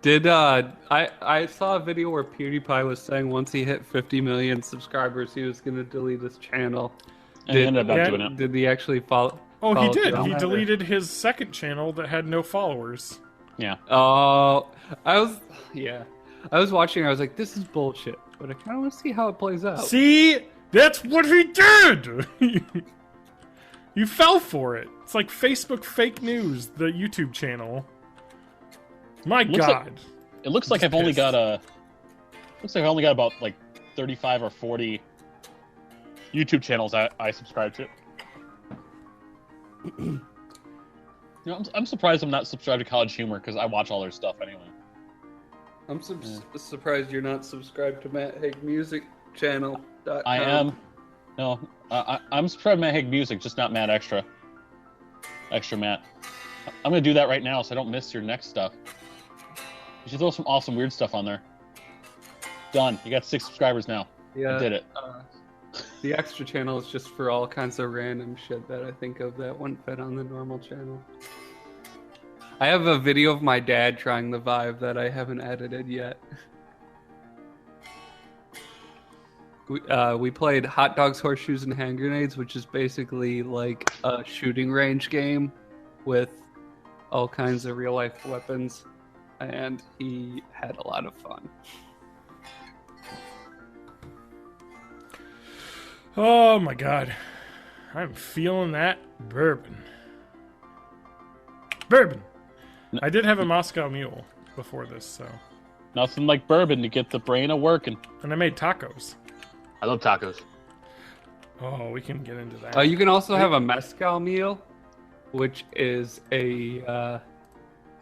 Speaker 3: Did I saw a video where PewDiePie was saying once he hit 50 million subscribers, he was going to delete his channel.
Speaker 2: And he ended up not doing it.
Speaker 3: Did he actually follow?
Speaker 1: Oh, he
Speaker 3: follow
Speaker 1: did.
Speaker 3: through on
Speaker 1: He
Speaker 3: that?
Speaker 1: deleted his second channel that had no followers.
Speaker 2: Yeah.
Speaker 3: Oh, I was watching. I was like, this is bullshit, but I kind of want to see how it plays out.
Speaker 1: See, that's what he did. You fell for it. It's like Facebook fake news, the YouTube channel. My God.
Speaker 2: It looks like I've only got about like 35 or 40 YouTube channels I subscribe to. I'm surprised I'm not subscribed to College Humor because I watch all their stuff anyway.
Speaker 3: I'm surprised you're not subscribed to Matt Haig Music Channel.
Speaker 2: I am. No, I'm subscribed to Matt Haig Music, just not Matt Extra. Extra Matt. I'm gonna do that right now so I don't miss your next stuff. You should throw some awesome weird stuff on there. Done. You got 6 subscribers now.
Speaker 3: Yeah,
Speaker 2: I did it.
Speaker 3: The extra channel is just for all kinds of random shit that I think of that wouldn't fit on the normal channel. I have a video of my dad trying the Vive that I haven't edited yet. We played Hot Dogs, Horseshoes, and Hand Grenades, which is basically like a shooting range game with all kinds of real-life weapons, and he had a lot of fun.
Speaker 1: Oh my God. I'm feeling that bourbon. Bourbon. I did have a Moscow Mule before this, so.
Speaker 2: Nothing like bourbon to get the brain a working.
Speaker 1: And I made tacos.
Speaker 2: I love tacos.
Speaker 1: Oh, we can get into that.
Speaker 3: You can also have a mezcal meal, which is a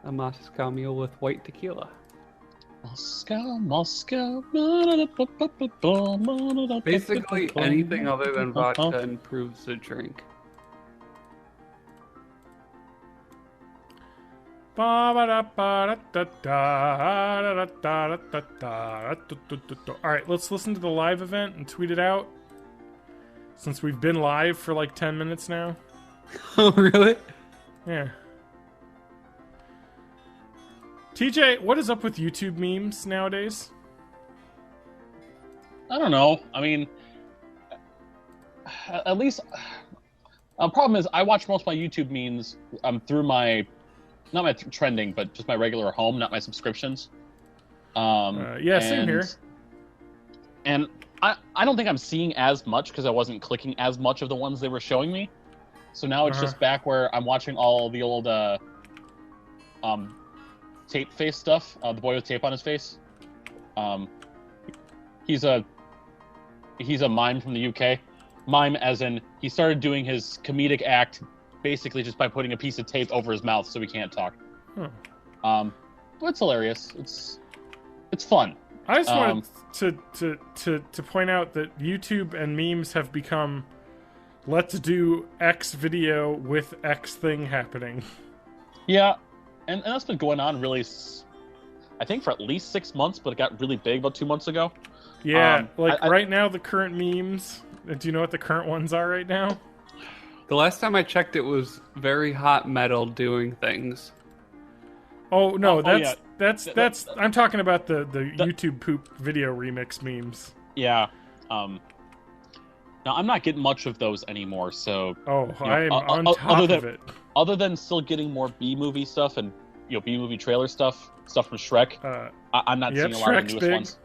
Speaker 3: Moscow Mule with white tequila.
Speaker 2: Moscow.
Speaker 3: Basically, anything other than vodka improves the drink.
Speaker 1: Alright, let's listen to the live event and tweet it out. Since we've been live for like 10 minutes now.
Speaker 3: Oh, really?
Speaker 1: Yeah. TJ, what is up with YouTube memes nowadays?
Speaker 2: I don't know. I mean, at least... problem is, I watch most of my YouTube memes through my... Not my trending, but just my regular home, not my subscriptions.
Speaker 1: Yeah, same here.
Speaker 2: And I don't think I'm seeing as much because I wasn't clicking as much of the ones they were showing me. So now it's just back where I'm watching all the old tape face stuff. The boy with tape on his face. He's a mime from the UK. Mime as in he started doing his comedic act basically just by putting a piece of tape over his mouth so he can't talk. But it's hilarious. It's fun.
Speaker 1: I just wanted to point out that YouTube and memes have become let's do X video with X thing happening.
Speaker 2: Yeah, and that's been going on really, I think for at least 6 months, but it got really big about 2 months ago.
Speaker 1: Yeah, right now the current memes, do you know what the current ones are right now?
Speaker 3: The last time I checked, it was very hot metal doing things.
Speaker 1: Oh no, that's I'm talking about the YouTube poop video remix memes.
Speaker 2: Yeah. Now I'm not getting much of those anymore, so
Speaker 1: I'm on top of it.
Speaker 2: Other than still getting more B movie stuff and B movie trailer stuff from Shrek, I'm not seeing a lot of the newest ones.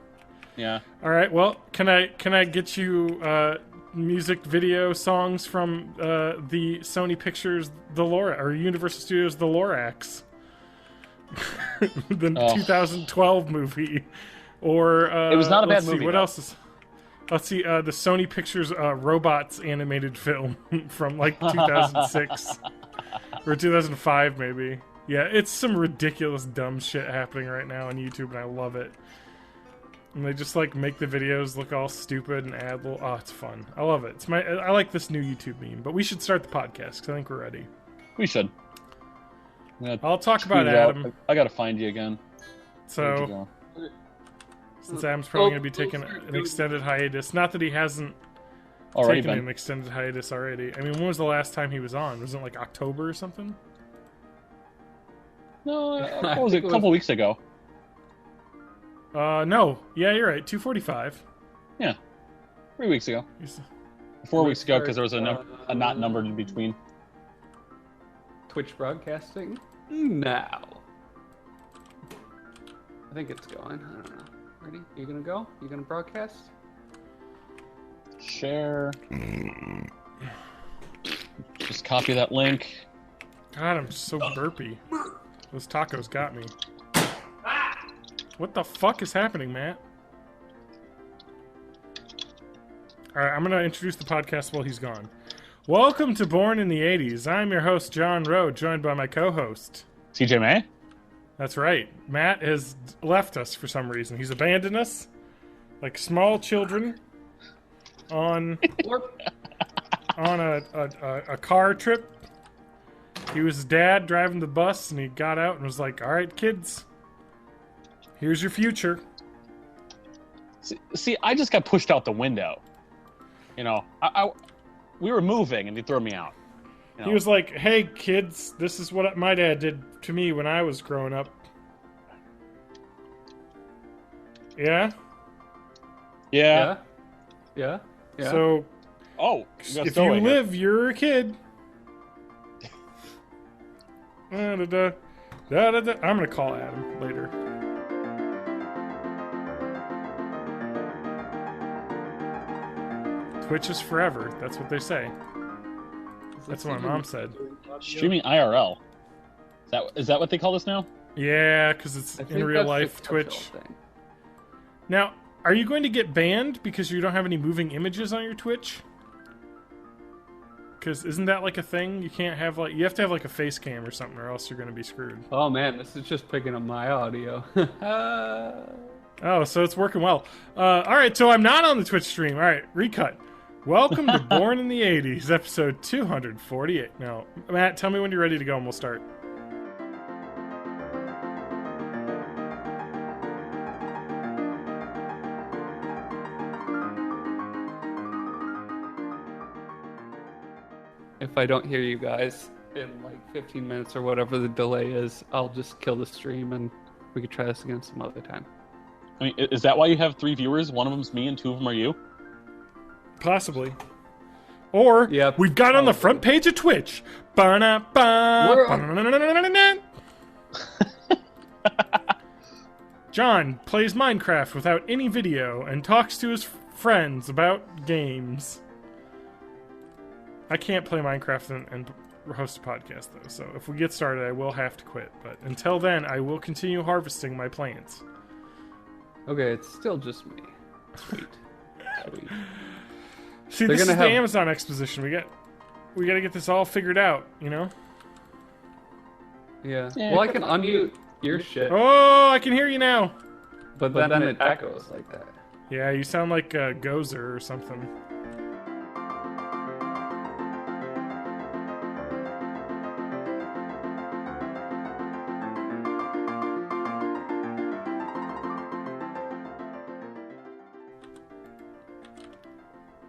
Speaker 2: Yeah.
Speaker 1: All right. Well, can I get you music video songs from the Sony Pictures or Universal Studios The Lorax? The 2012 movie, or
Speaker 2: it was not a bad movie.
Speaker 1: What else is? Let's see. The Sony Pictures Robots animated film from like 2006 or 2005, maybe. Yeah, it's some ridiculous dumb shit happening right now on YouTube, and I love it. And they just like make the videos look all stupid and add little. Oh, it's fun. I love it. I like this new YouTube meme. But we should start the podcast because I think we're ready.
Speaker 2: We should.
Speaker 1: I'll talk about Adam.
Speaker 2: I gotta find you again.
Speaker 1: So, since Adam's probably going to be taking an extended hiatus, not that he hasn't taken an extended hiatus already. I mean, when was the last time he was on? Was it like October or something?
Speaker 2: No, what was it? A couple weeks ago.
Speaker 1: No. Yeah, you're right. 245.
Speaker 2: Yeah, 3 weeks ago. 4 weeks ago because there was a not numbered in between.
Speaker 3: Twitch broadcasting now. I think it's going. I don't know. Ready? You gonna go? You gonna broadcast?
Speaker 2: Share. Just copy that link.
Speaker 1: God, I'm so burpy. Those tacos got me. What the fuck is happening, Matt? Alright, I'm gonna introduce the podcast while he's gone. Welcome to Born in the 80s. I'm your host, John Rowe, joined by my co-host...
Speaker 2: TJ May?
Speaker 1: That's right. Matt has left us for some reason. He's abandoned us like small children on a car trip. He was his dad driving the bus, and he got out and was like, all right, kids, here's your future.
Speaker 2: See, I just got pushed out the window. We were moving, and they threw me out.
Speaker 1: He was like, hey, kids, this is what my dad did to me when I was growing up. Yeah?
Speaker 3: Yeah.
Speaker 1: So, if you live, you're a kid. I'm going to call Adam later. Twitch is forever. That's what they say. That's what my mom said.
Speaker 2: Streaming IRL. Is that what they call this now?
Speaker 1: Yeah, because it's
Speaker 3: I think
Speaker 1: in real
Speaker 3: that's the
Speaker 1: life Twitch.
Speaker 3: official thing.
Speaker 1: Now, are you going to get banned because you don't have any moving images on your Twitch? Because isn't that like a thing? You can't have you have to have like a face cam or something, or else you're going to be screwed.
Speaker 3: Oh man, this is just picking up my audio.
Speaker 1: Oh, so it's working well. All right, so I'm not on the Twitch stream. All right, recut. Welcome to Born in the 80s, episode 248. Now, Matt, tell me when you're ready to go and we'll start.
Speaker 3: If I don't hear you guys in like 15 minutes or whatever the delay is, I'll just kill the stream and we could try this again some other time.
Speaker 2: I mean, is that why you have 3 viewers? One of them's me and 2 of them are you?
Speaker 1: Possibly. Or
Speaker 3: Yep.
Speaker 1: we've got on the front page of Twitch. John plays Minecraft without any video and talks to his friends about games. I can't play Minecraft and host a podcast, though, so if we get started, I will have to quit. But until then, I will continue harvesting my plants.
Speaker 3: Okay, it's still just me. Sweet. Sweet.
Speaker 1: See,
Speaker 3: They're
Speaker 1: this is
Speaker 3: gonna
Speaker 1: the
Speaker 3: have-
Speaker 1: Amazon exposition. We got to get this all figured out, you know?
Speaker 3: Yeah.
Speaker 2: Yeah,
Speaker 3: Well, I can unmute your shit,
Speaker 1: Oh, I can hear you now.
Speaker 3: but then it echoes like that.
Speaker 1: Yeah, you sound like a Gozer or something.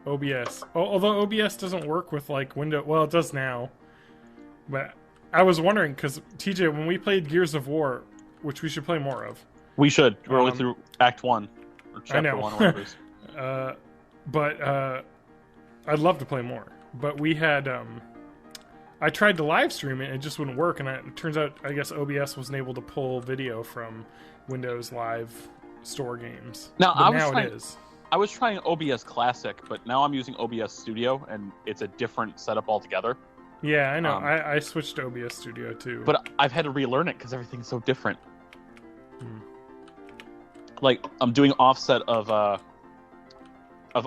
Speaker 1: OBS. Although OBS doesn't work with like Windows. Well, it does now. But I was wondering because TJ, when we played Gears of War, which we should play more of.
Speaker 2: We should. We're only through Act 1. Or Chapter
Speaker 1: know.
Speaker 2: 1 or whatever it is.
Speaker 1: But I'd love to play more. But we had I tried to live stream it and it just wouldn't work. And it turns out I guess OBS wasn't able to pull video from Windows Live Store games.
Speaker 2: Now,
Speaker 1: But
Speaker 2: I was
Speaker 1: now
Speaker 2: trying-
Speaker 1: it is.
Speaker 2: I was trying OBS Classic, but now I'm using OBS Studio, and it's a different setup altogether.
Speaker 1: Yeah, I know.
Speaker 2: Um,
Speaker 1: I switched to OBS Studio too.
Speaker 2: But I've had to relearn it because everything's so different. Like, I'm doing offset of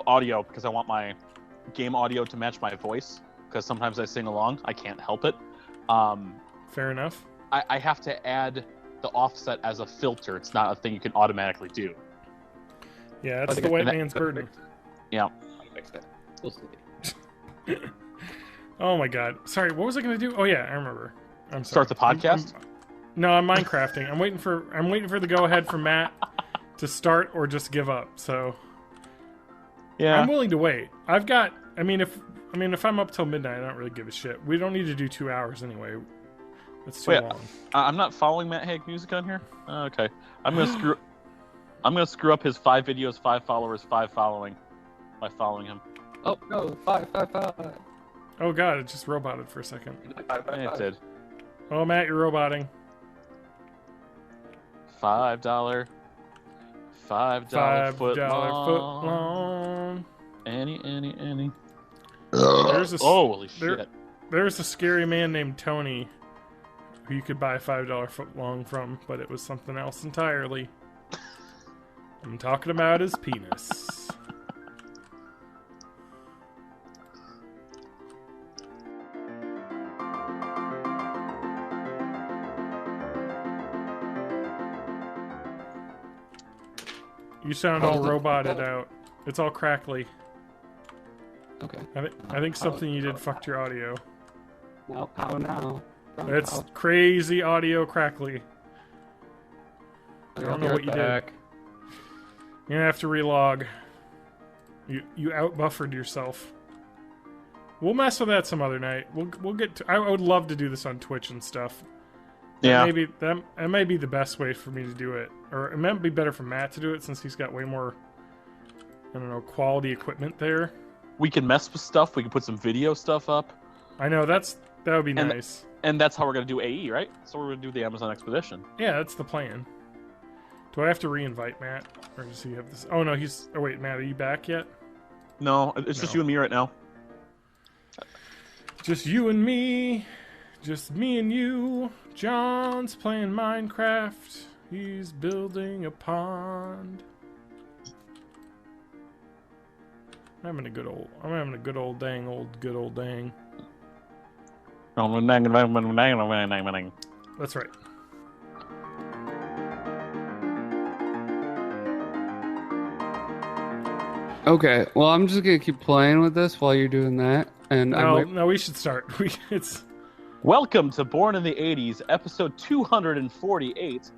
Speaker 2: audio because I want my game audio to match my voice, because sometimes I sing along. I can't help it.
Speaker 1: Fair enough.
Speaker 2: I have to add the offset as a filter. It's not a thing you can automatically do.
Speaker 1: Yeah, that's
Speaker 3: I
Speaker 1: the
Speaker 3: think
Speaker 1: white
Speaker 3: I-
Speaker 1: man's burden.
Speaker 2: Yeah.
Speaker 3: I'll fix it. We'll see.
Speaker 1: Oh my god. Sorry, what was I gonna do? Oh yeah, I remember. I'm sorry.
Speaker 2: Start the podcast?
Speaker 1: No, I'm Minecrafting. I'm waiting for the go ahead from Matt to start or just give up. So
Speaker 2: Yeah.
Speaker 1: I'm willing to wait. If I'm up till midnight, I don't really give a shit. We don't need to do 2 hours anyway. That's too
Speaker 2: Wait,
Speaker 1: long.
Speaker 2: I'm not following Matt Haig music on here? Okay. I'm gonna screw up his 5 videos, 5 followers, 5 following by following him.
Speaker 3: Oh no! 5, 5, 5.
Speaker 1: Oh god, it just roboted for a second.
Speaker 3: 5, 5,
Speaker 2: It
Speaker 3: 5.
Speaker 2: did.
Speaker 1: Oh Matt, you're roboting.
Speaker 2: $5
Speaker 1: $5
Speaker 2: foot
Speaker 1: foot
Speaker 2: long.
Speaker 1: long.
Speaker 2: Any.
Speaker 1: There's a
Speaker 2: Holy
Speaker 1: there-
Speaker 2: shit.
Speaker 1: There's a scary man named Tony who you could buy a $5 foot long from, but it was something else entirely. I'm talking about his penis. You sound all roboted out. It's all crackly.
Speaker 3: Okay.
Speaker 1: I think something you did fucked your audio.
Speaker 3: Now, how now?
Speaker 1: It's crazy audio crackly. I don't know what you did. You're gonna have to relog. You out buffered yourself. We'll mess with that some other night. We'll get to, I would love to do this on Twitch and stuff.
Speaker 2: Yeah.
Speaker 1: Maybe that may be the best way for me to do it, or it might be better for Matt to do it since he's got way more, I don't know, quality equipment there.
Speaker 2: We can mess with stuff. We can put some video stuff up.
Speaker 1: I know that would be
Speaker 2: And-
Speaker 1: nice.
Speaker 2: And that's how we're going to do AE, right? So we're going to do the Amazon Expedition.
Speaker 1: Yeah, that's the plan. Do I have to re-invite Matt, or does he have this? Oh no, he's. Oh wait, Matt, are you back yet?
Speaker 2: No, it's just
Speaker 1: No.
Speaker 2: you and me right now.
Speaker 1: Just you and me. Just me and you. John's playing Minecraft. He's building a pond. I'm having a good old dang. That's right.
Speaker 3: Okay, well, I'm just gonna keep playing with this while you're doing that, and
Speaker 1: No, we should start.
Speaker 2: Welcome to Born in the 80s, episode 248.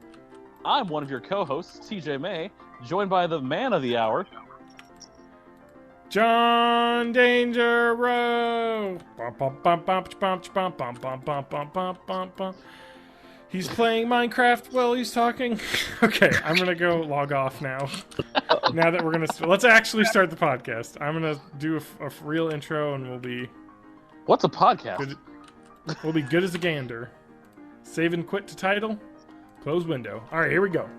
Speaker 2: I'm one of your co-hosts, TJ May, joined by the man of the hour,
Speaker 1: John Dangerous. He's playing Minecraft while he's talking. Okay, I'm gonna go log off now. Now that we're gonna let's actually start the podcast. I'm gonna do a real intro, and we'll be.
Speaker 2: What's a podcast?
Speaker 1: Good, we'll be good as a gander. Save and quit to title. Close window. All right, here we go.